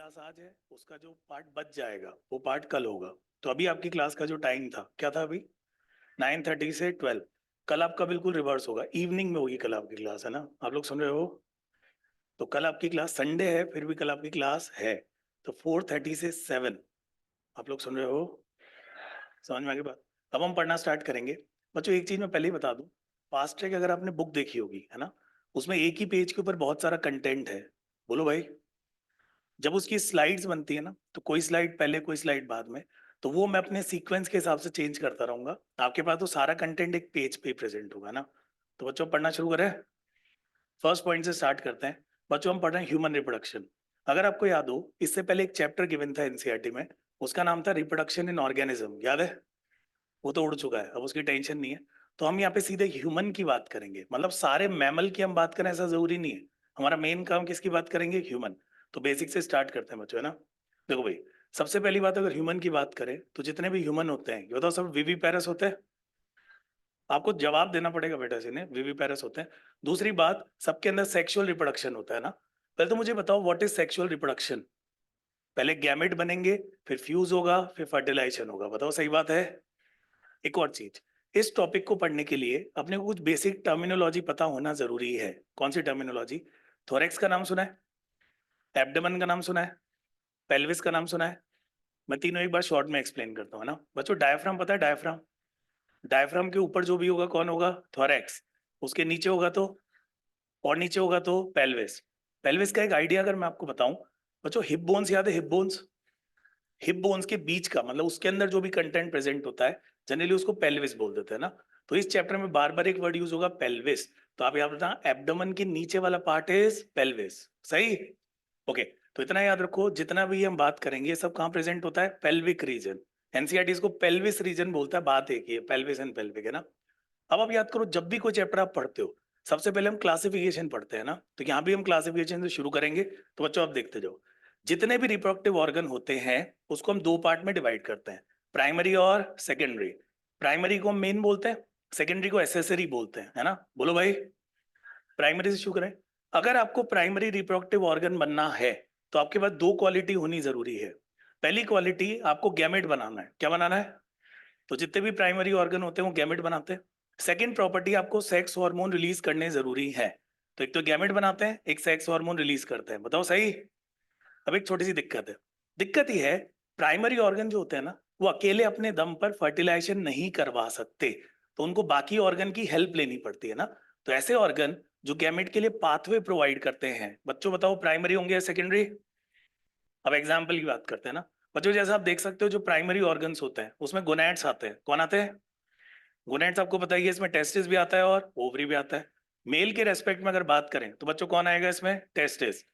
Class आज है, उसका जो पार्ट बच जाएगा वो पार्ट कल होगा। तो अभी आपकी क्लास का जो टाइम था क्या था अभी? 9:30 से 12। कल आपका बिल्कुल रिवर्स होगा, इवनिंग में होगी कल आपकी क्लास, है ना? आप लोग सुन रहे हो? तो कल आपकी क्लास, संडे है फिर भी कल आपकी क्लास है। तो 4:30 से 7। आप लोग सुन रहे हो? समझ में आ गई बात? अब हम पढ़ना स्टार्ट करेंगे। बच्चों एक चीज मैं पहले ही बता दूं, फास्ट ट्रैक अगर आपने बुक देखी होगी, है ना, उसमें एक ही पेज के ऊपर बहुत सारा कंटेंट है। बोलो भाई। जब उसकी स्लाइड्स बनती है ना, तो कोई स्लाइड पहले कोई स्लाइड बाद में, तो वो मैं अपने सीक्वेंस के हिसाब से चेंज करता रहूंगा। आपके पास तो सारा कंटेंट एक पेज पे प्रेजेंट होगा ना। तो बच्चों पढ़ना शुरू करें। फर्स्ट पॉइंट से स्टार्ट करते हैं। बच्चों हम पढ़ रहे हैं ह्यूमन रिप्रोडक्शन। अगर आपको याद हो, इससे पहले एक चैप्टर गिवन था एनसीईआरटी में, उसका नाम था रिप्रोडक्शन इन ऑर्गेनिज्म, याद है? वो तो उड़ चुका है, अब उसकी टेंशन नहीं है। तो हम यहाँ पे सीधे ह्यूमन की बात करेंगे, मतलब सारे मैमल की हम बात करें ऐसा जरूरी नहीं है। हमारा मेन काम किसकी बात करेंगे? ह्यूमन। तो बेसिक से स्टार्ट करते हैं बच्चों, है ना। देखो भाई, सबसे पहली बात, अगर ह्यूमन की बात करें तो जितने भी ह्यूमन होते हैं, ये बताओ सब विविपेरस होते हैं? आपको जवाब देना पड़ेगा बेटा, इन्हें विविपेरस होते हैं। दूसरी बात, सबके अंदर सेक्सुअल रिप्रोडक्शन होता है ना। पहले तो मुझे बताओ व्हाट इज सेक्सुअल रिप्रोडक्शन। पहले गैमेट बनेंगे, फिर फ्यूज होगा, फिर फर्टिलाइजेशन होगा। बताओ सही बात है? एक और चीज, इस टॉपिक को पढ़ने के लिए अपने को कुछ बेसिक टर्मिनोलॉजी पता होना जरूरी है। कौन सी टर्मिनोलॉजी? थोरेक्स का नाम सुना है? एब्डोमेन का नाम सुना है? पेल्विस का नाम सुना है? मैं तीनों एक बार शॉर्ट में एक्सप्लेन करता हूँ, है ना। बच्चों डायफ्राम पता है? डायफ्राम, डायफ्राम के ऊपर जो भी होगा कौन होगा? थोरेक्स। उसके नीचे होगा तो, और नीचे होगा तो पेल्विस। पेल्विस का एक आइडिया अगर मैं आपको बताऊं, बच्चों हिप बोन्स याद है? हिप बोन्स, हिप बोन्स के बीच का मतलब उसके अंदर जो भी कंटेंट प्रेजेंट होता है, जनरली उसको पेल्विस बोल देते हैं ना। तो इस चैप्टर में बार बार एक वर्ड यूज होगा, पेल्विस। तो आप याद रखना, एब्डोमेन के नीचे वाला पार्ट इज पेल्विस। सही? ओके। तो इतना याद रखो, जितना भी हम बात करेंगे सब कहाँ प्रेजेंट होता है? Pelvic region. एनसीईआरटी इसको पेल्विस रीजन बोलता है, बात एक ही है, पेल्विस एंड पेल्विक, है ना। अब आप याद करो, जब भी कोई चैप्टर आप पढ़ते हो, सबसे पहले हम क्लासिफिकेशन पढ़ते हैं ना। तो यहाँ भी हम क्लासिफिकेशन से शुरू करेंगे। तो बच्चों आप देखते जाओ, जितने भी रिप्रोडक्टिव ऑर्गन होते हैं उसको हम दो पार्ट में डिवाइड करते हैं, प्राइमरी और सेकेंडरी। प्राइमरी को हम मेन बोलते हैं, सेकेंडरी को एसेसरी बोलते हैं, है ना। बोलो भाई। प्राइमरी से शुरू करें। अगर आपको प्राइमरी रिप्रोडक्टिव ऑर्गन बनना है तो आपके पास दो क्वालिटी होनी जरूरी है। पहली क्वालिटी, आपको गैमेट बनाना है। क्या बनाना है? तो जितने भी प्राइमरी ऑर्गन होते हैं वो गैमेट बनाते हैं। सेकंड प्रॉपर्टी, आपको सेक्स हार्मोन रिलीज करने जरूरी है। तो एक तो गैमेट बनाते हैं, एक सेक्स हार्मोन रिलीज करते हैं। बताओ सही? अब एक छोटी सी दिक्कत है। दिक्कत ये है, प्राइमरी ऑर्गन जो होते हैं ना, वो अकेले अपने दम पर फर्टिलाइजेशन नहीं करवा सकते। तो उनको बाकी ऑर्गन की हेल्प लेनी पड़ती है ना। तो ऐसे ऑर्गन जो गैमेट के लिए पाथवे प्रोवाइड करते हैं, बच्चों बताओ प्राइमरी होंगे या सेकेंडरी? अब एग्जाम्पल की बात करते हैं ना। बच्चों जैसे आप देख सकते हो, जो प्राइमरी ऑर्गन्स होते हैं उसमें गोनैड्स आते हैं। कौन आते हैं? गोनैड्स आपको पता ही है, इसमें टेस्टिस भी आता है और ओवरी भी आता है। मेल के रेस्पेक्ट में अगर बात करें तो बच्चों कौन आएगा इसमें? टेस्टिस।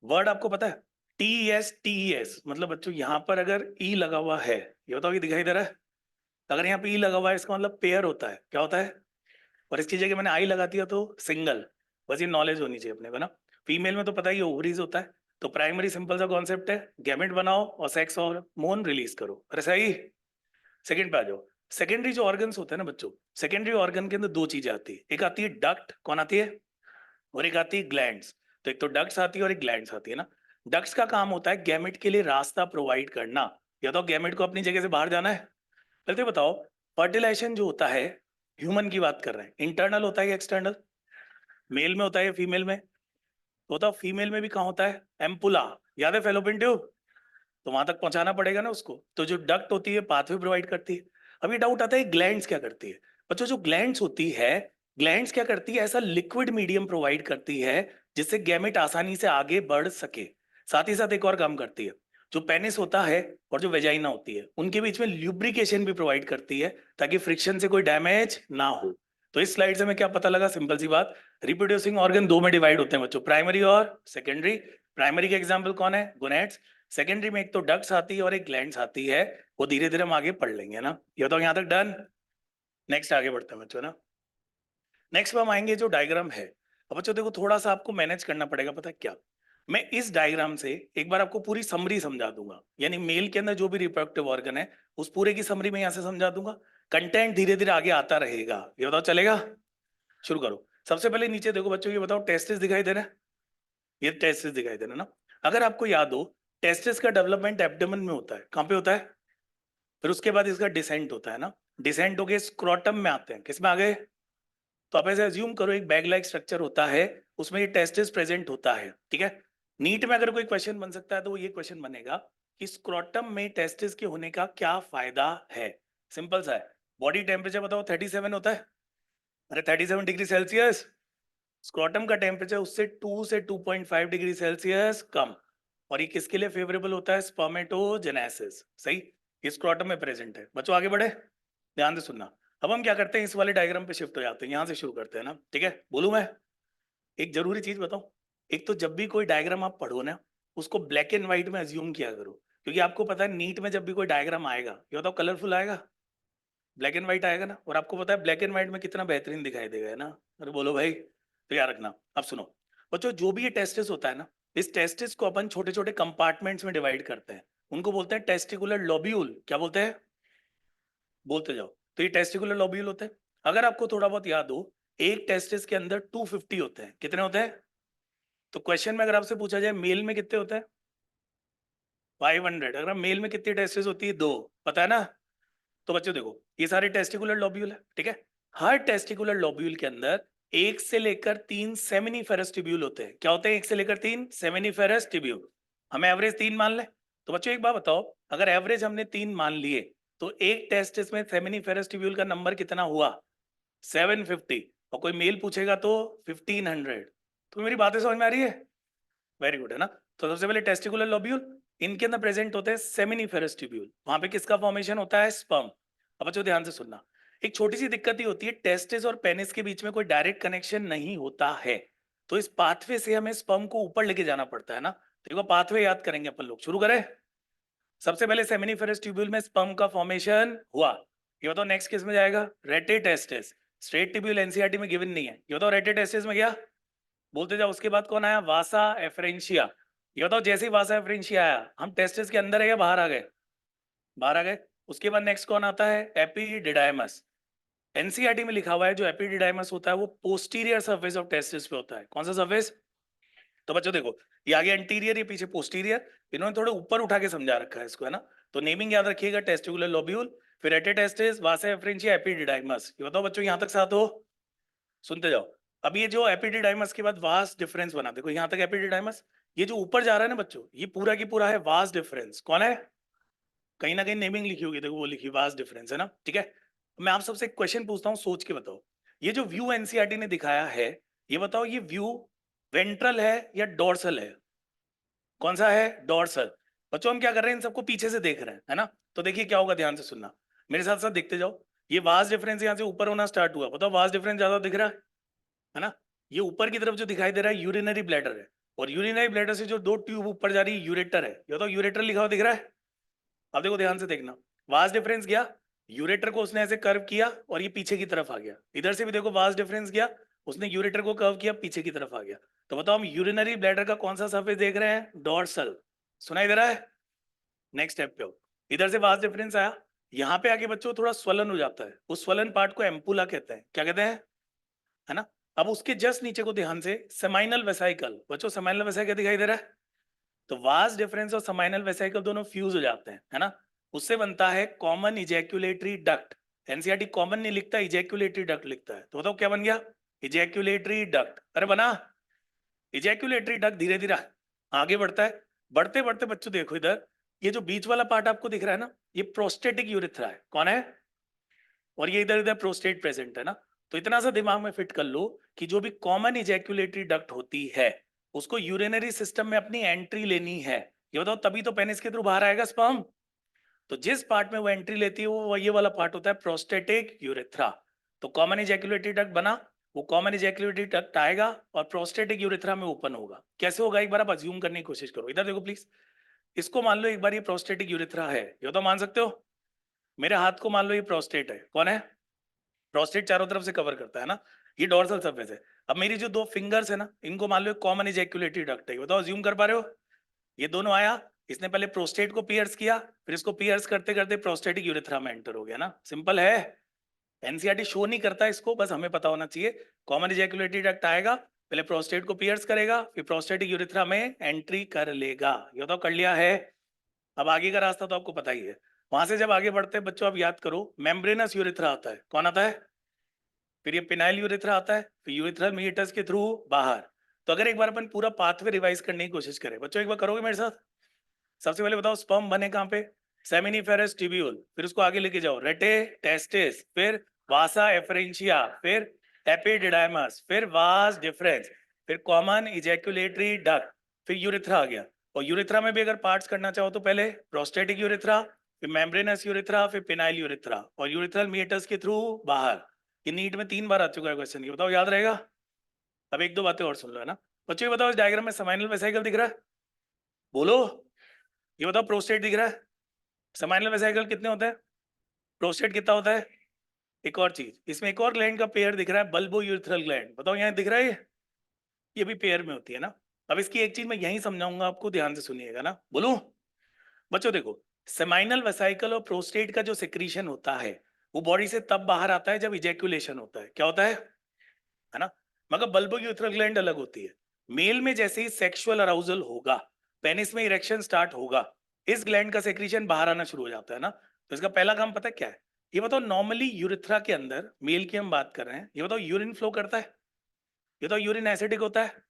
वर्ड आपको पता है? टी एस मतलब बच्चों यहाँ पर अगर ई लगा हुआ है, ये बताओ ये दिखाई दे रहा है? अगर यहाँ पे ई लगा हुआ है इसका मतलब पेयर होता है। क्या होता है? और इसकी जगह मैंने आई लगा दिया तो सिंगल। बस ये नॉलेज होनी चाहिए अपने को ना। फीमेल में तो पता ही है, ओवरीज होता है। तो प्राइमरी सिंपल सा कॉन्सेप्ट है, गैमेट बनाओ और सेक्स हार्मोन रिलीज करो। अरे सही। सेकंड पे आ जाओ। सेकेंडरी जो ऑर्गन्स होते हैं ना बच्चों, सेकेंडरी ऑर्गन के अंदर दो चीजें आती है। एक आती है डक्ट, कौन आती है? और एक आती है ग्लैंड्स। तो एक तो डक्ट्स आती है और एक ग्लैंड्स आती है ना। डक्ट्स का काम होता है गैमेट के लिए रास्ता प्रोवाइड करना। या तो गैमेट को अपनी जगह से बाहर जाना है। पहले तो बताओ, फर्टिलाइजेशन जो होता है, ह्यूमन की बात कर रहे हैं, इंटरनल होता है या एक्सटर्नल? मेल में होता है या फीमेल में? तो बताओ फीमेल में भी कहाँ होता है? एम्पुला, याद है? Fallopian tube. तो वहां तक पहुंचाना पड़ेगा ना उसको। तो जो डक्ट होती है पाथवे प्रोवाइड करती है। अब ये डाउट आता है ग्लैंड्स क्या करती है? बच्चों जो ग्लैंड्स होती है, ग्लैंड्स क्या करती है? ऐसा लिक्विड मीडियम प्रोवाइड करती है जिससे गैमेट आसानी से आगे बढ़ सके। साथ ही साथ एक और काम करती है, जो पेनिस होता है और जो वेजाइना होती है उनके बीच में ल्यूब्रिकेशन भी प्रोवाइड करती है, ताकि फ्रिक्शन से कोई डैमेज ना हो। तो इस स्लाइड से हमें क्या पता लगा? सिंपल सी बात, रिप्रोड्यूसिंग ऑर्गन दो में डिवाइड होते हैं बच्चों, प्राइमरी और सेकेंडरी। प्राइमरी के एग्जाम्पल कौन है? गोनेट्स। सेकेंडरी में एक तो डक्ट्स आती है और एक ग्लैंड्स आती है। वो धीरे धीरे हम आगे पढ़ लेंगे ना। ये तो यहाँ तक डन। नेक्स्ट आगे बढ़ते हैं बच्चों ना। नेक्स्ट में हम आएंगे जो डायग्राम है। अब बच्चों देखो, थोड़ा सा आपको मैनेज करना पड़ेगा, पता है क्या? मैं इस डायग्राम से एक बार आपको पूरी समरी समझा दूंगा, यानी मेल के अंदर जो भी रिप्रोडक्टिव ऑर्गन है उस पूरे की समरी में यहाँ से समझा दूंगा। कंटेंट धीरे धीरे आगे आता रहेगा। ये बताओ चलेगा? शुरू करो। सबसे पहले नीचे देखो बच्चों, ये बताओ टेस्टिस दिखाई दे रहा है? ये टेस्टिस दिखाई दे रहा है ना। अगर आपको याद हो, टेस्टिस का डेवलपमेंट एब्डोमेन में होता है, कहाँ पे होता है? फिर उसके बाद इसका डिसेंट होता है ना, डिसेंट हो गए स्क्रोटम में आते हैं, किसमें आ गए? तो आप ऐसे अज्यूम करो एक बैग लाइक स्ट्रक्चर होता है, उसमें ये टेस्टिस प्रेजेंट होता है, ठीक है। नीट में अगर कोई क्वेश्चन बन सकता है तो वो ये क्वेश्चन बनेगा कि स्क्रोटम में टेस्टिस के होने का क्या फायदा है। सिंपल सा है, बॉडी टेम्परेचर बताओ 37 होता है, अरे 37 डिग्री सेल्सियस। स्क्रोटम का टेम्परेचर उससे 2 से 2.5 डिग्री सेल्सियस कम, और ये किसके लिए फेवरेबल होता है? स्पर्मेटोजेनेसिस, सही। ये स्क्रोटम में प्रेजेंट है। बच्चों आगे बढ़े, ध्यान से सुनना। अब हम क्या करते हैं, इस वाले डायग्राम पे शिफ्ट हो जाते हैं, यहाँ से शुरू करते हैं ना, ठीक है। बोलूं मैं एक जरूरी चीज बताऊं, एक तो जब भी कोई डायग्राम आप पढ़ो ना, उसको ब्लैक एंड व्हाइट में अज्यूम किया करो, क्योंकि आपको पता है नीट में जब भी कोई डायग्राम आएगा, ये बताओ कलरफुल आएगा, ब्लैक एंड व्हाइट आएगा ना, और आपको पता है ब्लैक एंड व्हाइट में कितना बेहतरीन दिखाई देगा, है ना। अरे बोलो भाई, तो याद रखना। अब सुनो बच्चों, जो भी ये टेस्टिस होता है ना, इस टेस्टिस को अपन छोटे छोटे कंपार्टमेंट्स में डिवाइड करते हैं, उनको बोलते हैं टेस्टिकुलर लोब्यूल। क्या बोलते हैं? बोलते जाओ। तो ये टेस्टिकुलर लोब्यूल होते हैं। अगर आपको थोड़ा बहुत याद हो, एक टेस्टिस के अंदर 250 होते हैं। कितने होते हैं? तो क्वेश्चन में अगर आपसे पूछा जाए मेल में कितने होते हैं? 500। अगर मेल में कितनी टेस्टिस होती है? 2। पता है ना। तो बच्चों देखो, ये सारे टेस्टिकुलर लोब्यूल है, ठीक है। हर टेस्टिकुलर लोब्यूल के अंदर 1 से लेकर 3 सेमिनिफेरस ट्यूब्यूल होते हैं। क्या होते हैं? 1 से लेकर 3 सेमिनिफेरस ट्यूब्यूल। हम एवरेज 3 मान लें। तो बच्चों एक बात बताओ, अगर एवरेज हमने 3 मान लिए, तो एक टेस्टिस में सेमिनिफेरस ट्यूब्यूल का नंबर कितना हुआ? 750। और कोई मेल पूछेगा तो 1500। तो मेरी बातें समझ में आ रही है? वेरी गुड, है ना। तो सबसे पहले टेस्टिकुलर लोब्यूल, इनके अंदर प्रेजेंट होते हैं सेमिनिफेरस ट्यूब्यूल। वहां पे किसका फॉर्मेशन होता है? स्पर्म। अब बच्चों ध्यान से सुनना, एक छोटी सी दिक्कत ही होती है, टेस्टिस और पेनिस के बीच में कोई डायरेक्ट कनेक्शन नहीं होता है, तो इस पाथवे से हमें स्पर्म को ऊपर लेके जाना पड़ता है ना। तो एक पाथवे याद करेंगे अपन लोग, शुरू करें। सबसे पहले सेमिनिफेरस ट्यूब्यूल में स्पर्म का फॉर्मेशन हुआ, ये बताओ नेक्स्ट किस में जाएगा? रेटिटेस्टिस। स्ट्रेट ट्यूब्यूल एनसीईआरटी में गिवन नहीं है, ये बताओ रेटिटेस्टिस में गया, बोलते जाओ। उसके बाद कौन आया? वासा एफरेंशिया। ये बताओ जैसे ही वासा एफरेंशिया आया, हम टेस्टिस के अंदर है या बाहर आ गए? बाहर आ गए। उसके बाद नेक्स्ट कौन आता है? एपिडिडाइमस। एनसीईआरटी में लिखा हुआ है जो एपिडिडाइमस होता है वो पोस्टीरियर सरफेस ऑफ टेस्टिस पे होता है। कौन सा सरफेस? तो बच्चों देखो, ये आगे एंटीरियर, ये पीछे पोस्टीरियर, इन्होंने थोड़े ऊपर उठा के समझा रखा है इसको, है ना। तो नेमिंग याद रखिएगा, टेस्टिकुलर लोब्यूल, फिर एटेटेस्टिस, वासा एफरेंशिया, एपिडिडाइमस। ये बताओ बच्चों यहाँ तक साथ हो? सुनते जाओ। अब ये जो एपिडिडाइमस के बाद वास्ट डिफरेंस बना, देखो यहाँ तक एपिडिडाइमस, ये जो ऊपर जा रहा है ना बच्चों, ये पूरा की पूरा है वास्ट डिफरेंस। कौन है? कहीं ना कहीं नेमिंग लिखी होगी, देखो वो लिखी वास्ट डिफरेंस, है ना, ठीक है। मैं आप सबसे एक क्वेश्चन पूछता हूँ, सोच के बताओ। ये जो व्यू एनसीईआरटी ने दिखाया है, ये बताओ ये व्यू वेंट्रल है या डोर्सल है? कौन सा है? डोर्सल। बच्चों हम क्या कर रहे हैं, इन सबको पीछे से देख रहे हैं, है ना। तो देखिए क्या होगा, ध्यान से सुनना, मेरे साथ साथ देखते जाओ। ये वास्ट डिफरेंस यहाँ से ऊपर होना स्टार्ट हुआ, बताओ वास्ट डिफरेंस ज्यादा दिख रहा है ना। ये ऊपर की तरफ जो दिखाई दे रहा है यूरिनरी ब्लैडर है, और यूरिनरी ब्लैडर से जो 2 ट्यूब ऊपर जा रही है यूरेटर है। ये तो यूरेटर लिखा हुआ दिख रहा है। अब देखो ध्यान से देखना, वास्ट डिफरेंस गया, यूरेटर को उसने ऐसे कर्व किया और ये पीछे की तरफ आ गया। इधर से भी देखो वास्ट डिफरेंस गया, उसने यूरेटर को कर्व किया, पीछे की तरफ आ गया। तो बताओ हम यूरिनरी ब्लैडर का कौन सा सरफेस देख रहे हैं? डोर्सल। सुनाई दे रहा है? नेक्स्ट स्टेप पे हो, इधर से वास्ट डिफरेंस आया, यहाँ पे आके बच्चों थोड़ा स्वलन हो जाता है, उस स्वलन पार्ट को एम्पुला कहते हैं। क्या कहते हैं? है ना। अब उसके जस्ट नीचे को ध्यान से, सेमाइनल वेसाइकल। बच्चों सेमाइनल वेसाइकल दिखाई दे रहा है? तो वास्ट डिफरेंस और सेमाइनल वेसाइकल दोनों फ्यूज हो जाते हैं, है ना। उससे बनता है common ejaculatory duct. NCERT common नहीं लिखता, इजैक्यूलेटरी डक्ट लिखता है। तो बताओ क्या बन गया? Ejaculatory duct. अरे बना, इजैक्यूलेटरी डक्ट धीरे धीरे आगे बढ़ता है। बढ़ते बढ़ते बच्चों देखो इधर, ये जो बीच वाला पार्ट आपको दिख रहा है ना, ये प्रोस्टेटिक यूरिथ्रा है। कौन है? और ये इधर इधर प्रोस्टेट प्रेजेंट है ना। तो इतना सा दिमाग में फिट कर लो कि जो भी कॉमन इजैक्यूलेटरी डक्ट होती है, उसको यूरिनरी सिस्टम में अपनी एंट्री लेनी है। ये बताओ तभी तो पेनिस के थ्रू बाहर आएगा स्पर्म। तो जिस पार्ट में वो एंट्री लेती है वो ये वाला पार्ट होता है प्रोस्टेटिक यूरिथ्रा। तो कॉमन इजैक्यूलेटरी डक्ट बना, वो कॉमन इजैक्यूलेटरी डक्ट आएगा और प्रोस्टेटिक यूरिथ्रा में ओपन होगा। कैसे होगा एक बार आप अज्यूम करने की कोशिश करो, इधर देखो प्लीज। इसको मान लो एक बार ये प्रोस्टेटिक यूरिथ्रा है, ये तो मान सकते हो। मेरे हाथ को मान लो ये प्रोस्टेट है। कौन है? प्रोस्टेट चारों तरफ से कवर करता है ना, ये डोर्सल सरफेस है। अब मेरी जो 2 फिंगर्स है ना, इनको मान लो कॉमन इजैक्यूलेटरी डक्ट है, बताओ अज्यूम कर पा रहे हो? ये दोनों आया, इसने पहले प्रोस्टेट को पियर्स किया, फिर इसको पियर्स करते करते प्रोस्टेटिक यूरिथ्रा में एंटर हो गया ना। सिंपल है। एनसीईआरटी शो नहीं करता इसको, बस हमें पता होना चाहिए। कॉमन इजैक्यूलेटरी डक्ट आएगा, पहले प्रोस्टेट को पियर्स करेगा, फिर प्रोस्टेटिक यूरिथ्रा में एंट्री कर लेगा। ये तो कर लिया है। अब आगे का रास्ता तो आपको पता ही है। वहां से जब आगे बढ़ते हैं बच्चों, आप याद करो, मेम्ब्रेनस यूरिथ्रा आता है। कौन आता है? फिर ये पिनाइल यूरिथ्रा आता है, फिर यूरिथ्रल मीटर्स के थ्रू बाहर। तो अगर एक बार अपन पूरा पाथवे रिवाइज करने की कोशिश करें बच्चों, एक बार करोगे मेरे साथ? सबसे पहले बताओ, स्पर्म बने कहाँ पे? सेमिनिफेरस ट्यूब्यूल, फिर उसको आगे लेके जाओ, रेटे टेस्टिस, फिर वासा एफरेंशिया, फिर एपिडिडाइमस, फिर वास डिफरेंस, फिर कॉमन इजैक्युलेटरी डक्ट, फिर यूरिथ्रा आ गया। और यूरिथ्रा में भी अगर पार्ट्स करना चाहो तो पहले प्रोस्टेटिक यूरिथ्रा, फिर मेम्ब्रेनस यूरिथ्रा, फिर पिनाइल यूरिथ्रा, और यूरिथ्रल मीटर्स के थ्रू बाहर। ये नीट में 3 बार आ चुका है क्वेश्चन, ये बताओ याद रहेगा? अब एक दो बातें और सुन लो, है ना बच्चों। ये बताओ, इस डायग्राम में समाइनल वेसिकल दिख रहा है? बोलो। ये बताओ, प्रोस्टेट दिख रहा है? समाइनल वेसिकल कितने होते हैं? प्रोस्टेट कितना होता है? एक और चीज, इसमें एक और ग्लैंड का पेयर दिख रहा है, बल्बो यूरिथ्रल ग्लैंड। बताओ यहाँ दिख रहा है? ये भी पेयर में होती है ना। अब इसकी एक चीज मैं यही समझाऊंगा आपको, ध्यान से सुनिएगा ना। बोलूं? बच्चों देखो, सेमाइनल वेसिकल और प्रोस्टेट का जो सेक्रीशन होता है वो बॉडी से तब बाहर आता है जब इजैक्यूलेशन होता है। क्या होता है ना? मगर बल्बो यूरिथ्रल ग्लैंड अलग होती है। मेल में जैसे ही सेक्सुअल अराउजल होगा, पेनिस में इरेक्शन स्टार्ट होगा, इस ग्लैंड का सेक्रीशन बाहर आना शुरू हो जाता है ना। तो इसका पहला काम पता है क्या है? ये बताओ, नॉर्मली यूरिथ्रा के अंदर, मेल की हम बात कर रहे हैं, ये बताओ यूरिन फ्लो करता है? ये तो यूरिन एसिडिक होता है।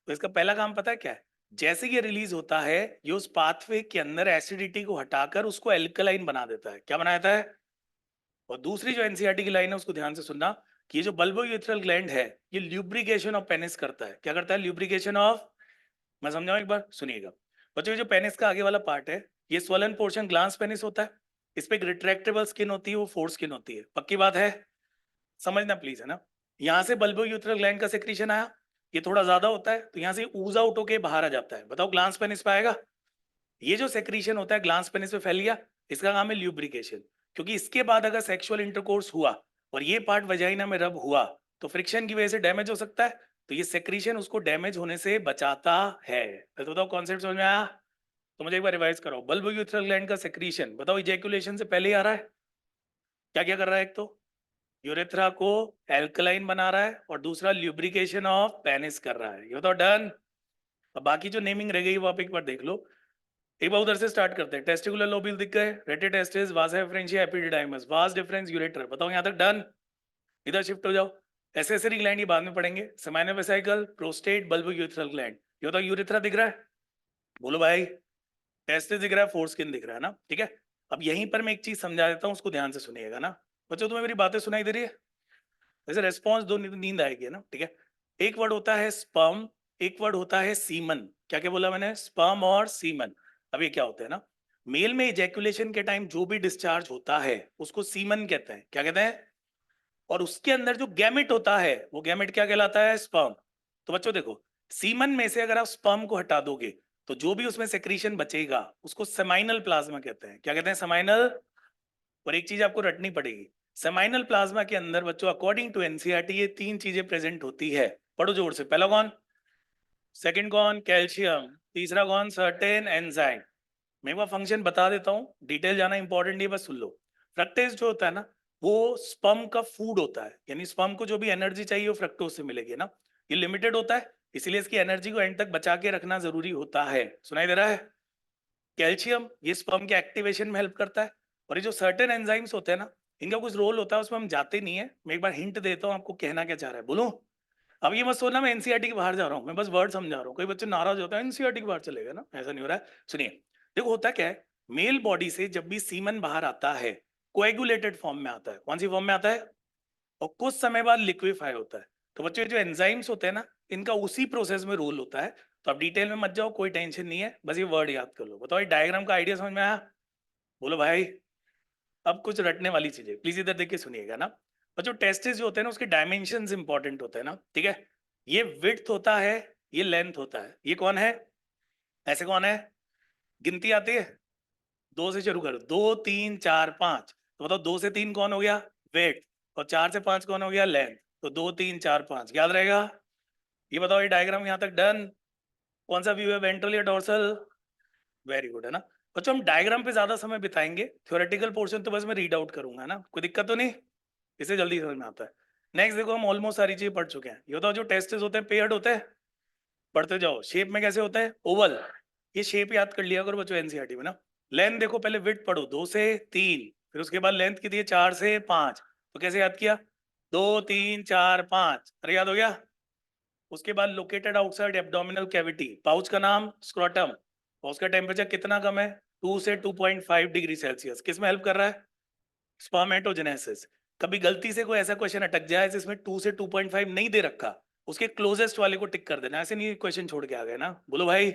तो इसका पहला काम पता है क्या है? जैसे ये रिलीज होता है, ये उस पाथवे के अंदर एसिडिटी को हटाकर उसको एल्कलाइन बना देता है। क्या बना देता है? और दूसरी जो एनसीईआरटी की लाइन है उसको ध्यान से सुनना, कि ये जो बल्बोयूथ्रल ग्लैंड है, ये ल्यूब्रिकेशन ऑफ पेनिस करता है। क्या करता है? Lubrication of. मैं समझाऊं एक बार, सुनिएगा बच्चों। ये जो पेनिस का आगे वाला पार्ट है, ये स्वलन पोर्शन ग्लांस पेनिस होता है। इस पे एक रिट्रैक्टेबल स्किन होती है, वो फोर स्किन होती है। पक्की बात है? समझना प्लीज, है ना। यहाँ से बल्बोयूथ्रल ग्लैंड का सेक्रीशन आया, ये थोड़ा ज्यादा होता है, तो यहाँ से ऊजा आउट होके बाहर आ जाता है। बताओ ग्लांस पेनिस पे आएगा। ये जो सेक्रीशन होता है ग्लांस पेनिस पे फैल गया, इसका काम है ल्यूब्रिकेशन। क्योंकि इसके बाद अगर सेक्सुअल इंटरकोर्स हुआ और ये पार्ट वजाइना में रब हुआ, तो फ्रिक्शन की वजह से डैमेज हो सकता है। तो ये सेक्रीशन उसको डैमेज होने से बचाता है। तो बताओ कॉन्सेप्ट समझ में आया? तो मुझे एक बार रिवाइज कराओ। बल्बोयूथ्रल ग्लैंड का सेक्रीशन बताओ इजैक्यूलेशन से पहले ही आ रहा है। क्या क्या कर रहा है? एक तो यूरेथ्रा को एल्कलाइन बना रहा है, और दूसरा ल्यूब्रिकेशन ऑफ पेनिस कर रहा है। ये तो डन। अब बाकी जो नेमिंग रह गई वो आप एक बार देख लो। एक बार उधर से स्टार्ट करते हैं। टेस्टिकुलर लोब्यूल दिख गए, rete testis, vasa efferentia, epididymis, vas deferens, ureter. बताओ यहाँ तक डन। इधर शिफ्ट हो जाओ। एसेसरी ग्लैंड ये बाद में पढ़ेंगे। Seminal vesicle, prostate, bulbourethral gland. ये तो यूरेथ्रा दिख रहा है? बोलो भाई। टेस्टिस दिख रहा है, फोर स्किन दिख रहा है ना, ठीक है। अब यहीं पर मैं एक चीज समझा देता हूँ, उसको ध्यान से सुनिएगा ना। बच्चों तुम्हें मेरी बातें सुनाई दे रही है? वैसे रेस्पॉन्स दो, नींद आएगी, है ना, ठीक है। एक वर्ड होता है स्पर्म, एक वर्ड होता है सीमन। क्या क्या बोला मैंने? स्पर्म और सीमन। अब ये क्या होता है ना, मेल में इजैक्यूलेशन के टाइम जो भी डिस्चार्ज होता है उसको सीमन कहते हैं। क्या कहते हैं? और उसके अंदर जो गैमेट होता है वो गैमेट क्या कहलाता है? स्पर्म। तो बच्चों देखो, सीमन में से अगर आप स्पर्म को हटा दोगे तो जो भी उसमें सेक्रीशन बचेगा उसको सेमाइनल प्लाज्मा कहते हैं। क्या कहते हैं? सेमाइनल। और एक चीज आपको रटनी पड़ेगी, सेमाइनल प्लाज्मा के अंदर बच्चों अकॉर्डिंग टू एनसीईआरटी ये 3 चीजें प्रेजेंट होती है। पढ़ो जोर से। पहला कौन? सेकंड कौन? कैल्शियम। तीसरा कौन? Certain enzyme. मैं एक बार फंक्शन बता देता हूँ, डिटेल जाना इंपॉर्टेंट नहीं, बस सुन लो। फ्रक्टेज जो होता है ना, वो स्पर्म का फूड होता है, यानी स्पर्म को जो भी एनर्जी चाहिए वो फ्रक्टोज से मिलेगी ना। ये लिमिटेड होता है, इसीलिए इसकी एनर्जी को एंड तक बचा के रखना जरूरी होता है। सुनाई दे रहा है? कैल्शियम ये स्पर्म के एक्टिवेशन में हेल्प करता है। और ये जो सर्टेन एंजाइम्स होते हैं ना, इनका कुछ रोल होता है, उसमें हम जाते नहीं है। मैं एक बार हिंट देता हूँ आपको, कहना क्या चाह रहा है, बोलूं? अब ये मत सोचना मैं एनसीईआरटी के बाहर जा रहा हूँ, मैं बस वर्ड समझा रहा हूँ। कोई बच्चे नाराज होता है एनसीईआरटी के बाहर चलेगा ना, ऐसा नहीं हो रहा है। सुनिए, देखो होता क्या है, मेल बॉडी से जब भी सीमन बाहर आता है, कोएगुलेटेड फॉर्म में आता है। कौन सी फॉर्म में आता है? और कुछ समय बाद लिक्विफाई होता है। तो बच्चों ये जो एंजाइम्स होते हैं ना, इनका उसी प्रोसेस में रोल होता है। तो अब डिटेल में मत जाओ, कोई टेंशन नहीं है, बस ये वर्ड याद कर लो। बताओ ये डायग्राम का आइडिया समझ में आया? बोलो भाई। अब कुछ रटने वाली चीजें प्लीज इधर देख के सुनिएगा ना। बच्चों टेस्टिस जो होते हैं ना, उसके डायमेंशंस इंपॉर्टेंट होते हैं ना, ठीक है। ये विड्थ होता है, ये लेंथ होता है। ये कौन है? ऐसे कौन है? गिनती आती है? 2 से शुरू करो, 2 3 4 5। तो बताओ 2 से 3 कौन हो गया? वेट। और 4 से 5 कौन हो गया? लेंथ। तो 2 3 4 5 याद रहेगा। ये बताओ, ये डायग्राम यहाँ तक डन? कौन सा व्यू है, वेंट्रल या डोर्सल? वेरी गुड, है ना। बच्चों हम डायग्राम पे ज्यादा समय बिताएंगे, थ्योरेटिकल पोर्शन तो बस मैं रीड आउट करूंगा ना, कोई दिक्कत तो नहीं? इसे जल्दी समझ में आता है। नेक्स्ट देखो, हम ऑलमोस्ट सारी चीजें पढ़ चुके हैं। ये बताओ जो टेस्टिस होते हैं पेयर्ड होते हैं? पढ़ते जाओ। शेप में कैसे होता है? ओवल। ये शेप याद कर लिया करो बच्चों एनसीईआरटी में ना। लेंथ देखो, पहले विड्थ पढ़ो, 2 से 3, फिर उसके बाद लेंथ कितनी है? 4 से 5। तो कैसे याद किया? 2 3 4 5, अरे याद हो गया। उसके बाद located outside abdominal cavity, pouch का नाम स्क्रोटम, और उसका टेम्परेचर कितना कम है? 2 से 2.5 डिग्री सेल्सियस। किस में हेल्प कर रहा है? स्पर्मेटोजेनेसिस। कभी गलती से कोई ऐसा क्वेश्चन अटक जाए जिसमें 2 से 2.5 नहीं दे रखा, उसके क्लोजेस्ट वाले को टिक कर देना। ऐसे नहीं क्वेश्चन छोड़ के आ गए ना, बोलो भाई।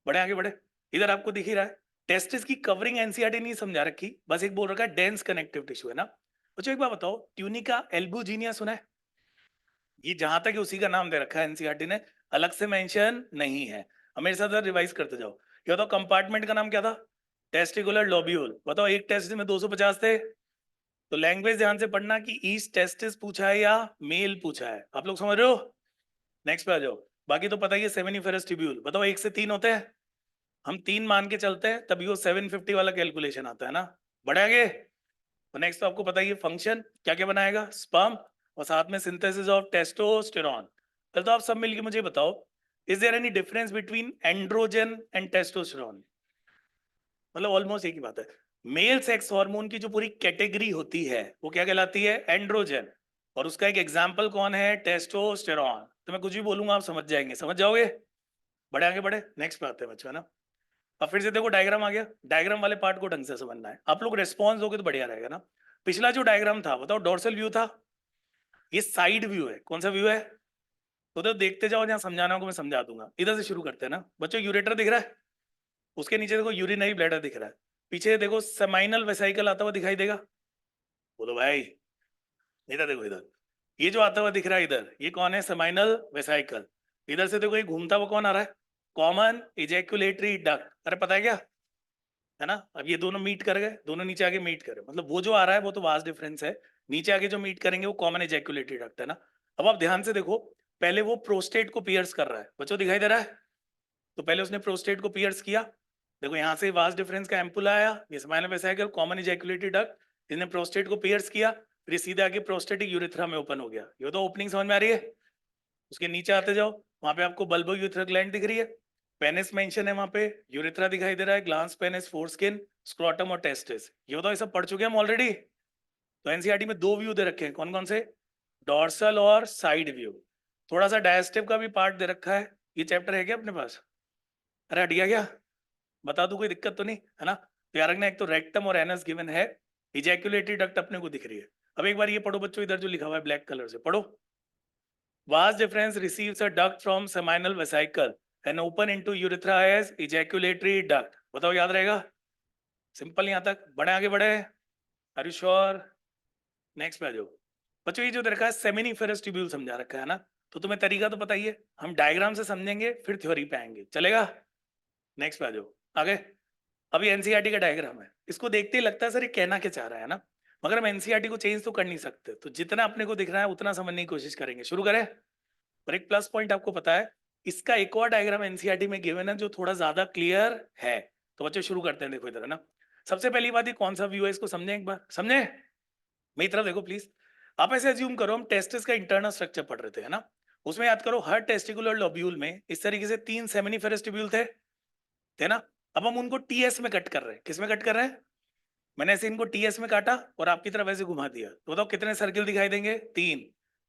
बड़े आगे बढ़े। इधर आपको दिख ही रहा है, टेस्टिस की कवरिंग एनसीईआरटी नहीं समझा रखी, बस एक बोल रखा है डेंस कनेक्टिव टिश्यू है ना। बच्चों एक बात बताओ, ट्यूनिका एल्बुजिनिया सुना है? ये जहां तक है उसी का नाम दे रखा है एनसीईआरटी ने, अलग से मेंशन नहीं है। अब मेरे साथ रिवाइज करते जाओ। ये बताओ कंपार्टमेंट का नाम क्या था? Testicular lobule. बताओ एक टेस्ट में 250 थे, तो लैंग्वेज ध्यान से पढ़ना कि ईस्ट टेस्टिस पूछा है या मेल पूछा है। आप लोग समझ रहे हो? नेक्स्ट पे आ जाओ। बाकी तो पता ही है, सेमिनिफेरस ट्यूब्यूल। बताओ 1 से 3 होते हैं, हम 3 मान के चलते हैं तभी वो 750 वाला कैलकुलेशन आता है ना। बढ़े आगे। तो नेक्स्ट तो आपको पता ही है, फंक्शन क्या क्या बनाएगा? स्पर्म, और साथ में सिंथेसिस ऑफ टेस्टोस्टेरॉन। फिर तो आप सब मिलके मुझे बताओ, is there any difference between androgen and testosterone? मतलब ऑलमोस्ट एक ही बात है। मेल सेक्स हार्मोन की जो पूरी कैटेगरी होती है वो क्या कहलाती है? एंड्रोजन। और उसका एक एग्जाम्पल कौन है? टेस्टोस्टेरॉन। तो मैं कुछ भी बोलूंगा आप समझ जाएंगे, समझ जाओगे। बड़े आगे बढ़े, नेक्स्ट पे आते हैं बच्चों, है ना। अब फिर से देखो, डायग्राम आ गया। डायग्राम वाले पार्ट को ढंग से समझना है। आप लोग रेस्पॉन्स दोगे तो बढ़िया रहेगा ना। पिछला जो डायग्राम था, बताओ डोर्सल व्यू था, ये साइड व्यू है। कौन सा व्यू है? तो देखते जाओ, जहाँ समझाना होगा मैं समझा दूंगा। इधर से शुरू करते हैं ना बच्चों। यूरेटर दिख रहा है, उसके नीचे देखो यूरिनरी ब्लैडर दिख रहा है, पीछे देखो सेमाइनल वेसाइकल आता हुआ दिखाई देगा। बोलो भाई। इधर देखो, इधर ये जो आता हुआ दिख रहा है इधर, ये कौन है? Seminal vesicle. इधर से देखो ये घूमता हुआ कौन आ रहा है? Common ejaculatory duct. अरे पता है क्या, है ना। अब ये दोनों मीट कर गए, दोनों नीचे आके मीट करे, मतलब वो जो आ रहा है वो तो वास्ट डिफरेंस है। नीचे आके जो मीट करेंगे वो कॉमन इजैक्युलेटरी डक्ट है ना। अब आप ध्यान से देखो, पहले वो प्रोस्टेट को पियर्स कर रहा है, बच्चों दिखाई दे रहा है। तो पहले उसने प्रोस्टेट को पियर्स किया, देखो यहाँ से वास्ट डिफरेंस का एम्पुला आया, ये स्माइनल वेसिकल कॉमन इजैक्युलेटरी डक्ट, इसने प्रोस्टेट को पियर्स किया, फिर सीधे आके प्रोस्टेटिक यूरिथ्रा में ओपन हो गया। ये तो ओपनिंग समझ में आ रही है। उसके नीचे आते जाओ, वहां पे आपको बल्बो यूरिथ्रा ग्लैंड दिख रही है, पेनिस मेंशन है वहां पे, यूरिथ्रा दिखाई दे रहा है, ग्लांस पेनिस, फोरस्किन, स्क्रोटम और टेस्टिस। ये तो ये सब पढ़ चुके हैं हम ऑलरेडी। तो एनसीईआरटी में 2 व्यू दे रखे हैं, कौन कौन से? डॉर्सल और साइड व्यू। थोड़ा सा डायस्टिव का भी पार्ट दे रखा है। ये चैप्टर है क्या अपने पास? अरे हट गया क्या? बता दूं, कोई दिक्कत तो नहीं है ना। तो यार रखना, एक तो रेक्टम और एनस गिवन है, इजैक्युलेटरी डक्ट अपने को दिख रही है। अब एक बार ये पढ़ो बच्चों, इधर जो लिखा हुआ है ब्लैक कलर से पढ़ो। Vas deferens receives a duct from seminal vesicle and open into urethra as ejaculatory duct। बताओ याद रहेगा? सिंपल यहाँ तक। बड़े आगे बढ़े, आर यू श्योर? नेक्स्ट पे आ जाओ। बच्चों ये जो देखा है सेमिनिफेरस ट्यूब्यूल समझा रखा है ना, तो तुम्हें तरीका तो पता ही है, हम डायग्राम से समझेंगे फिर थ्योरी पे आएंगे, चलेगा? नेक्स्ट पे आ जाओ आगे। अभी एनसीईआरटी का डायग्राम है, इसको देखते ही लगता है सर ये कहना क्या चाह रहा है ना, मगर हम एनसीईआरटी को चेंज तो कर नहीं सकते, तो जितना अपने को दिख रहा है उतना समझने की कोशिश करेंगे। शुरू करें। पर एक प्लस पॉइंट आपको पता है, इसका एक और डायग्राम एनसीईआरटी में गिवन है जो थोड़ा ज्यादा क्लियर है। तो बच्चों शुरू करते हैं, देखो इधर है ना। सबसे पहली बात, ये कौन सा व्यू है इसको समझें एक बार, समझे? मेरी तरफ देखो प्लीज। आप ऐसे अज्यूम करो हम टेस्टिस का इंटरनल स्ट्रक्चर पढ़ रहे थे, है ना। उसमें याद करो हर टेस्टिकुलर लोब्यूल में इस तरीके से 3 सेमिनिफेरस ट्यूब्यूल थे ना। अब हम उनको टीएस में कट कर रहे हैं। किस में कट कर रहे हैं? मैंने ऐसे इनको टीएस में काटा और आपकी तरफ ऐसे घुमा दिया, तो बताओ कितने सर्किल दिखाई देंगे? 3।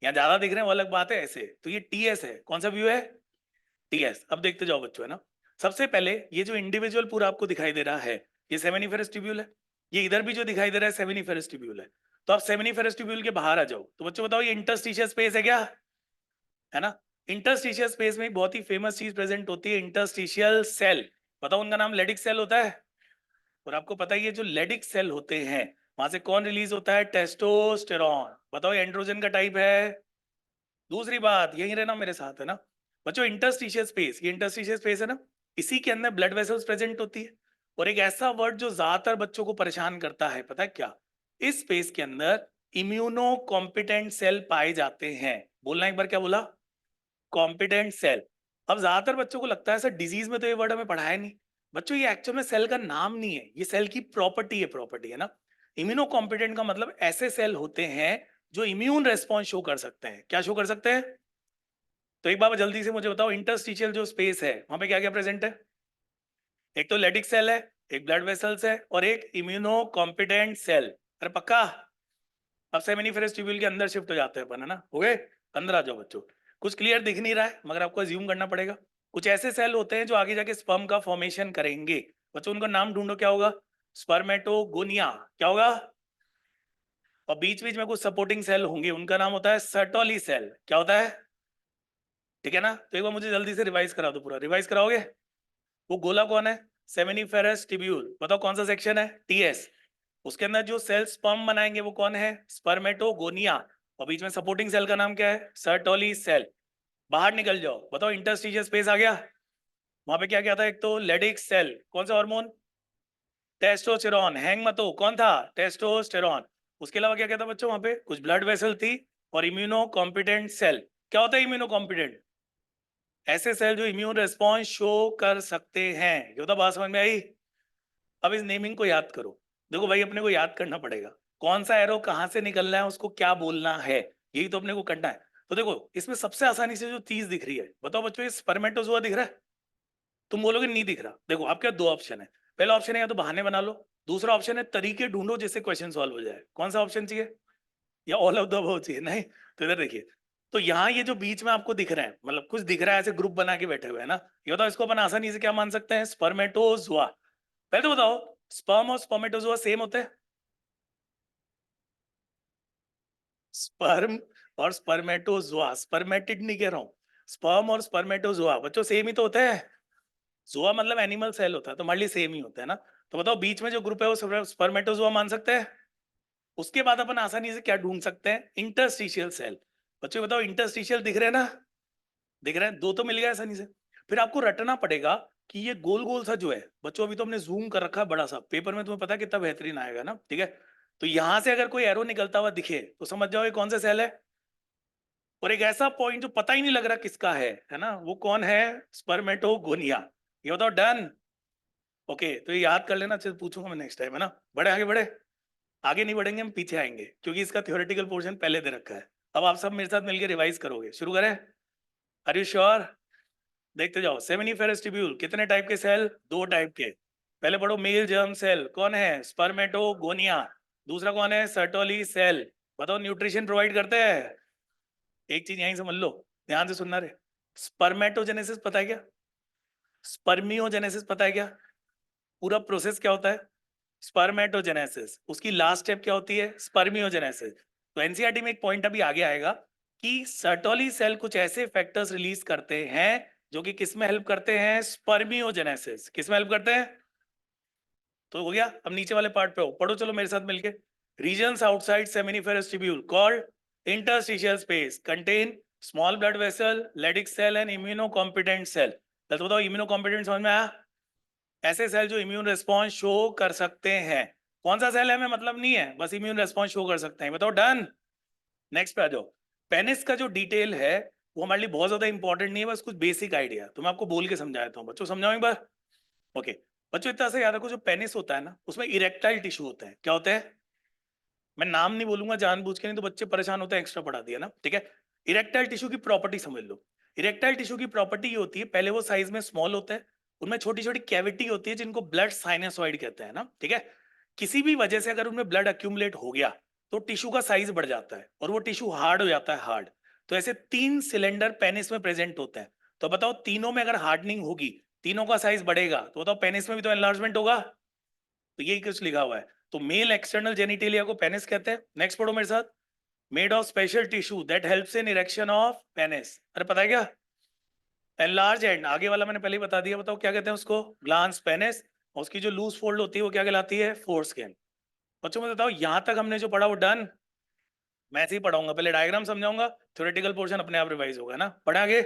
यहाँ ज्यादा दिख रहे हैं वो अलग बात है ऐसे, तो ये टीएस है। कौन सा व्यू है? टीएस। अब देखते जाओ बच्चों, है ना। सबसे पहले ये जो इंडिविजुअल पूरा आपको दिखाई दे रहा है, ये सेमिनिफेरस ट्यूब्यूल है। ये इधर भी जो दिखाई दे रहा है सेमिनिफेरस ट्यूब्यूल है। तो आप सेमिनिफेरस ट्यूब्यूल के बाहर आ जाओ, तो बच्चों बताओ ये इंटरस्टिशियल स्पेस है क्या? है ना। इंटरस्टिशियल स्पेस में बहुत ही फेमस चीज प्रेजेंट होती है, इंटरस्टिशियल सेल। बताओ उनका नाम लेडिक सेल होता है। और आपको पता ही है जो लेडिक सेल होते हैं, वहां से कौन रिलीज होता है? टेस्टोस्टेरॉन। बताओ ये एंड्रोजन का टाइप है। दूसरी बात, यही रहना मेरे साथ, है ना। बच्चों इंटरस्टिशियल स्पेस, ये इंटरस्टिशियल स्पेस है ना, इसी के अंदर ब्लड वेसल्स प्रेजेंट होती है। और एक ऐसा वर्ड जो ज्यादातर बच्चों को परेशान करता है, पता है क्या? इस स्पेस के अंदर इम्यूनो कॉम्पिटेंट सेल पाए जाते हैं। बोलना एक बार, क्या बोला? Competent cell. अब ज्यादातर बच्चों को लगता है सर डिजीज में तो ये वर्ड हमें पढ़ाया नहीं। बच्चों ये एक्चुअल में सेल का नाम नहीं है, ये सेल की प्रॉपर्टी है, प्रॉपर्टी है ना। इम्यूनो कॉम्पिटेंट का मतलब ऐसे सेल होते हैं जो इम्यून रेस्पॉन्स शो कर सकते हैं। क्या शो कर सकते हैं? तो एक बार जल्दी से मुझे बताओ, इंटरस्टिशियल जो स्पेस है वहां पे क्या क्या प्रेजेंट है? एक तो लेडिक सेल है, एक ब्लड वेसल्स है, और एक इम्यूनो कॉम्पिटेंट सेल। अरे पक्का? अब सेमिनिफेरस ट्यूब्यूल के अंदर शिफ्ट हो जाते हैं अपन, है ना? हो गए? अंदर आ जाओ बच्चों। कुछ क्लियर दिख नहीं रहा है, मगर आपको अज्यूम करना पड़ेगा। कुछ ऐसे सेल होते हैं जो आगे जाके स्पर्म का फॉर्मेशन करेंगे। बच्चों उनका नाम ढूंढो, क्या होगा? स्पर्मेटोगोनिया। क्या होगा? और बीच बीच में कुछ सपोर्टिंग सेल होंगे, उनका नाम होता है सर्टोली सेल। क्या होता है? ठीक है ना? तो एक बार मुझे जल्दी से रिवाइज करा दो, पूरा रिवाइज कराओगे? वो गोला कौन है? Seminiferous tubule. बताओ कौन सा सेक्शन है? टीएस। उसके अंदर जो सेल स्पर्म बनाएंगे वो कौन है? स्पर्मेटोगोनिया। और बीच में सपोर्टिंग सेल का नाम क्या है? Sertoli cell. बाहर निकल जाओ, बताओ इंटरस्टिशियल स्पेस आ गया। वहां पे क्या क्या था? एक तो लेडिक सेल, कौन सा हार्मोन? टेस्टोस्टेरोन। हैंग मत हो, कौन था? टेस्टोस्टेरोन। उसके अलावा क्या क्या था बच्चों? वहां पे कुछ ब्लड वेसल थी और इम्यूनो कॉम्पिटेंट सेल। क्या होता है इम्यूनो कॉम्पिटेंट? ऐसे सेल जो इम्यून रिस्पॉन्स शो कर सकते हैं। ये तो बात समझ में आई? अब इस नेमिंग को याद करो। देखो भाई, अपने को याद करना पड़ेगा कौन सा एरो कहाँ से निकलना है, उसको क्या बोलना है, यही तो अपने को करना है। तो देखो, इसमें सबसे आसानी से जो चीज दिख रही है, बताओ बच्चों, ये स्पर्मेटोजोआ दिख रहा है? तुम बोलोगे नहीं दिख रहा। देखो, आपके दो ऑप्शन है। पहला ऑप्शन है या तो बहाने बना लो, दूसरा ऑप्शन है तरीके ढूंढो जिससे क्वेश्चन सॉल्व हो जाए। कौन सा ऑप्शन चाहिए? या ऑल ऑफ द अबव चाहिए? नहीं। तो इधर देखिए, तो यहाँ ये जो बीच में आपको दिख रहे हैं, मतलब कुछ दिख रहा है, ऐसे ग्रुप बना के बैठे हुए हैं ना, ये बताओ इसको अपन आसानी से क्या मान सकते हैं? स्पर्मेटोजोआ। पहले तो बताओ, स्पर्म और स्पर्मेटोजोआ सेम होते हैं? स्पर्म और स्पर्मेटोजोआ, स्पर्मेटिड नहीं कह रहा हूँ, स्पर्म और स्पर्मेटोजोआ बच्चों सेम ही तो होते हैं। जोआ मतलब एनिमल सेल होता है, तो हमारे लिए सेम ही होता है ना। तो बताओ बीच में जो ग्रुप है वो स्पर्मेटोजोआ मान सकते हैं? उसके बाद अपन आसानी से क्या ढूंढ सकते हैं? Interstitial cell. बच्चों बताओ, इंटरस्टिशियल दिख रहे हैं ना? दिख रहे हैं, दो तो मिल गया आसानी से। फिर आपको रटना पड़ेगा कि ये गोल गोल सा जो है बच्चों, अभी तो हमने जूम कर रखा है बड़ा सा, पेपर में तुम्हें पता है कितना बेहतरीन आएगा ना, ठीक है? तो यहां से अगर कोई एरो निकलता हुआ दिखे तो समझ जाओ ये कौन सा सेल है। और एक ऐसा पॉइंट जो पता ही नहीं लग रहा किसका है ना, वो कौन है? स्पर्मेटोगोनिया। ये बताओ डन? ओके, तो ये याद कर लेना, चल पूछूंगा मैं नेक्स्ट टाइम, है ना? बढ़े आगे बढ़े। आगे नहीं बढ़ेंगे, हम पीछे आएंगे, क्योंकि इसका थ्योरेटिकल पोर्शन पहले दे रखा है। अब आप सब मेरे साथ मिलकर रिवाइज करोगे। शुरू करें? Are you sure? देखते जाओ। सेमिनिफेरस ट्यूब्यूल कितने टाइप के सेल? दो टाइप के। पहले पढ़ो, मेल जर्म सेल कौन है? स्पर्मेटोगोनिया। दूसरा कौन है? Sertoli cell. बताओ न्यूट्रिशन प्रोवाइड करते हैं? एक चीज यहीं समझ लो, ध्यान से सुनना रे। स्पर्मेटोजेनेसिस पता है क्या? स्पर्मियोजेनेसिस पता है क्या? पूरा प्रोसेस क्या होता है? स्पर्मेटोजेनेसिस। उसकी लास्ट स्टेप क्या होती है? स्पर्मियोजेनेसिस। तो एनसीईआरटी में एक पॉइंट अभी आगे आएगा कि सर्टोली सेल कुछ ऐसे फैक्टर्स रिलीज करते हैं जो कि किस में हेल्प करते हैं? स्पर्मियोजेनेसिस। किस में हेल्प करते हैं? तो हो गया। अब नीचे वाले पार्ट पे हो, पढ़ो चलो मेरे साथ मिलके। Regions outside seminiferous tubule called interstitial space contain small blood vessel, Leydig cell and immunocompetent cell. तो बताओ इम्यूनोकॉम्पिटेंट समझ में आया? ऐसे सेल जो इम्यून रिस्पॉन्स शो कर सकते हैं। कौन सा सेल है हमें मतलब नहीं है, बस इम्यून रिस्पॉन्स शो कर सकते हैं। बताओ डन? नेक्स्ट पे आ जाओ। पेनिस का जो डिटेल है वो हमारे लिए बहुत ज्यादा इंपॉर्टेंट नहीं है, बस कुछ बेसिक आइडिया तो मैं आपको बोल के समझा देता हूँ। बच्चों समझाओ एक बार। ओके बच्चों, इतना सा याद रखो, जो पेनिस होता है ना, उसमें इरेक्टाइल टिश्यू होते हैं। क्या होते हैं? मैं नाम नहीं बोलूंगा जानबूझ के, नहीं तो बच्चे परेशान होते हैं, एक्स्ट्रा पढ़ा दिया ना, ठीक है? इरेक्टाइल टिश्यू की प्रॉपर्टी समझ लो। इरेक्टाइल टिश्यू की प्रॉपर्टी ये होती है, पहले वो साइज में स्मॉल होता है, उनमें छोटी छोटी कैविटी होती है जिनको ब्लड साइनसॉइड कहते हैं ना, ठीक है? किसी भी वजह से अगर उनमें ब्लड अक्यूमुलेट हो गया तो टिश्यू का साइज बढ़ जाता है और वो टिश्यू हार्ड हो जाता है, हार्ड। तो ऐसे तीन सिलेंडर पेनिस में प्रेजेंट होते हैं। तो बताओ तीनों में अगर हार्डनिंग होगी, तीनों का साइज बढ़ेगा, तो बताओ पेनिस में भी तो एनलार्जमेंट होगा। तो यही कुछ लिखा हुआ है। तो मेल एक्सटर्नल जेनिटेलिया को पेनिस कहते हैं। नेक्स्ट पढ़ो मेरे साथ। Made of special tissue that helps in erection of penis. अरे पता है क्या? एनलार्ज एंड, आगे वाला मैंने पहले ही बता दिया, बताओ क्या कहते हैं उसको? Glans penis. और उसकी जो लूज फोल्ड होती है वो क्या कहलाती है? फोरस्किन। बच्चों मुझे बताओ, यहां तक हमने जो पढ़ा वो डन? मैं ऐसे ही पढ़ाऊंगा, पहले डायग्राम समझाऊंगा, थ्योरेटिकल पोर्शन अपने आप रिवाइज होगा ना। पढ़ा आगे?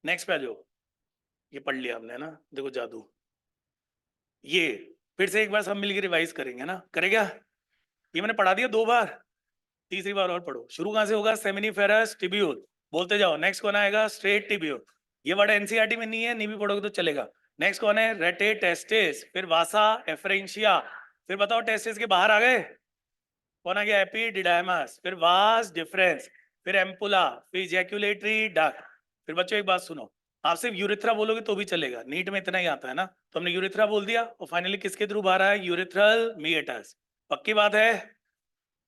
नेक्स्ट पे आ जाओ। ये पढ़ लिया हमने ना, देखो जादू। ये फिर से एक बार सब मिलकर रिवाइज करेंगे ना, करेगा? ये मैंने पढ़ा दिया दो बार, तीसरी बार और पढ़ो। शुरू कहां से होगा? Seminiferous tubule. बोलते जाओ। नेक्स्ट कौन आएगा? Straight tubule. ये वर्ड एनसीईआरटी में नहीं है, नहीं भी पढ़ोगे तो चलेगा। नेक्स्ट कौन है? रेटे टेस्टिस, फिर वासा एफरेंशिया। फिर बताओ टेस्टिस के बाहर आ गए कौन आ गया? एपिडिडाइमस, फिर वास डिफरेंस, फिर एम्पुला, फिर इजैक्यूलेटरी डक्ट। फिर बच्चों एक बात सुनो, आप सिर्फ यूरिथ्रा बोलोगे तो भी चलेगा, नीट में इतना ही आता है ना, तो हमने यूरिथ्रा बोल दिया और फाइनली किसके थ्रू बाहर आया? यूरिथ्रल मीएटस। पक्की बात है?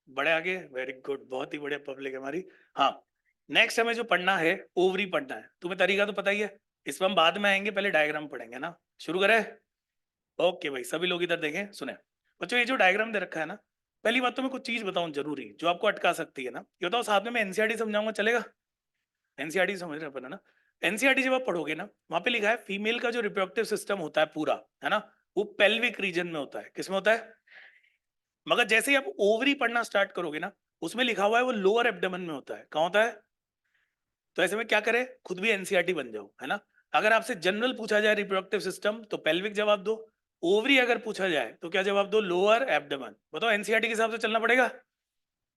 बड़े आगे, वेरी गुड, बहुत ही बढ़िया पब्लिक है हमारी। हाँ, नेक्स्ट हमें जो पढ़ना है ओवरी पढ़ना है। तुम्हें तरीका तो पता ही है, इस पर हम बाद में आएंगे, पहले डायग्राम पढ़ेंगे ना। शुरू करें? ओके भाई, सभी लोग इधर देखें, सुने। बच्चों ये जो डायग्राम दे रखा है ना, पहली बात तो मैं कुछ चीज बताऊं जरूरी जो आपको अटका सकती है ना। ये बताओ, साथ में मैं एनसीईआरटी समझाऊंगा, चलेगा? एनसीईआरटी समझ रहे अपन है ना? एनसीईआरटी जब आप पढ़ोगे ना, वहां पे लिखा है फीमेल का जो रिप्रोडक्टिव सिस्टम होता है पूरा, है ना, वो पेल्विक रीजन में होता है। किसमें होता है? मगर जैसे ही आप ओवरी पढ़ना स्टार्ट करोगे ना, उसमें लिखा हुआ है वो लोअर एब्डोमेन में होता है। कहाँ होता है? तो ऐसे में क्या करें, खुद भी एनसीईआरटी बन जाओ, है ना। अगर आपसे जनरल पूछा जाए रिप्रोडक्टिव सिस्टम तो पेल्विक जवाब दो, ओवरी अगर पूछा जाए तो क्या जवाब दो? Lower abdomen. बताओ, एनसीईआरटी के हिसाब से चलना पड़ेगा।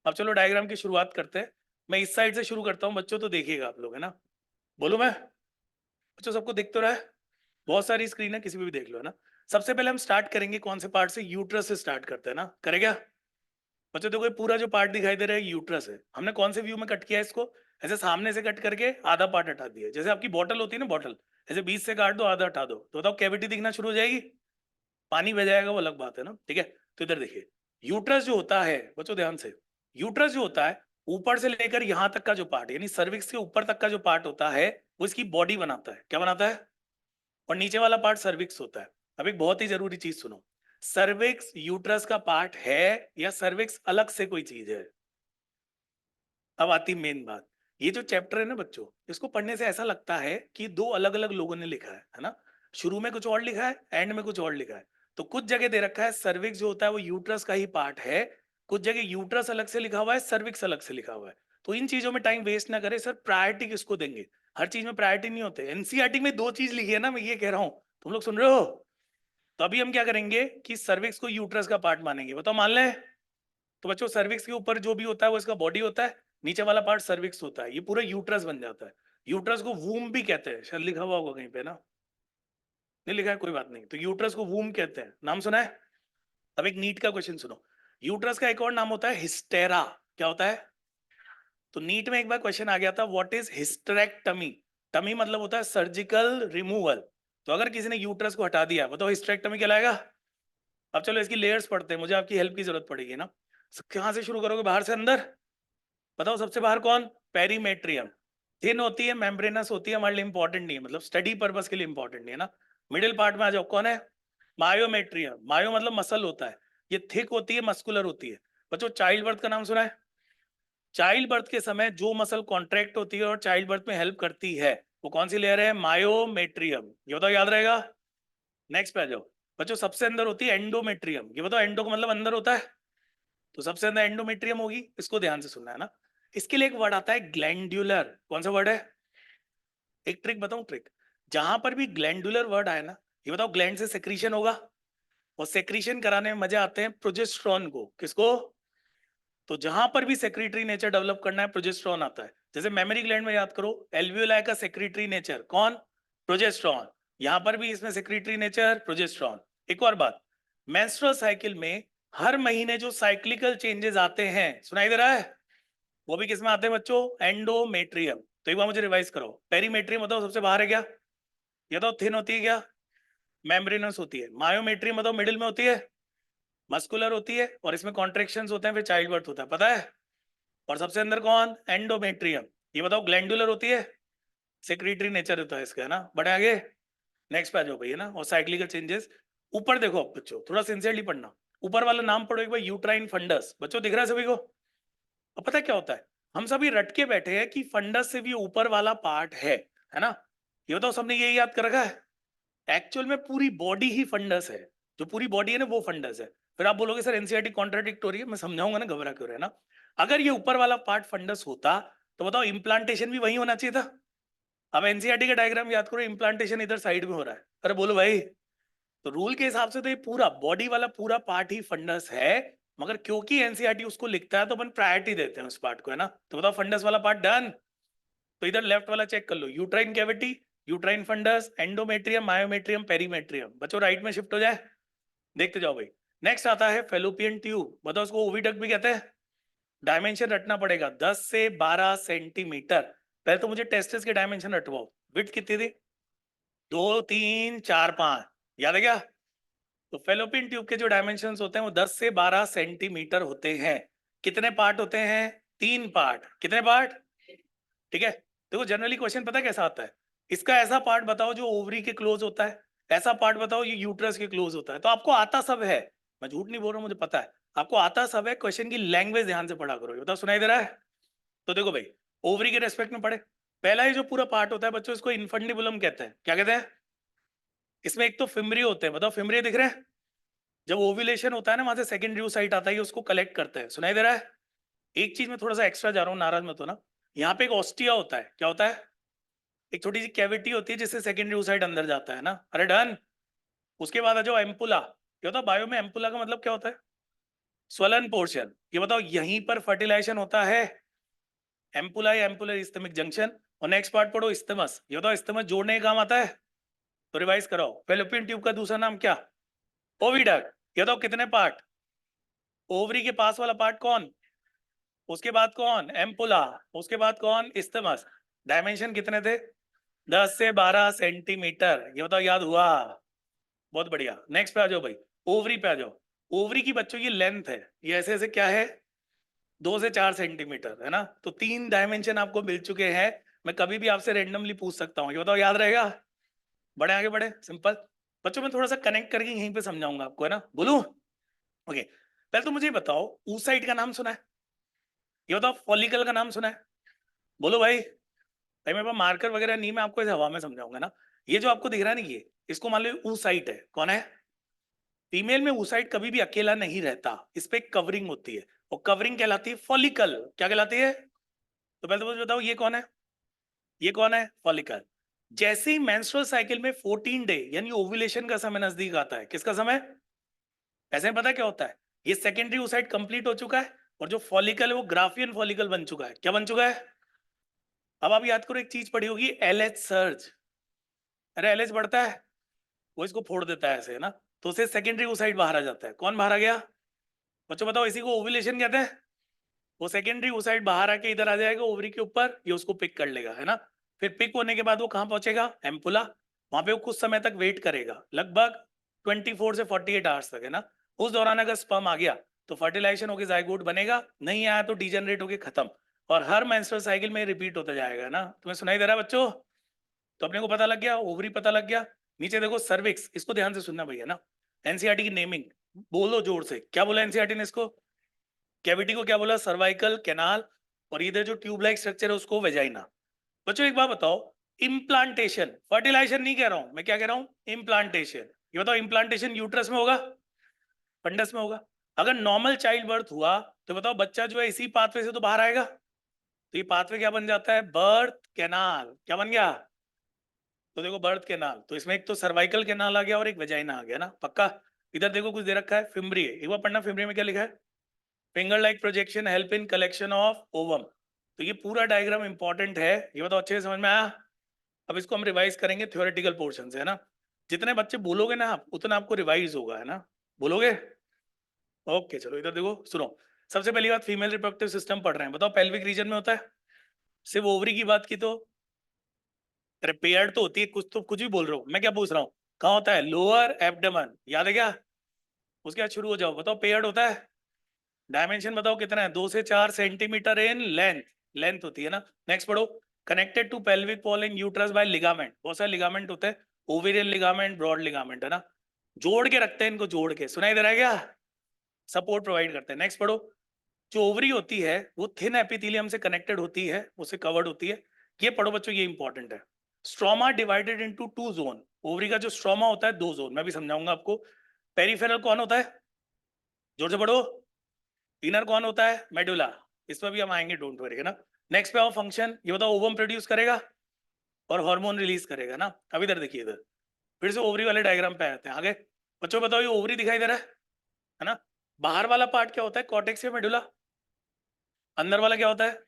अब चलो डायग्राम की शुरुआत करते हैं। मैं इस साइड से शुरू करता हूँ बच्चों, तो देखिएगा आप लोग, है ना। बोलूं मैं? बच्चों सबको दिख तो रहा है? बहुत सारी स्क्रीन है, किसी भी देख लो, है ना। सबसे पहले हम स्टार्ट करेंगे कौन से पार्ट से? यूट्रस से स्टार्ट करते हैं ना, करे क्या? बच्चों देखो, ये पूरा जो पार्ट दिखाई दे रहा है यूट्रस है। हमने कौन से व्यू में कट किया है इसको? ऐसे सामने से कट करके आधा पार्ट हटा दिया, जैसे आपकी बोतल होती है ना, बोतल ऐसे बीच से काट दो, आधा हटा दो, तो बताओ कैविटी दिखना शुरू हो जाएगी? पानी बह जाएगा, वो अलग बात है ना, ठीक है। तो इधर देखिए, यूट्रस जो होता है बच्चों, ध्यान से, यूट्रस जो होता है, ऊपर से लेकर यहाँ तक का जो पार्ट, यानी सर्विक्स के ऊपर तक का जो पार्ट होता है, वो इसकी बॉडी बनाता है। क्या बनाता है? और नीचे वाला पार्ट सर्विक्स होता है। अब एक बहुत ही जरूरी चीज सुनो, सर्विक्स यूट्रस का पार्ट है या सर्विक्स अलग से कोई चीज है? अब आती मेन बात। ये जो चैप्टर है ना बच्चों, इसको पढ़ने से ऐसा लगता है कि दो अलग अलग लोगों ने लिखा है ना। शुरू में कुछ और लिखा है, एंड में कुछ और लिखा है। तो कुछ जगह दे रखा है सर्विक्स जो होता है वो यूट्रस का ही पार्ट है, कुछ जगह यूट्रस अलग से लिखा हुआ है, सर्विक्स अलग से लिखा हुआ है। तो इन चीजों में टाइम वेस्ट ना करें। सर प्रायोरिटी किसको देंगे? हर चीज में प्रायोरिटी नहीं होते। एनसीईआरटी में दो चीज लिखी है ना, मैं ये कह रहा हूँ, तुम लोग सुन रहे हो? तो अभी हम क्या करेंगे कि सर्विक्स को यूट्रस का पार्ट मानेंगे, बताओ मान लें? तो बच्चों सर्विक्स के ऊपर जो भी होता है वो इसका बॉडी होता है, नीचे वाला पार्ट सर्विक्स होता है, ये पूरा यूट्रस बन जाता है। यूट्रस को वूम भी कहते हैं, शायद लिखा हुआ होगा कहीं पे ना। नहीं लिखा है, कोई बात नहीं। तो यूट्रस को वूम कहते हैं, नाम सुना है? अब एक नीट का क्वेश्चन सुनो, यूट्रस का एक और नाम होता है हिस्टेरा। क्या होता है? तो नीट में एक बार क्वेश्चन आ गया था, व्हाट इज हिस्टेरेक्टमी? टमी मतलब होता है सर्जिकल रिमूवल। तो अगर किसी ने यूट्रस को हटा दिया, बताओ हिस्टेरेक्टमी कहलाएगा? अब चलो इसकी लेयर्स पढ़ते हैं, मुझे आपकी हेल्प की जरूरत पड़ेगी ना। कहाँ से शुरू करोगे, बाहर से अंदर? बताओ सबसे बाहर कौन? पेरीमेट्रियम। थिन होती है, मेम्ब्रेनस होती है, हमारे लिए इंपॉर्टेंट नहीं है, मतलब स्टडी पर्पस के लिए इंपॉर्टेंट नहीं है ना। मिडिल पार्ट में आ जाओ, कौन है? मायोमेट्रियम। मायो मतलब मसल होता है, ये थिक होती है, मस्कुलर होती है। बच्चों चाइल्ड बर्थ का नाम सुना है? चाइल्ड बर्थ के समय जो मसल कॉन्ट्रैक्ट होती है और चाइल्ड बर्थ में हेल्प करती है, वो कौन सी लेयर है? मायोमेट्रियम। ये बताओ, याद रहेगा? नेक्स्ट पे आ जाओ। बच्चों सबसे अंदर होती है एंडोमेट्रियम। ये बताओ, एंडो का मतलब अंदर होता है, तो सबसे अंदर एंडोमेट्रियम होगी। इसको ध्यान से सुनना है ना। इसके लिए एक वर्ड आता है ग्लैंड्यूलर। कौन सा वर्ड है? एक ट्रिक बताऊं, ट्रिक। जहां पर भी ग्लैंडुलर वर्ड आए ना, ये बताओ ग्लैंड से सेक्रीशन होगा, और सेक्रीशन कराने में मजे आते हैं प्रोजेस्टेरॉन को। किसको? तो जहां पर भी सेक्रेटरी नेचर डेवलप करना है, प्रोजेस्टेरॉन आता है। जैसे मेमोरी ग्लैंड में याद करो, एल्वियोलाई का सेक्रेटरी नेचर कौन? प्रोजेस्टेरॉन। यहां पर भी इसमें सेक्रेटरी नेचर प्रोजेस्टेरॉन। एक और बात, मेंस्ट्रुअल साइकिल में हर महीने जो साइक्लिकल चेंजेस आते हैं, सुनाई दे रहा है? वो भी किसमें आते हैं बच्चों? एंडोमेट्रियम। तो एक बार मुझे रिवाइज करो, पेरीमेट्रियम बताओ सबसे बाहर है क्या? ये तो थिन होती है क्या? मेम्ब्रेनस होती है। मायोमेट्रियम बताओ मिडिल में होती है, मस्कुलर होती है, और इसमें कॉन्ट्रेक्शंस होते हैं, फिर चाइल्ड बर्थ होता है, पता है? और सबसे अंदर कौन? एंडोमेट्रियम। ये बताओ ग्लैंडुलर होती है, सेक्रेटरी नेचर होता है इसका, है ना। बड़े आगे, नेक्स्ट पे आ जाओ भाई, है ना। और साइक्लिकल चेंजेस ऊपर देखो बच्चों, थोड़ा सिंसियरली पढ़ना। ऊपर वाला नाम पढ़ो एक बार, यूट्राइन फंडस। बच्चों दिख रहा है सभी को? अब पता है क्या होता है, हम सभी रट के बैठे हैं कि फंडस से भी ऊपर वाला पार्ट है ना। ये बताओ सबने यही याद कर रखा है? एक्चुअल में पूरी बॉडी ही फंडस है, जो पूरी बॉडी है ना वो फंडस है। फिर आप बोलोगे सर एनसीईआरटी कॉन्ट्राडिक्ट हो रही है, मैं समझाऊंगा ना, घबरा क्यों रहे ना। अगर ये ऊपर वाला पार्ट फंडस होता तो बताओ इम्प्लांटेशन भी वही होना चाहिए था। अब एनसीईआरटी का डायग्राम याद करो, इम्प्लांटेशन इधर साइड में हो रहा है, अरे बोलो भाई। तो रूल के हिसाब से तो ये पूरा बॉडी वाला पूरा पार्ट ही फंडस है, मगर क्योंकि एनसीईआरटी उसको लिखता है तो अपन प्रायोरिटी देते हैं उस पार्ट को, है ना। तो बताओ फंडस वाला पार्ट डन। तो इधर लेफ्ट वाला चेक कर लो, uterine cavity, uterine fundus, endometrium, myometrium, perimetrium. बच्चों राइट में शिफ्ट हो जाए, देखते जाओ भाई। नेक्स्ट आता है फेलोपियन ट्यूब। बताओ उसको ओविडक्ट भी कहते हैं। डायमेंशन रटना पड़ेगा 10 से 12 सेंटीमीटर। पहले तो मुझे टेस्टिस के डायमेंशन रटवाओ। विड्थ कितनी थी? 2 3 4 5, याद है क्या? तो फेलोपियन ट्यूब के जो डायमेंशंस होते हैं वो 10 से 12 सेंटीमीटर होते हैं। कितने पार्ट होते हैं? 3 पार्ट। कितने पार्ट? ठीक है। देखो जनरली क्वेश्चन पता है कैसा आता है, इसका ऐसा पार्ट बताओ जो ओवरी के क्लोज होता है, ऐसा पार्ट बताओ ये यूट्रस के क्लोज होता है। तो आपको आता सब है, मैं झूठ नहीं बोल रहा हूँ, मुझे पता है आपको आता सब है। क्वेश्चन की लैंग्वेज ध्यान से पढ़ा करो। ये बताओ सुनाई दे रहा है? तो देखो भाई, ओवरी के रेस्पेक्ट में पढ़े। पहला ही जो पूरा पार्ट होता है बच्चों, इसको इन्फंडिबुलम कहते हैं। क्या कहते हैं? इसमें एक तो फिमरी होते हैं, बताओ फिमरी दिख रहे हैं? जब ओव्यूलेशन होता है ना, वहां से सेकेंडरी oocyte आता है, उसको कलेक्ट करते हैं। सुनाई दे रहा है? एक चीज में थोड़ा सा एक्स्ट्रा जा रहा हूँ, नाराज मत होना। यहाँ पे एक ऑस्टिया होता है। क्या होता है? एक छोटी सी कैविटी होती है जिससे सेकेंडरी oocyte अंदर जाता है ना। अरे डन। उसके बाद आ जाओ एम्पुला। क्या होता है बायो में? एम्पुला का मतलब क्या होता है? Swollen portion. ये बताओ यहीं पर फर्टिलाइजेशन होता है, एम्पुला या एम्पुलर इस्थमिक जंक्शन। और नेक्स्ट पार्ट पढ़ो इस्थमस। ये बताओ इस्थमस जोड़ने का काम आता है? तो रिवाइज कराओ। फेलोपियन ट्यूब का दूसरा नाम क्या? ओविडक्ट। ये बताओ कितने पार्ट? ओवरी के पास वाला पार्ट कौन? उसके बाद कौन? एम्पुला। उसके बाद कौन? इस्थमस। डायमेंशन कितने थे? 10 से 12 सेंटीमीटर। ये बताओ याद हुआ? बहुत बढ़िया। नेक्स्ट पे आ जाओ भाई, ओवरी पे आ जाओ। ओवरी की बच्चों की लेंथ है, ये ऐसे ऐसे क्या है? 2 से 4 सेंटीमीटर है ना। तो 3 डायमेंशन आपको मिल चुके हैं। मैं कभी भी आपसे रेंडमली पूछ सकता हूँ, ये बताओ याद रहेगा? बड़े आगे बढ़े, सिंपल। बच्चों मैं थोड़ा सा कनेक्ट करके यहीं पे समझाऊंगा आपको, है ना। बोलूं? ओके। पहले तो मुझे बताओ, oocyte का नाम सुना है? ये बताओ फॉलिकल का नाम सुना है? बोलो भाई। भाई मेरे पास मार्कर वगैरह नहीं, मैं आपको इसे हवा में समझाऊंगा ना। ये जो आपको दिख रहा है ना, ये इसको मान लो oocyte है। कौन है? फीमेल में oocyte कभी भी अकेला नहीं रहता, इस पे कवरिंग होती है, और कवरिंग कहलाती है फॉलिकल। क्या कहलाती है? तो पहले तो मुझे बताओ ये कौन है? ये कौन है? फॉलिकल। जैसे ही मेंस्ट्रुअल साइकिल में 14 डे यानी ओव्यूलेशन का समय नजदीक आता है, किसका समय? ऐसे में पता है क्या होता है, ये सेकेंडरी oocyte कंप्लीट हो चुका है, और जो फॉलिकल है वो ग्राफियन फॉलिकल बन चुका है। क्या बन चुका है? अब आप याद करो, एक चीज पढ़ी होगी, एलएच सर्ज। अरे एलएच बढ़ता है, वो इसको फोड़ देता है ऐसे, है ना। तो उसे सेकेंडरी oocyte बाहर आ जाता है। कौन बाहर आ गया? बच्चों बताओ, इसी को ओव्यूलेशन कहते हैं। वो सेकेंडरी oocyte बाहर आके इधर आ जाएगा ओवरी के ऊपर, ये उसको पिक कर लेगा, है ना। फिर पिक होने के बाद वो कहाँ पहुंचेगा? एम्पुला। वहां पे वो कुछ समय तक वेट करेगा, लगभग 24 से 48 आवर्स तक, है ना। उस दौरान अगर स्पर्म आ गया तो फर्टिलाइजेशन होकर जाइगोट बनेगा, नहीं आया तो डिजेनरेट होकर खत्म। और हर मेंस्ट्रुअल साइकिल में रिपीट होता जाएगा ना। तुम्हें सुनाई दे रहा है बच्चों? तो अपने को पता लग गया, ओवरी पता लग गया। नीचे देखो सर्विक्स, इसको ध्यान से सुनना भैया ना। एनसीईआरटी की नेमिंग बोलो जोर से, क्या बोला एनसीईआरटी ने इसको? कैविटी को क्या बोला? Cervical canal. और इधर जो ट्यूब लाइक स्ट्रक्चर है उसको वेजाइना। बच्चों एक बात बताओ, इम्प्लांटेशन, फर्टिलाइजेशन नहीं कह रहा हूं मैं, क्या कह रहा हूं? इम्प्लांटेशन। ये बताओ इम्प्लांटेशन यूट्रस में होगा, फंडस में होगा? अगर नॉर्मल चाइल्ड बर्थ हुआ तो बताओ बच्चा जो है इसी पाथवे से तो बाहर आएगा। तो ये पाथवे क्या बन जाता है? Birth canal. क्या बन गया? तो देखो बर्थ कैनाल, तो इसमें एक तो सर्वाइकल कैनाल आ गया और एक वेजाइना आ गया ना, पक्का। इधर देखो कुछ दे रखा है, फिम्बरी है, एक बार पढ़ना फिम्बरी में क्या लिखा है। Finger like projection help in collection of ovum. तो ये पूरा डायग्राम इंपॉर्टेंट है, ये बताओ अच्छे से समझ में आया? अब इसको हम रिवाइज करेंगे थ्योरेटिकल पोर्शन से, है ना। जितने बच्चे बोलोगे ना आप, उतना आपको रिवाइज होगा, है ना। बोलोगे? ओके चलो इधर देखो सुनो। सबसे पहली बात, फीमेल रिप्रोडक्टिव सिस्टम पढ़ रहे हैं, बताओ पेल्विक रीजन में होता है। सिर्फ ओवरी की बात की तो? अरे पेयर्ड तो होती है, कुछ तो कुछ भी बोल रहा हूँ, मैं क्या पूछ रहा हूँ? कहाँ होता है? लोअर एब्डोमेन, याद है क्या? उसके बाद शुरू हो जाओ, बताओ पेयर्ड होता है। डायमेंशन बताओ कितना है? 2 से 4 सेंटीमीटर इन लेंथ। लेंथ होती है ना। नेक्स्ट पढ़ो। Connected to pelvic wall in uterus by ligament. बहुत सारे लिगामेंट होते हैं, ओवेरियन लिगामेंट, ब्रॉड लिगामेंट, है ना। जोड़ के रखते हैं इनको, जोड़ के। सुनाई दे रहा है क्या? सपोर्ट प्रोवाइड करते हैं। नेक्स्ट पढ़ो। जो ओवरी होती है वो थिन एपिथेलियम से कनेक्टेड होती है, उससे कवर्ड होती है। ये पढ़ो बच्चों, ये इंपॉर्टेंट है। Stroma divided into 2 zone. Ovary का जो स्ट्रोमा होता है 2 जोन, मैं भी समझाऊंगा आपको। पेरिफेरल कौन होता है? जोर से पढ़ो। इनर कौन होता है? मेडुला। इस पर भी हम आएंगे, डोंट वरी, है ना। नेक्स्ट पे आओ, फंक्शन। ये बताओ ओवम प्रोड्यूस करेगा और हार्मोन रिलीज करेगा ना। अब इधर देखिए, इधर फिर से ओवरी वाले डायग्राम पे आते हैं आगे। बच्चों बताओ, ये ओवरी दिखाई दे रहा है ना। बाहर वाला पार्ट क्या होता है? कॉर्टेक्स या मेडुला? अंदर वाला क्या होता है?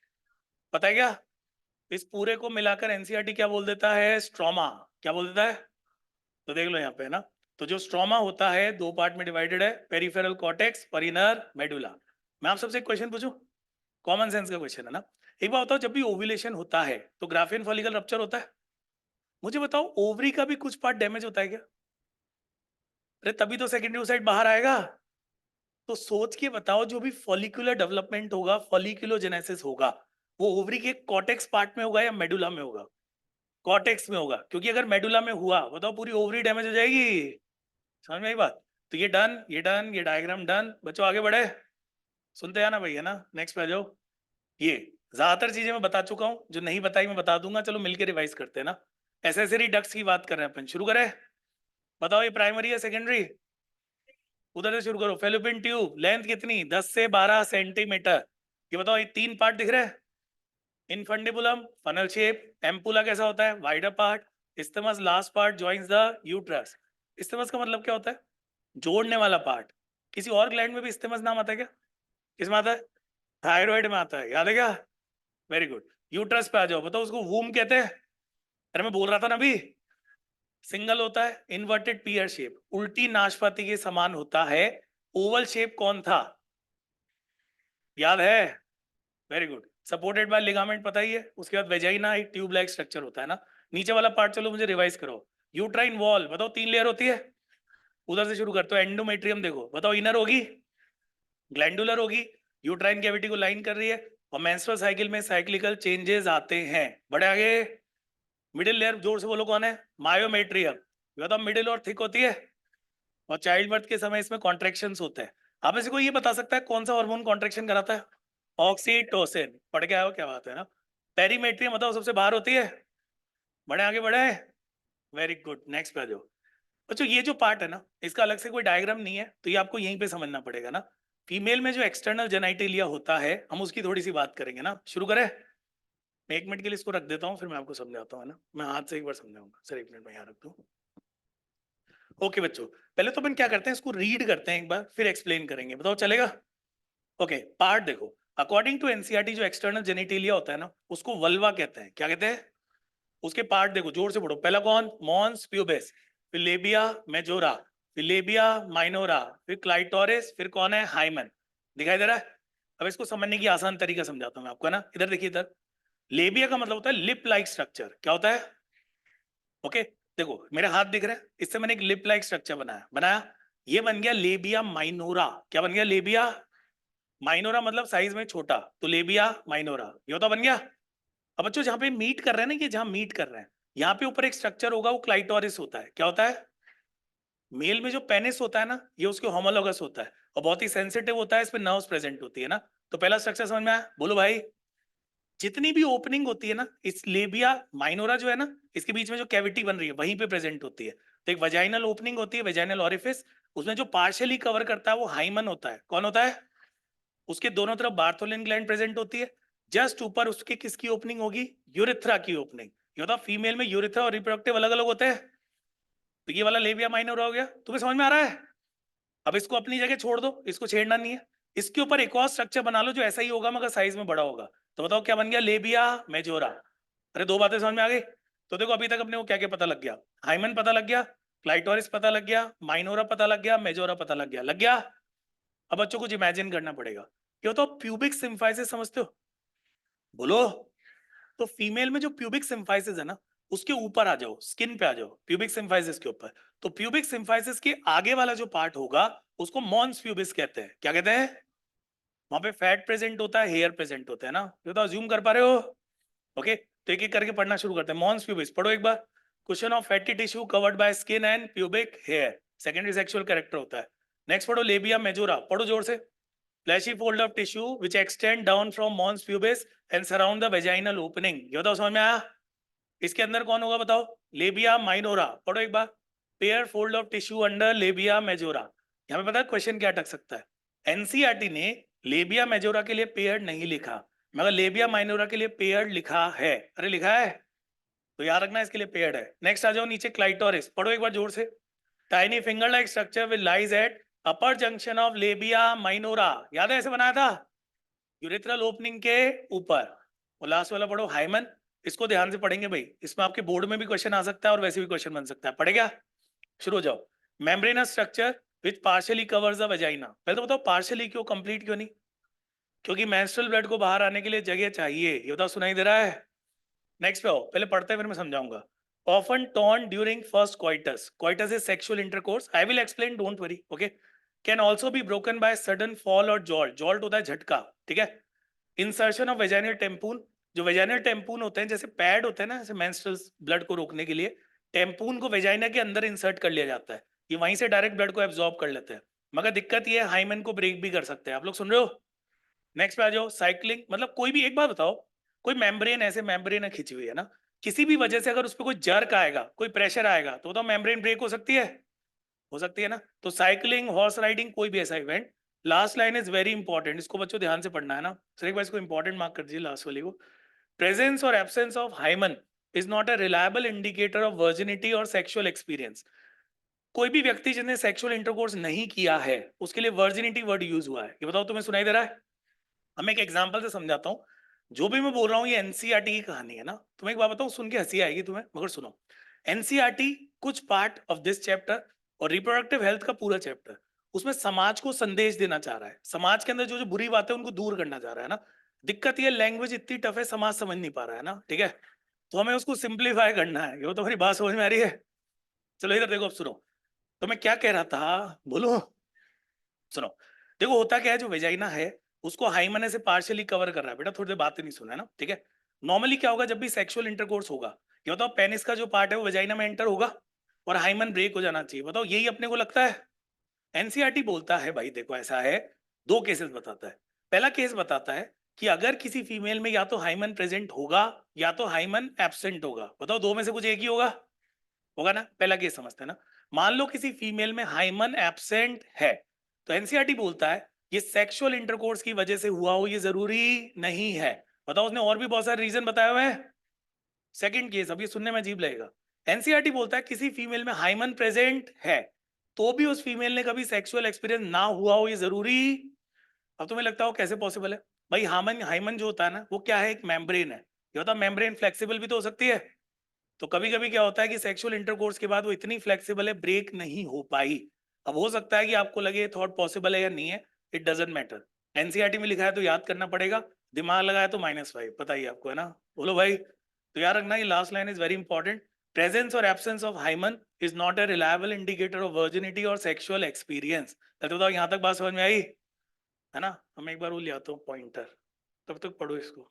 पता है क्या? इस पूरे को मिलाकर एनसीईआरटी क्या बोल देता है? स्ट्रोमा। क्या बोल देता है? तो देख लो यहाँ पे, है ना। तो जो स्ट्रोमा होता है 2 पार्ट में डिवाइडेड है, पेरिफेरल कॉर्टेक्स और इनर मेडुला। मैं आप सबसे एक क्वेश्चन पूछूं? कॉमन सेंस का क्वेश्चन है ना। एक बात बताओ, जब भी ओव्यूलेशन होता है तो ग्राफियन फॉलिकल रप्चर होता है। मुझे बताओ, ओवरी का भी कुछ पार्ट डैमेज होता है क्या? अरे तभी तो सेकेंडरी ओसाइट बाहर आएगा। तो सोच के बताओ, जो भी फॉलिकुलर डेवलपमेंट होगा, फॉलिकुलोजेनेसिस होगा, वो ओवरी के कॉर्टेक्स पार्ट में होगा या मेडुला में होगा? कॉर्टेक्स में होगा, क्योंकि अगर मेडुला में हुआ, बताओ पूरी ओवरी डैमेज हो जाएगी। समझ में आई बात? तो ये डन, ये डन, ये डायग्राम डन। बच्चों आगे बढ़े, सुनते आना भाई, है ना। नेक्स्ट पे आ जाओ। ये ज्यादातर चीजें मैं बता चुका हूं, जो नहीं बताई मैं बता दूंगा। चलो मिलकर रिवाइज करते हैं ना। एसेसरी डक्ट्स की बात कर रहे हैं अपन, शुरू करें। बताओ ये प्राइमरी है सेकेंडरी? उधर से शुरू करो। फेलोपियन ट्यूब लेंथ कितनी? 10 से 12 सेंटीमीटर। ये बताओ, ये 3 पार्ट दिख रहे हैं। इनफंडिबुलम फनल शेप, एम्पुला कैसा होता है? Wider part. Isthmus last part joins the uterus. Isthmus का मतलब क्या होता है? जोड़ने वाला पार्ट। किसी और ग्लैंड में भी इस्तेमस नाम आता है क्या? किसमें आता है? थायराइड में आता है, याद है क्या? Very good. यूट्रस पे आ जाओ, बताओ उसको वूम कहते हैं। अरे मैं बोल रहा था ना अभी, सिंगल होता है, इन्वर्टेड पीयर शेप, उल्टी नाशपाती के समान होता है। ओवल शेप कौन था? याद है? Very good. Supported by ligament, पता ही है। उसके बाद वेजाइना एक ट्यूब लाइक स्ट्रक्चर होता है ना। नीचे वाला पार्ट चलो मुझे रिवाइज करो। यूट्राइन वॉल, बताओ 3 लेयर होती है। उधर से शुरू करते हो। एंडोमेट्रियम देखो, बताओ इनर होगी, ग्लैंडुलर होगी, यूट्राइन कैविटी को लाइन कर रही है, और मेंस्ट्रुअल साइकिल में साइक्लिकल चेंजेस आते हैं। बड़े आगे। मिडिल लेयर जोर से बोलो कौन है? मायोमेट्रियम। बताओ मिडिल और थिक होती है, और चाइल्ड बर्थ के समय इसमें कॉन्ट्रेक्शंस होते हैं। आप में से कोई ये बता सकता है कौन सा हार्मोन कॉन्ट्रेक्शन कराता है? ऑक्सीटोसिन। पढ़ के आयो, क्या बात है ना। पेरीमेट्रियम बताओ सबसे बाहर होती है। बड़े आगे बढ़े। Very good. नेक्स्ट पे आ जाओ। बच्चों ये जो पार्ट है ना, इसका अलग से कोई डायग्राम नहीं है, तो ये आपको यहीं पे समझना पड़ेगा ना। फीमेल में जो एक्सटर्नल जेनाइटेलिया होता है, हम उसकी थोड़ी सी बात करेंगे ना। शुरू करें। मैं 1 मिनट के लिए इसको रख देता हूँ, फिर मैं आपको समझाता हूँ, है ना। मैं हाथ से एक बार समझाऊंगा सर, 1 मिनट में यहाँ रख दूँ। ओके बच्चों, पहले तो अपन क्या करते हैं, इसको रीड करते हैं एक बार, फिर एक्सप्लेन करेंगे। बताओ चलेगा? ओके पार्ट देखो। अकॉर्डिंग टू एनसीईआरटी, जो एक्सटर्नल जेनिटेलिया होता है ना, उसको वल्वा कहते हैं। क्या कहते हैं? उसके पार्ट देखो, जोर से पढ़ो। पहला कौन? मॉन्स प्यूबिस, फिर लेबिया मेजोरा, फिर लेबिया माइनोरा, फिर क्लाइटोरिस, फिर कौन है? हाइमन। दिखाई दे रहा है? अब इसको समझने की आसान तरीका समझाता हूँ मैं आपको, है ना। इधर देखिए, इधर लेबिया का मतलब होता है लिप लाइक स्ट्रक्चर। क्या होता है? ओके, देखो मेरे हाथ दिख रहे हैं, इससे मैंने एक लिप लाइक स्ट्रक्चर बनाया बनाया ये बन गया लेबिया माइनोरा। क्या बन गया? लेबिया माइनोरा, मतलब साइज में छोटा, तो लेबिया माइनोरा ये होता बन गया। अब बच्चों जहां पे मीट कर रहे हैं ना, ये जहां मीट कर रहे हैं, यहाँ पे ऊपर एक स्ट्रक्चर होगा, वो क्लाइटोरिस होता है। क्या होता है? मेल में जो पेनिस होता है ना, ये उसके होमोलोगस होता है, और बहुत ही सेंसिटिव होता है, इस पे नर्व्स प्रेजेंट होती है ना। तो पहला स्ट्रक्चर समझ में आया? बोलो भाई। जितनी भी ओपनिंग होती है ना, इस लेबिया माइनोरा जो है ना, इसके बीच में जो कैविटी बन रही है, वहीं पे प्रेजेंट होती है। तो एक वजाइनल ओपनिंग होती है, वजाइनल ओरिफिस, उसमें जो पार्शियली कवर करता है वो हाइमन होता है। कौन होता है? उसके दोनों तरफ बार्थोलिन ग्लैंड प्रेजेंट होती है। जस्ट ऊपर उसके किसकी ओपनिंग होगी? यूरिथ्रा की ओपनिंग। ये होता फीमेल में यूरिथ्रा और रिप्रोडक्टिव अलग अलग होते हैं। तो ये वाला लेबिया माइनर हो गया, तुम्हें समझ में आ रहा है? अब इसको अपनी जगह छोड़ दो, इसको छेड़ना नहीं है। इसके ऊपर एक और स्ट्रक्चर बना लो जो ऐसा ही होगा मगर साइज में बड़ा होगा। तो बताओ क्या बन गया? Labia majora. अरे 2 बातें समझ में आ गई। तो देखो अभी तक अपने को क्या क्या पता लग गया? हाइमन पता लग गया, क्लाइटोरिस पता लग गया, माइनोरा पता लग गया, मेजोरा पता लग गया। लग गया? अब बच्चों कुछ इमेजिन करना पड़ेगा। ये तो प्यूबिक सिम्फाइसिस समझते हो? बोलो। तो फीमेल में जो प्यूबिक सिम्फाइसिस है ना, उसके ऊपर आ जाओ, स्किन पे आ जाओ, प्यूबिक सिम्फाइसिस के ऊपर। तो प्यूबिक सिम्फाइसिस के आगे वाला जो पार्ट होगा, उसको मॉन्स प्यूबिस कहते हैं। क्या कहते हैं? वहां पे फैट प्रेजेंट होता है, हेयर प्रेजेंट होता है ना। ये तो अज्यूम कर पा रहे हो? ओके, तो एक एक करके पढ़ना शुरू करते हैं। मॉन्स प्यूबिस पढ़ो एक बार। Cushion of fatty tissue covered by skin and pubic hair, secondary sexual character होता है। नेक्स्ट पढ़ो लेबिया मेजोरा, पढ़ो जोर से। fleshy fold of tissue which extend down from mons pubis and surround the vaginal opening। ये बताओ समझ में आया? इसके अंदर कौन होगा बताओ? Labia minora. पढ़ो एक बार। Pair fold of tissue under labia majora. यहाँ पे पता है क्वेश्चन क्या अटक सकता है? एनसीईआरटी ने लेबिया मेजोरा के लिए पेयर्ड नहीं लिखा, मगर लेबिया माइनोरा के लिए पेयर्ड लिखा है। अरे लिखा है, तो याद रखना इसके लिए पेयर्ड है। नेक्स्ट आ जाओ नीचे, क्लाइटोरिस पढ़ो एक बार जोर से। Tiny finger like structure will lies at upper junction of labia minora. याद है ऐसे बनाया था? यूरेथ्रल ओपनिंग के ऊपर। और लास्ट वाला पढ़ो हाइमन। इसको ध्यान से पढ़ेंगे भाई, इसमें आपके बोर्ड में भी क्वेश्चन आ सकता है और वैसे भी क्वेश्चन बन सकता है। पढ़ेगा? शुरू हो जाओ। Membranous structure which partially covers the vagina. पहले तो बताओ पार्शियली क्यों, कंप्लीट क्यों नहीं? क्योंकि मेंस्ट्रुअल ब्लड को बाहर आने के लिए जगह चाहिए। ये बताओ सुनाई दे रहा है? नेक्स्ट पे आओ, पहले पढ़ते हैं फिर मैं समझाऊंगा। Often torn during first coitus. Coitus is sexual intercourse. I will explain, don't worry. Okay. Can also be broken by sudden fall or jolt. Jolt होता है झटका, ठीक है। इंसर्शन ऑफ वेजाइनल टेम्पून, जो वेजाइनल टेम्पून होते हैं जैसे pad होते हैं ना, जैसे मेंस्ट्रुअल ब्लड को रोकने के लिए टेम्पून को वेजाइना के अंदर इंसर्ट कर लिया जाता है, ये वहीं से डायरेक्ट ब्लड को एब्जॉर्ब कर लेते हैं। मगर दिक्कत ये है, हाइमन को ब्रेक भी कर सकते हैं। आप लोग सुन रहे हो? नेक्स्ट पे आ जाओ। साइक्लिंग मतलब कोई भी, एक बात बताओ, कोई मेम्ब्रेन ऐसे मेम्ब्रेन खिंची हुई है ना, किसी भी वजह से अगर उस पर कोई जर्क आएगा, कोई प्रेशर आएगा, तो मेम्ब्रेन ब्रेक हो सकती है, हो सकती है ना। तो साइकिलिंग, हॉर्स राइडिंग, कोई भी ऐसा event. Last line is very important, इसको बच्चों ध्यान से पढ़ना है ना, सर एक बार इसको इंपॉर्टेंट मार्क कर दीजिए लास्ट वाली को। प्रेजेंस और absence of hymen is not a reliable indicator of virginity और सेक्सुअल एक्सपीरियंस। कोई भी व्यक्ति जिसने सेक्सुअल इंटरकोर्स नहीं किया है उसके लिए वर्जिनिटी वर्ड यूज हुआ है। ये बताओ तुम्हें सुनाई दे रहा है? हम एक एग्जांपल से समझाता हूँ। जो भी मैं बोल रहा हूँ ये एनसीईआरटी की कहानी है ना। तुम्हें एक बात बताऊँ, सुन के हंसी आएगी तुम्हें, मगर सुनो। एनसीईआरटी कुछ पार्ट ऑफ दिस चैप्टर और रिप्रोडक्टिव हेल्थ का पूरा चैप्टर, उसमें समाज को संदेश देना चाह रहा है। समाज के अंदर जो जो बुरी बातें उनको दूर करना चाह रहा है ना। दिक्कत ये लैंग्वेज इतनी टफ है, समाज समझ नहीं पा रहा है ना, ठीक है। तो हमें उसको सिंप्लीफाई करना है। ये तो मेरी बात समझ में आ रही है? चलो इधर देखो, अब सुनो। तो मैं क्या कह रहा था, बोलो। सुनो, देखो होता क्या है, जो वेजाइना है उसको हाइमन से पार्शियली कवर कर रहा है। बेटा थोड़ी देर बातें नहीं सुना है ना, ठीक है। नॉर्मली क्या होगा, जब भी सेक्सुअल इंटरकोर्स होगा, ये बताओ पेनिस का जो पार्ट है वो वेजाइना में एंटर होगा और हाइमन ब्रेक हो जाना चाहिए। बताओ यही अपने को लगता है? एनसीईआरटी बोलता है भाई देखो ऐसा है, दो केसेस बताता है। पहला केस बताता है कि अगर किसी फीमेल में या तो हाइमन प्रेजेंट होगा या तो हाइमन एब्सेंट होगा। बताओ दो में से कुछ एक ही होगा, होगा ना। पहला केस समझते हैं ना। मान लो किसी फीमेल में हाइमन एब्सेंट है, तो एनसीईआरटी बोलता है ये सेक्सुअल इंटरकोर्स की वजह से हुआ हो ये जरूरी नहीं है। बताओ उसने और भी बहुत सारे रीजन बताए हुए हैं। सेकंड केस, अब ये सुनने में अजीब लगेगा। एनसीईआरटी बोलता है किसी फीमेल में हाइमन प्रेजेंट है तो भी उस फीमेल ने कभी सेक्सुअल एक्सपीरियंस ना हुआ हो ये जरूरी। अब तुम्हें लगता हो कैसे पॉसिबल है? भाई हाइमन हाइमन जो होता है ना वो क्या है, एक मेम्ब्रेन है। ये होता है मेम्ब्रेन फ्लेक्सिबल भी तो हो सकती है। तो कभी कभी क्या होता है कि सेक्सुअल इंटरकोर्स के बाद वो इतनी फ्लेक्सिबल है ब्रेक नहीं हो पाई। अब हो सकता है कि आपको लगे थॉट पॉसिबल है या नहीं है, इट डजेंट मैटर। एनसीईआरटी में लिखा है तो याद करना पड़ेगा, दिमाग लगाया तो -5, पता ही आपको है ना। बोलो भाई। तो याद रखना ये last line is very important. Presence और absence of hymen is not a reliable indicator of virginity और सेक्सुअल एक्सपीरियंस। तो बताओ यहाँ तक बात समझ में आई है ना? हम एक बार वो ले आता हूँ पॉइंटर, तब तक पढ़ो इसको।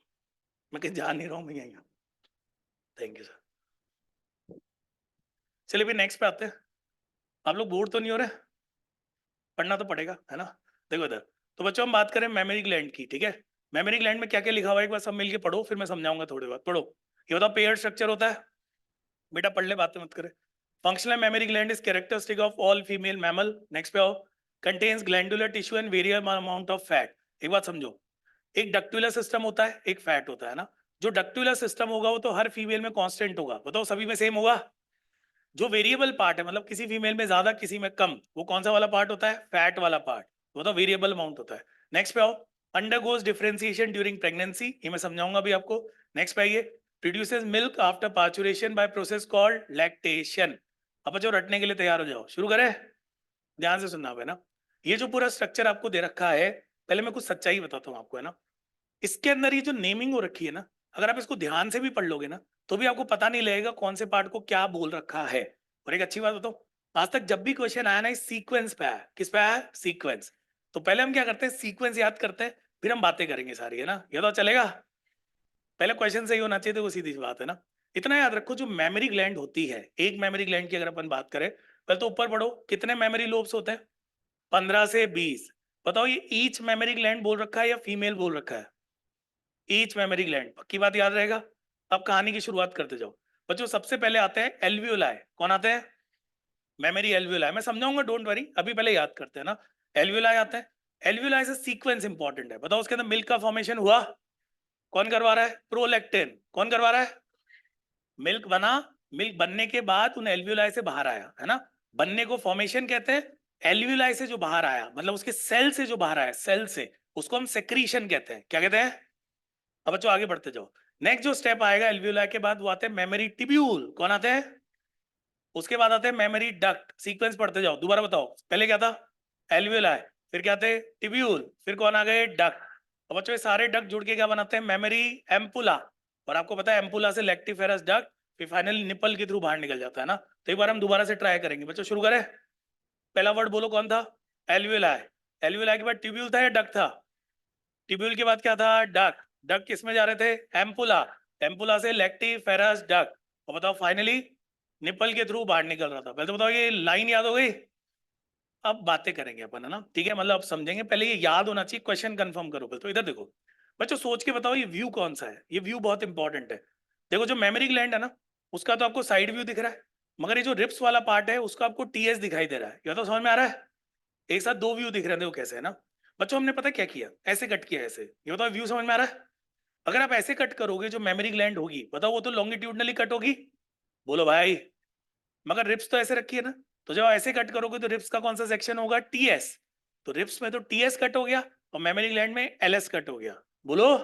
मैं कहीं जा नहीं रहा हूँ, मैं यहीं हूँ। Thank you sir. चलिए फिर नेक्स्ट पे आते हैं। आप लोग बोर तो नहीं हो रहे? पढ़ना तो पड़ेगा है ना। देखो इधर, तो बच्चों हम बात करें मेमोरी ग्लैंड की, ठीक है। मेमोरी ग्लैंड में क्या क्या लिखा हुआ है एक बार सब मिलके पढ़ो, फिर मैं समझाऊंगा थोड़ी बात। पढ़ो। ये बताओ पेयर स्ट्रक्चर होता है, बेटा पढ़ ले, बातें मत करे। Functional mammary gland is characteristic of all female mammal. Next पे आओ। Contains glandular tissue and variable amount of fat. एक बात समझो, एक डक्टुलर सिस्टम होता है, एक फैट होता है ना। जो डक्टुलर सिस्टम होगा वो तो हर फीमेल में कांस्टेंट होगा, बताओ सभी में सेम होगा। जो वेरिएबल पार्ट है मतलब किसी फीमेल में ज्यादा किसी में कम, वो कौन सा वाला पार्ट होता है? फैट वाला पार्ट। वो तो वेरिएबल अमाउंट होता है। नेक्स्ट पे आओ। अंडरगोज डिफरेंशिएशन ड्यूरिंग प्रेगनेंसी, ये मैं समझाऊंगा भी आपको। नेक्स्ट पे आइए। Produces milk after parturition by process called lactation. अब बच्चों रटने के लिए तैयार हो जाओ, शुरू करें। ध्यान से सुनना है ना। ये जो पूरा स्ट्रक्चर आपको दे रखा है, पहले मैं कुछ सच्चाई बताता हूँ आपको है ना। इसके अंदर ये जो नेमिंग हो रखी है ना, अगर आप इसको ध्यान से भी पढ़ लोगे ना तो भी आपको पता नहीं लगेगा कौन से पार्ट को क्या बोल रखा है। और एक अच्छी बात बताओ, आज तक जब भी क्वेश्चन आया ना इस सीक्वेंस पे आया, किस पे आया? सीक्वेंस। तो पहले हम क्या करते हैं, सीक्वेंस याद करते हैं, फिर हम बातें करेंगे सारी, है ना। ये तो चलेगा। पहले क्वेश्चन सही होना चाहिए, तो वो सीधी सी बात है ना। इतना याद रखो, जो मेमोरी ग्लैंड होती है, एक मेमोरी ग्लैंड की अगर अपन बात करें, पहले तो ऊपर पढ़ो कितने मेमोरी लोब्स होते हैं? 15 से 20। बताओ ये ईच मेमोरी ग्लैंड बोल रखा है या फीमेल बोल रखा है? ईच मेमोरी ग्लैंड, पक्की बात याद रहेगा। अब कहानी की शुरुआत करते जाओ। बच्चों सबसे पहले आते हैं एल्वियोलाई। कौन आते हैं? मेमोरी एल्वियोलाई, मैं समझाऊंगा डोंट वरी, अभी पहले याद करते हैं ना। एल्वियोलाई आते हैं। एल्वियोलाई से सीक्वेंस इंपॉर्टेंट है, बताओ उसके अंदर मिल्क का फॉर्मेशन हुआ, कौन करवा रहा है? प्रोलैक्टिन। कौन करवा रहा है? मिल्क बना, मिल्क बनने के बाद उन एल्वियोलाई से बाहर आया, है ना। बनने को फॉर्मेशन कहते हैं। एल्वियोलाई से जो बाहर आया मतलब उसके सेल से जो बाहर आया, सेल से, उसको हम सेक्रीशन कहते हैं। क्या कहते हैं? अब बच्चों आगे बढ़ते जाओ। नेक्स्ट जो स्टेप आएगा एल्वियोलाई के बाद वो आते हैं मेमोरी टिब्यूल। कौन आते हैं? उसके बाद आते हैं मेमोरी डक्ट। सीक्वेंस पढ़ते जाओ, दोबारा बताओ, पहले क्या था? एल्वियोलाई, फिर क्या थे? टिब्यूल, फिर कौन आ गए? डक्ट। अब बच्चों ये सारे डक्ट जुड़ के क्या बनाते हैं, मेमोरी एम्पुला। और आपको पता है एम्पुला से लैक्टिफेरस डक्ट फिर फाइनली निपल के थ्रू बाहर निकल जाता है ना। तो एक बार हम दोबारा से ट्राई करेंगे बच्चों, शुरू करें। पहला वर्ड बोलो कौन था, एल्वियोलाई। एल्वियोलाई के बाद ट्यूब्यूल था या डक्ट था, ट्यूब्यूल के बाद क्या था, डक्ट। डक्ट किस में जा रहे थे, एम्पुला। एम्पुला से लैक्टिफेरस डक्ट। और बताओ फाइनली निपल के थ्रू बाहर निकल रहा था। पहले तो बताओ ये लाइन याद हो गई। अब बातें करेंगे अपन, है ना, ठीक है, मतलब अब समझेंगे, पहले ये याद होना चाहिए, क्वेश्चन कंफर्म करो। तो इधर देखो बच्चों, सोच के बताओ ये व्यू कौन सा है, ये व्यू बहुत इंपॉर्टेंट है। देखो जो मेमोरी ग्लैंड है ना, उसका तो आपको साइड व्यू दिख रहा है, मगर ये जो रिप्स वाला पार्ट है उसका आपको टीएस दिखाई दे रहा है। ये तो समझ में आ रहा है, एक साथ दो व्यू दिख रहे हैं, देखो कैसे है ना। बच्चों हमने पता क्या किया, ऐसे कट किया ऐसे, ये बताओ व्यू समझ में आ रहा है। अगर आप ऐसे कट करोगे जो मेमोरी ग्लैंड होगी, बताओ वो तो लॉन्गिट्यूडनली कट होगी, बोलो भाई, मगर रिप्स तो ऐसे रखी है ना। तो जब ऐसे कट करोगे तो रिप्स का कौन सा सेक्शन होगा, टीएस। तो रिप्स में तो टीएस कट हो गया और मेमोरी ग्लैंड में एलएस कट हो गया, बोलो।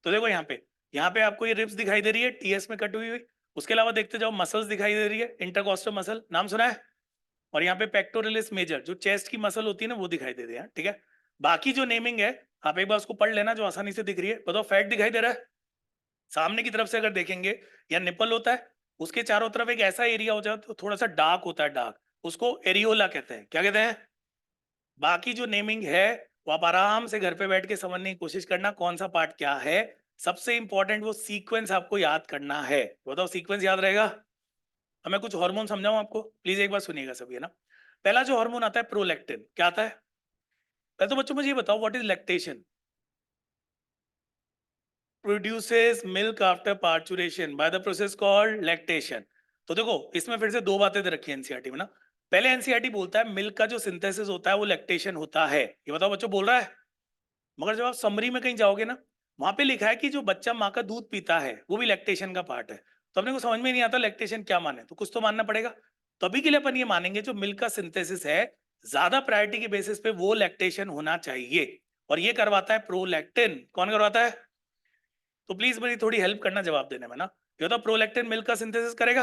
तो देखो यहाँ पे आपको ये रिप्स दिखाई दे रही है, टीएस में कट हुई हुई। उसके अलावा देखते जाओ, मसल्स दिखाई दे रही है, इंटरकॉस्टल मसल नाम सुना है। और यहाँ पे पेक्टोरलिस मेजर जो चेस्ट की मसल होती है ना, वो दिखाई दे रही है, ठीक है। बाकी जो नेमिंग है आप एक बार उसको पढ़ लेना, जो आसानी से दिख रही है। बताओ फैट दिखाई दे रहा है, सामने की तरफ से अगर देखेंगे या निपल होता है, उसके चारों तरफ एक ऐसा एरिया हो जाता है, तो थोड़ा सा डार्क होता है, डार्क, उसको एरियोला कहते हैं, क्या कहते हैं। बाकी जो नेमिंग है वो आप आराम से घर पे बैठ के समझने की कोशिश करना, कौन सा पार्ट क्या है। सबसे इंपॉर्टेंट वो सीक्वेंस आपको याद करना है। बताओ सीक्वेंस याद रहेगा। अब मैं कुछ हार्मोन समझाऊं आपको, प्लीज एक बार सुनिएगा सभी, है ना। पहला जो हार्मोन आता है प्रोलैक्टिन, क्या आता है। पहले तो बच्चों मुझे ये बताओ what is lactation. produces milk after parturition by the process called lactation। तो देखो इसमें फिर से दो बातें दे रखी है एनसीईआरटी में ना। पहले एनसीईआरटी बोलता है मिल्क का जो सिंथेसिस होता है वो लैक्टेशन होता है, ये बताओ बच्चों बोल रहा है। मगर जब आप समरी में कहीं जाओगे ना, वहां पे लिखा है कि जो बच्चा माँ का दूध पीता है वो भी लैक्टेशन का पार्ट है। तो अपने को समझ में नहीं आता लैक्टेशन क्या माने, तो कुछ तो मानना पड़ेगा। तभी के लिए अपन ये मानेंगे जो मिल्क का सिंथेसिस है, ज्यादा प्रायोरिटी के बेसिस पे वो लैक्टेशन होना चाहिए। और ये करवाता है प्रोलैक्टिन। कौन करवाता है, तो प्लीज मेरी थोड़ी हेल्प करना जवाब देने में ना। ये तो प्रोलैक्टिन मिल्क का सिंथेसिस करेगा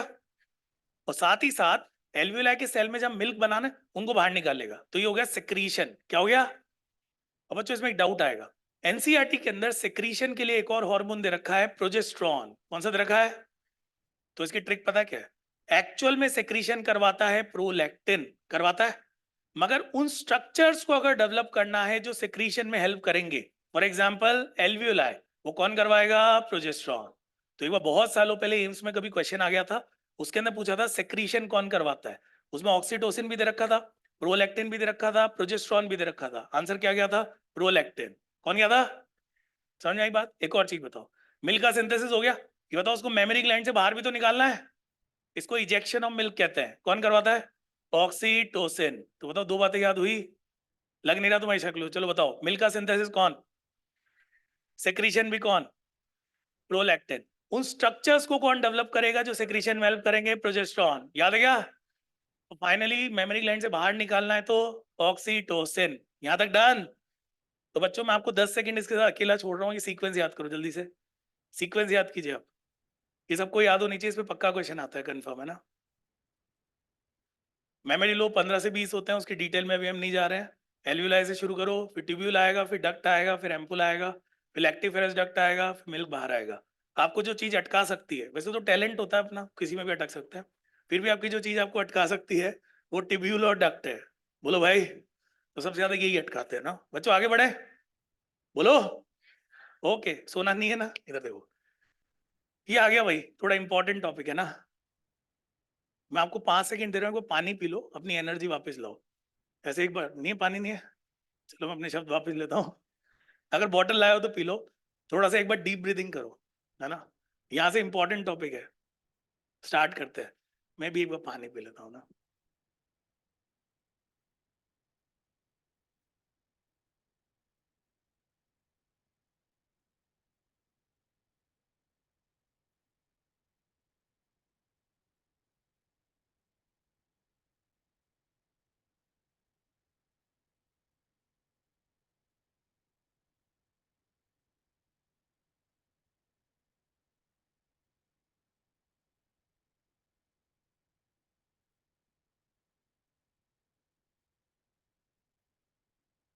और साथ ही साथ एल्वियोलाई के सेल में जब मिल्क बनाना उनको बाहर निकालेगा, तो ये हो गया सेक्रीशन। क्या हो गया। अब बच्चों इसमें एक डाउट आएगा, एनसीईआरटी के अंदर सेक्रीशन के लिए एक और हार्मोन दे रखा है प्रोजेस्टेरॉन, कौन सा दे रखा है। तो इसकी ट्रिक पता क्या है, एक्चुअल में सेक्रीशन करवाता है प्रोलैक्टिन, करवाता है, मगर उन स्ट्रक्चर्स को अगर डेवलप करना है जो सेक्रीशन में हेल्प करेंगे, फॉर एग्जांपल एल्वियोलाई, वो कौन करवाएगा, प्रोजेस्टेरॉन। तो एक बार बहुत सालों पहले एम्स में कभी क्वेश्चन आ गया था, उसके अंदर पूछा था सेक्रीशन कौन करवाता है, उसमें ऑक्सीटोसिन भी दे रखा था, प्रोलैक्टिन भी दे रखा था, प्रोजेस्टेरॉन भी दे रखा था। आंसर क्या गया था, प्रोलैक्टिन। कौन गया था, समझ में आई बात। एक और चीज बताओ, मिल्क का सिंथेसिस हो गया, ये बताओ उसको मेमोरी ग्लैंड से बाहर भी तो निकालना है, इसको इजेक्शन ऑफ मिल्क कहते हैं, कौन करवाता है, ऑक्सीटोसिन। तो बताओ दो बातें याद हुई, लग नहीं रहा तुम्हारी शक्ल, चलो बताओ मिल्क का सिंथेसिस कौन, सेक्रीशन भी कौन, प्रोलैक्टिन। उन स्ट्रक्चर्स को कौन डेवलप करेगा जो सेक्रीशन में हेल्प करेंगे, प्रोजेस्टेरॉन, याद है क्या। तो फाइनली मेमोरी ग्लैंड से बाहर निकालना है तो ऑक्सीटोसिन, यहां तक डन। तो बच्चों मैं आपको 10 सेकंड इसके साथ अकेला छोड़ रहा हूँ, ये सीक्वेंस याद करो जल्दी से, सीक्वेंस याद कीजिए आप, ये सबको याद होनी चाहिए, इस पे पक्का क्वेश्चन आता है, कंफर्म है ना। मेमोरी लो 15 से 20 होते हैं, उसकी डिटेल में भी हम नहीं जा रहे हैं। एल्वियोलाई से शुरू करो, फिर ट्यूब्यूल आएगा, फिर डक्ट आएगा, फिर एम्पुल आएगा, फिर लैक्टिफेरस डक्ट आएगा, फिर मिल्क बाहर आएगा। आपको जो चीज अटका सकती है, वैसे तो टैलेंट होता है अपना, किसी में भी अटक सकते हैं, फिर भी आपकी जो चीज आपको अटका सकती है वो ट्यूब्यूल और डक्ट है, बोलो भाई। तो सबसे ज्यादा यही अटकाते हैं ना बच्चों, आगे बढ़े, बोलो। ओके सोना नहीं है ना, इधर देखो, ये आ गया भाई, थोड़ा इंपॉर्टेंट टॉपिक है ना। मैं आपको 5 सेकंड दे रहा हूँ, पानी पी लो, अपनी एनर्जी वापस लाओ। ऐसे एक बार, नहीं है पानी, नहीं है, चलो मैं अपने शब्द वापस लेता हूँ। अगर बॉटल लाए हो तो पी लो, थोड़ा सा एक बार डीप ब्रीदिंग करो, है ना। यहाँ से इंपॉर्टेंट टॉपिक है, स्टार्ट करते हैं। मैं भी एक बार पानी पी लेता हूँ ना।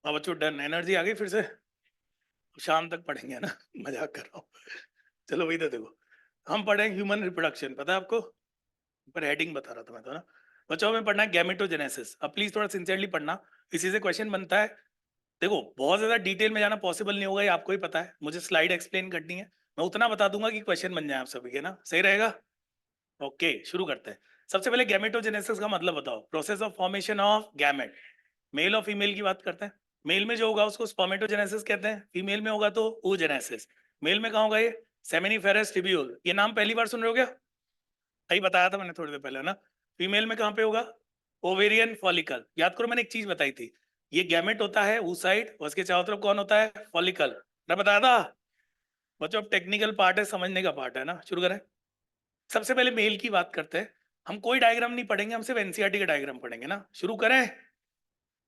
अब बच्चों डन, एनर्जी आ गई फिर से। शाम तक पढ़ेंगे ना मजाक कर रहा हूँ। चलो वही तो देखो, हम पढ़ेंगे ह्यूमन रिप्रोडक्शन, पता है आपको? पर हेडिंग बता रहा था मैं तो ना। बच्चों में पढ़ना है गैमेटोजेनेसिस। अब प्लीज थोड़ा सिंसियरली पढ़ना, इसी से क्वेश्चन बनता है। देखो बहुत ज्यादा डिटेल में जाना पॉसिबल नहीं होगा, ये आपको ही पता है, मुझे स्लाइड एक्सप्लेन करनी है, मैं उतना बता दूंगा कि क्वेश्चन बन जाए आप सभी के ना, सही रहेगा? ओके शुरू करते हैं। सबसे पहले गैमेटोजेनेसिस का मतलब बताओ। Process of formation of gamete. Male और फीमेल की बात करते हैं। मेल में जो होगा उसको स्पर्मेटोजेनेसिस कहते हैं, फीमेल में होगा तो oogenesis। मेल में कहाँ होगा ये? Seminiferous tubule. ये नाम पहली बार सुन रहे हो क्या? सही बताया था मैंने थोड़ी देर पहले ना। फीमेल में कहाँ पे होगा? Ovarian follicle. याद करो मैंने एक चीज बताई थी, ये गैमेट होता है साइड, उसके चारों तरफ कौन होता है? फॉलिकल। मैं बताया था बच्चों, अब टेक्निकल पार्ट है, समझने का पार्ट है ना। शुरू करें। सबसे पहले मेल की बात करते हैं। हम कोई डायग्राम नहीं पढ़ेंगे, हम सिर्फ एनसीईआरटी का डायग्राम पढ़ेंगे ना। शुरू करें।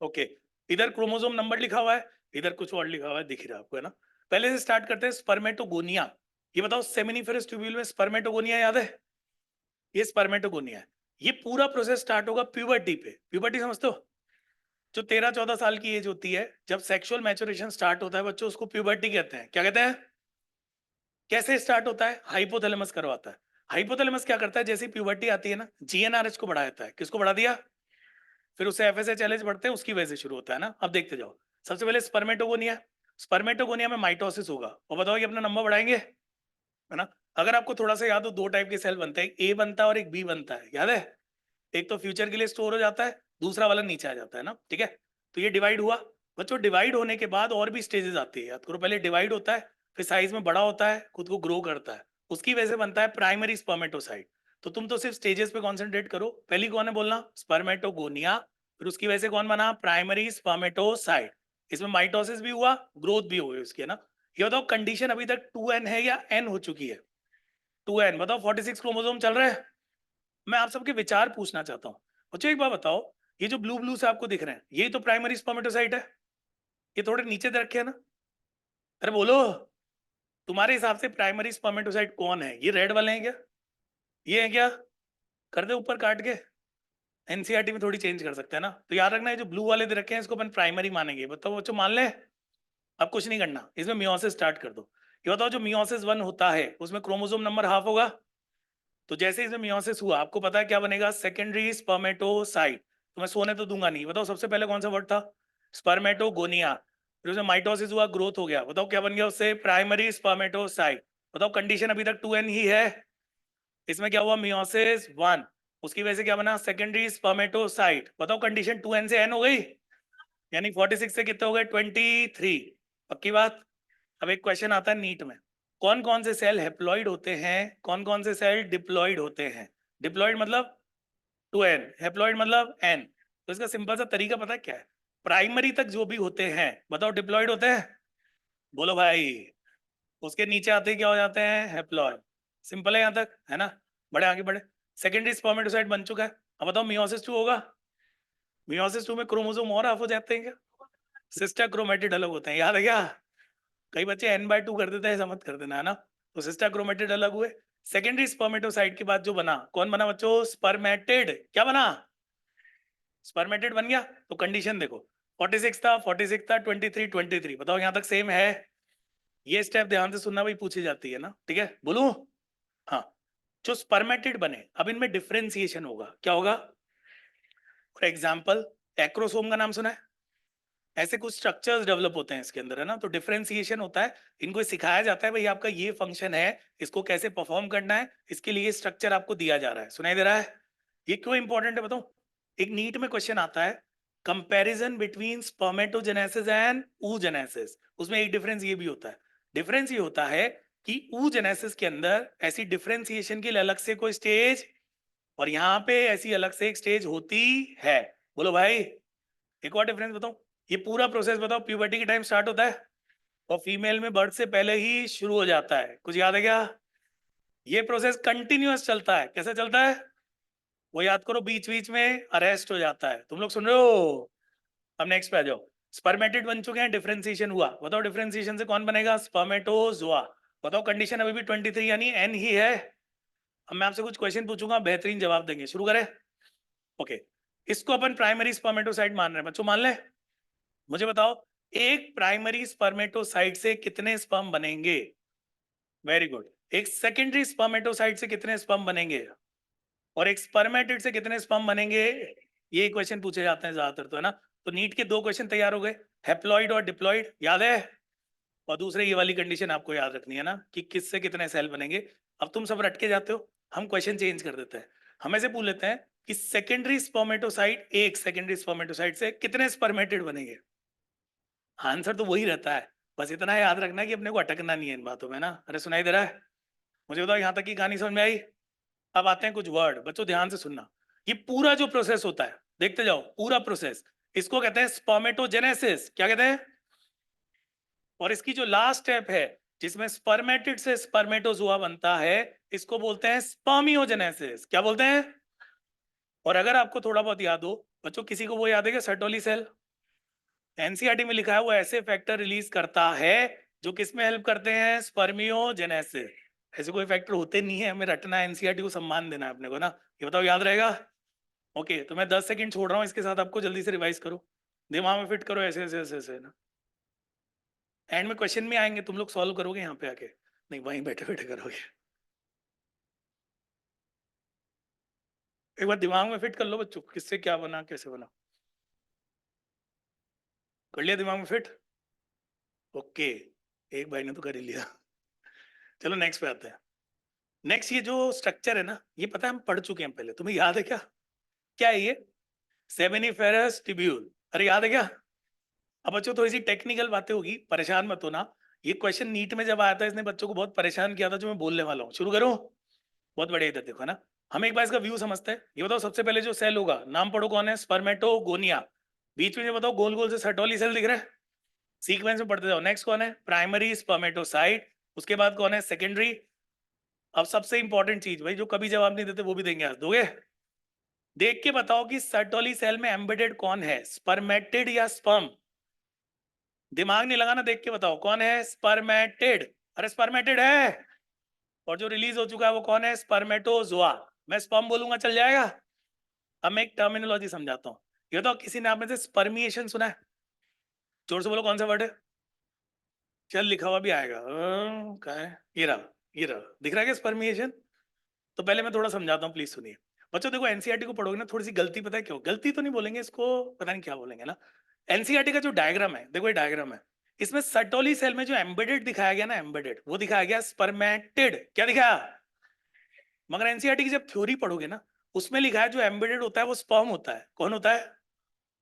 ओके। इधर क्रोमोसोम नंबर लिखा हुआ है, इधर कुछ और लिखा हुआ है, दिख रहा है आपको है ना। पहले से स्टार्ट करते हैं, स्पर्मेटोगोनिया। ये बताओ सेमिनिफेरस ट्यूब्यूल में स्पर्मेटोगोनिया याद है? ये स्पर्मेटोगोनिया है। ये पूरा प्रोसेस स्टार्ट होगा प्यूबर्टी पे। प्यूबर्टी समझते हो? जो 13-14 साल की एज होती है, जब सेक्सुअल मैच्योरेशन स्टार्ट होता है बच्चों, उसको प्यूबर्टी कहते हैं। क्या कहते हैं? कैसे स्टार्ट होता है? हाइपोथैलेमस करवाता है। हाइपोथैलेमस क्या करता है? जैसे प्यूबर्टी आती है ना, जीएनआरएच को बढ़ा देता है। किसको बढ़ा दिया? फिर उसे एफएसएच बढ़ते हैं, उसकी वजह से शुरू होता है ना। अब देखते जाओ। सबसे पहले स्पर्मेटोगोनिया। स्पर्मेटोगोनिया में माइटोसिस होगा, और बताओ ये अपना नंबर बढ़ाएंगे है ना। अगर आपको थोड़ा सा याद हो, दो टाइप के सेल बनते हैं, ए बनता है और एक बी बनता है, याद है? एक तो फ्यूचर के लिए स्टोर हो जाता है, दूसरा वाला नीचे आ जाता है ना, ठीक है। तो ये डिवाइड हुआ। बच्चों डिवाइड होने के बाद और भी स्टेजेस आती है, याद करो। पहले डिवाइड होता है, फिर साइज में बड़ा होता है, खुद को ग्रो करता है, उसकी वजह से बनता है प्राइमरी स्पर्मेटोसाइट। तो तुम तो सिर्फ स्टेजेस पे कॉन्सेंट्रेट करो। पहली कौन है बोलना? स्पर्मेटोगोनिया। फिर उसकी वजह से कौन बना? Primary spermatocyte. इसमें माइटोसिस भी हुआ, ग्रोथ भी हुई उसकी, है ना। ये बताओ कंडीशन अभी तक 2n है या n हो चुकी है? 2n। बताओ 46 क्रोमोसोम चल रहे हैं। मैं आप सबके विचार पूछना चाहता हूँ। बच्चों एक बात बताओ, ये जो ब्लू ब्लू से आपको दिख रहे हैं, यही तो प्राइमरी स्पर्मेटोसाइट है। ये थोड़े नीचे दे रखे हैं ना। अरे बोलो, तुम्हारे हिसाब से प्राइमरी स्पर्मेटोसाइट कौन है? ये रेड वाले हैं क्या? ये है क्या? कर दे ऊपर काट के। एनसीईआरटी में थोड़ी चेंज कर सकते हैं ना। तो याद रखना, है जो ब्लू वाले दे रखे हैं इसको अपन प्राइमरी मानेंगे। बताओ बच्चों, मान ले। अब कुछ नहीं करना, इसमें मियोसिस स्टार्ट कर दो। ये बताओ जो मियोसिस 1 होता है उसमें क्रोमोसोम नंबर हाफ होगा। तो जैसे इसमें मियोसिस हुआ, आपको पता है क्या बनेगा? Secondary spermatocyte. तो मैं सोने तो दूंगा नहीं। बताओ सबसे पहले कौन सा वर्ड था? स्पर्मेटोगोनिया। फिर उसमें माइटोसिस हुआ, ग्रोथ हो गया। बताओ क्या बन गया उससे? Primary spermatocyte. बताओ कंडीशन अभी तक 2n ही है। इसमें क्या हुआ? मियोसिस 1। उसकी वजह से क्या बना? Secondary spermatocyte. बताओ कंडीशन 2n से n हो गई, यानी 46 से कितने हो गए? 23। पक्की बात। अब एक क्वेश्चन आता है नीट में, कौन कौन से सेल हेप्लॉइड होते हैं, कौन कौन से सेल डिप्लॉइड होते हैं? डिप्लॉइड मतलब 2n, हेप्लॉइड मतलब n। तो इसका सिंपल सा तरीका पता है क्या है? प्राइमरी तक जो भी होते हैं, बताओ डिप्लॉइड होते हैं? बोलो भाई। उसके नीचे आते ही क्या हो जाते हैं? हेप्लॉइड। सिंपल है यहाँ तक, है ना। बड़े आगे बढ़े। सेकेंडरी स्पर्मेटोसाइट बन चुका है। अब बताओ मियोसिस 2 होगा। मियोसिस 2 में क्रोमोसोम और ऑफ हो जाते हैं क्या? सिस्टर क्रोमेटिड अलग होते हैं, याद है क्या? कई बच्चे n/2 कर देते हैं, ऐसा मत कर देना, है ना। तो सिस्टर क्रोमेटिड अलग हुए। सेकेंडरी स्पर्मेटोसाइट के बाद जो बना, कौन बना बच्चों? स्पर्मेटिड। क्या बना? स्पर्मेटिड बन गया। तो कंडीशन देखो, 46 था, 46 था, 23। बताओ यहाँ तक सेम है? ये स्टेप ध्यान से सुनना भाई, पूछी जाती है ना, ठीक है। बोलूं? हाँ। जो स्पर्मेटिड बने, अब इनमें डिफ्रेंसिएशन होगा। क्या होगा? फॉर एग्जाम्पल, एक्रोसोम का नाम सुना है? ऐसे कुछ स्ट्रक्चर्स डेवलप होते हैं इसके अंदर, है ना। तो डिफरेंशिएशन होता है, इनको सिखाया जाता है भाई, आपका ये फंक्शन है, इसको कैसे परफॉर्म करना है, इसके लिए स्ट्रक्चर आपको दिया जा रहा है। सुनाई दे रहा है? ये क्यों इंपॉर्टेंट है बताओ। एक नीट में क्वेश्चन आता है, comparison between spermatogenesis and oogenesis। उसमें एक डिफरेंस ये भी होता है। डिफरेंस ये होता है कि oogenesis के अंदर ऐसी डिफरेंशिएशन के लिए अलग से कोई स्टेज, और यहाँ पे ऐसी अलग से एक स्टेज होती है। बोलो भाई। एक और डिफरेंस बताओ। ये पूरा प्रोसेस बताओ, प्यूबर्टी के टाइम स्टार्ट होता है, और फीमेल में बर्थ से पहले ही शुरू हो जाता है। कुछ याद है क्या? ये प्रोसेस कंटिन्यूअस चलता है। कैसे चलता है? वो याद करो, बीच बीच में अरेस्ट हो जाता है। तुम लोग सुन रहे हो? अब नेक्स्ट पे आ जाओ। स्पर्मेटिड बन चुके हैं, डिफरेंशिएशन हुआ। बताओ डिफरेंशिएशन से कौन बनेगा? स्पर्मेटोजोआ। बताओ कंडीशन अभी भी 23 यानी n ही है। अब मैं आपसे कुछ क्वेश्चन पूछूंगा, बेहतरीन जवाब देंगे। शुरू करें। ओके। इसको अपन प्राइमरी स्पर्मेटोसाइट मान रहे हैं बच्चों, मान ले। मुझे बताओ, एक प्राइमरी स्पर्मेटोसाइट से कितने स्पर्म बनेंगे? Very good. एक सेकेंडरी स्पर्मेटोसाइट से कितने स्पर्म बनेंगे? और एक स्पर्मेटिड से कितने स्पर्म बनेंगे? ये क्वेश्चन पूछे जाते हैं ज्यादातर, तो है ना। तो नीट के 2 क्वेश्चन तैयार हो गए, हेप्लॉइड और डिप्लॉइड, याद है। और दूसरे ये वाली कंडीशन आपको याद रखनी है ना, कि किससे कितने सेल बनेंगे। अब तुम सब रट के जाते हो, हम क्वेश्चन चेंज कर देते हैं। हम ऐसे पूछ लेते हैं कि सेकेंडरी स्पर्मेटोसाइट, एक सेकेंडरी स्पर्मेटोसाइट से कितने स्पर्मेटिड बनेंगे? आंसर तो वही रहता है, बस इतना याद रखना है कि अपने को अटकना नहीं है इन बातों में ना। अरे सुनाई दे रहा है? मुझे बताओ यहाँ तक की कहानी समझ में आई? अब आते हैं कुछ वर्ड, बच्चों ध्यान से सुनना। ये पूरा जो प्रोसेस होता है, देखते जाओ, पूरा प्रोसेस, इसको कहते हैं स्पर्मेटोजेनेसिस। क्या कहते हैं? और इसकी जो लास्ट स्टेप है, जिसमें स्पर्मेटिड से स्पर्मेटोजोआ बनता है, इसको बोलते हैं स्पर्मियोजेनेसिस। क्या बोलते हैं? और अगर आपको थोड़ा बहुत याद हो बच्चों, किसी को वो याद है कि सर्टोली सेल, एनसीईआरटी में लिखा है वो ऐसे फैक्टर रिलीज करता है जो किस में हेल्प करते हैं? स्पर्मियोजेनेसिस। ऐसे कोई फैक्टर होते नहीं है, हमें रटना है, एनसीईआरटी को सम्मान देना है अपने को ना। ये बताओ याद रहेगा? ओके, तो मैं 10 सेकंड छोड़ रहा हूँ इसके साथ, आपको जल्दी से रिवाइज करो, दिमाग में फिट करो, ऐसे ऐसे ऐसे ऐसे ना। एंड में क्वेश्चन में आएंगे, तुम लोग सॉल्व करोगे यहाँ पे आके, नहीं वहीं बैठे बैठे करोगे। एक बार दिमाग में फिट कर लो बच्चों, किससे क्या बना, कैसे बना। कर लिया दिमाग में फिट? ओके, एक भाई ने तो कर ही लिया। चलो नेक्स्ट पे आते हैं। नेक्स्ट, ये जो स्ट्रक्चर है ना, ये पता है हम पढ़ चुके हैं पहले, तुम्हें याद है क्या? क्या है ये? Seminiferous tubule. अरे याद है क्या? अब बच्चों थोड़ी सी टेक्निकल बातें होगी, परेशान मत होना। ये क्वेश्चन नीट में जब आया था, इसने बच्चों को बहुत परेशान किया था, जो मैं बोलने वाला हूँ। शुरू करूँ? बहुत बढ़िया, इधर देखो ना। हम एक बार इसका व्यू समझते हैं। ये बताओ, सबसे पहले जो सेल होगा, नाम पढ़ो, कौन है? स्पर्मेटोगोनिया। बीच में ये बताओ, गोल गोल से सर्टोली सेल दिख रहा है। सीक्वेंस में पढ़ते जाओ। नेक्स्ट कौन है? Primary spermatocyte. उसके बाद कौन है? सेकेंडरी। अब सबसे इंपॉर्टेंट चीज भाई, जो कभी जवाब नहीं देते वो भी देंगे आज, दोगे? देख के बताओ कि सर्टोली सेल में एम्बेडेड कौन है, स्पर्मेटिड या स्पर्म? दिमाग नहीं लगाना, देख के बताओ कौन है? स्पर्मेटिड। अरे स्पर्मेटिड है। और जो रिलीज हो चुका है वो कौन है? स्पर्मेटोजोआ। मैं स्पर्म बोलूंगा चल जाएगा? अब मैं एक टर्मिनोलॉजी समझाता हूँ। ये तो किसी ने आप में से स्पर्मिएशन सुना है? जोर से बोलो, कौन सा वर्ड है? चल लिखा हुआ भी आएगा, क्या है? ये रहा, ये रहा, दिख रहा है क्या स्पर्मिएशन? तो पहले मैं थोड़ा समझाता हूँ, प्लीज सुनिए। बच्चों देखो, एनसीईआरटी को पढ़ोगे ना, थोड़ी सी गलती, पता है क्यों गलती तो नहीं बोलेंगे इसको, पता नहीं क्या बोलेंगे ना। एनसीईआरटी का जो डायग्राम है, देखो ये डायग्राम है, इसमें सर्टोली सेल में जो एम्बेडेड दिखाया गया ना, एम्बेडेड, वो दिखाया गया स्पर्मेटिड। क्या दिखाया? मगर एनसीईआरटी की जब थ्योरी पढ़ोगे ना, उसमें लिखा है जो एम्बेडेड होता है वो स्पर्म होता है। कौन होता है?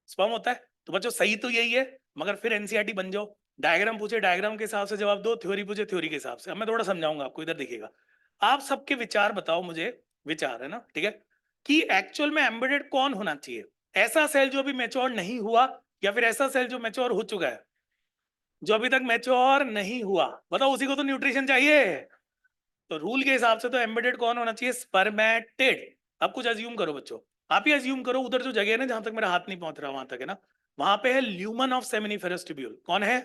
स्पर्म होता है। तो बच्चों सही तो यही है, मगर फिर एनसीईआरटी बन जाओ। डायग्राम पूछे डायग्राम के हिसाब से जवाब दो, थ्योरी पूछे थ्योरी के हिसाब से। अब मैं थोड़ा समझाऊंगा आपको, इधर देखिएगा। आप सबके विचार बताओ मुझे, विचार है ना, ठीक है, कि एक्चुअल में एम्बेडेड कौन होना चाहिए? ऐसा सेल जो अभी मैच्योर नहीं हुआ, या फिर ऐसा सेल जो मैच्योर हो चुका है? जो अभी तक मैच्योर नहीं हुआ, बताओ, उसी को तो न्यूट्रिशन चाहिए। तो रूल के हिसाब से तो एम्बेडेड कौन होना चाहिए? स्पर्मेटिड। अब कुछ अज्यूम करो बच्चों, आप ही अज्यूम करो, उधर जो जगह है ना जहां तक मेरा हाथ नहीं पहुंच रहा, वहां तक है ना, वहां पे है ल्यूमन ऑफ सेमिनिफेरस ट्यूब्यूल। कौन है?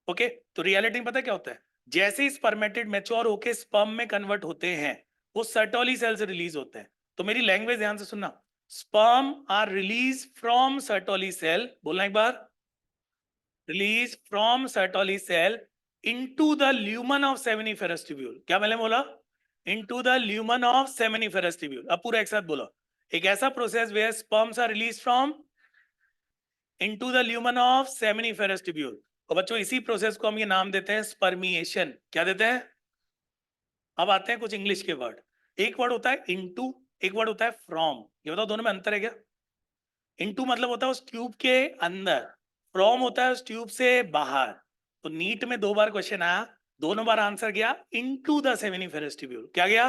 ओके, तो रियलिटी में पता है क्या होता है? जैसे ही स्पर्मेटिड मैच्योर होके स्पर्म में कन्वर्ट होते हैं, वो सर्टोली सेल से रिलीज होते हैं। तो मेरी लैंग्वेज ध्यान से सुनना, sperm are release from Sertoli cell, बोलना एक बार, release from Sertoli cell into the lumen of seminiferous tubule। क्या मैंने बोला? into the lumen of seminiferous tubule। अब पूरा एक साथ बोलो, एक ऐसा process where sperms are released from into the lumen of seminiferous tubule। और बच्चों इसी प्रोसेस को हम ये नाम देते हैं स्पर्मिएशन। क्या देते हैं? अब आते हैं कुछ इंग्लिश के वर्ड। एक वर्ड होता है into, एक वर्ड होता है from। ये बताओ दोनों में अंतर है क्या? into मतलब होता है उस ट्यूब के अंदर, फ्रॉम होता है उस ट्यूब से बाहर। तो नीट में 2 बार क्वेश्चन आया, दोनों बार आंसर गया इनटू द सेमिनिफेरस ट्यूब्यूल। क्या गया?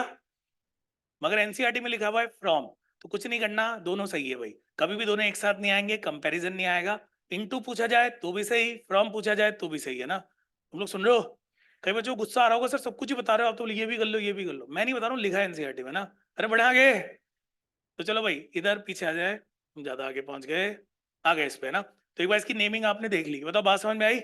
मगर एनसीईआरटी में लिखा हुआ है फ्रॉम। तो कुछ नहीं करना, दोनों सही है भाई, कभी भी दोनों एक साथ नहीं आएंगे, कंपैरिजन नहीं आएगा। इनटू पूछा जाए तो भी सही, फ्रॉम पूछा जाए तो भी सही, है ना। तुम लोग सुन रहे हो? कई बच्चों को गुस्सा आ रहा होगा, सर सब कुछ ही बता रहे हो आप, तो ये भी कर लो ये भी कर लो। मैं नहीं बता रहा हूँ, लिखा है एनसीईआरटी में ना। अरे बढ़े आगे। तो चलो भाई इधर पीछे आ जाए, हम ज्यादा आगे पहुंच गए, आ गए इस पे ना। तो एक बार इसकी नेमिंग आपने देख ली, बताओ बात समझ में आई?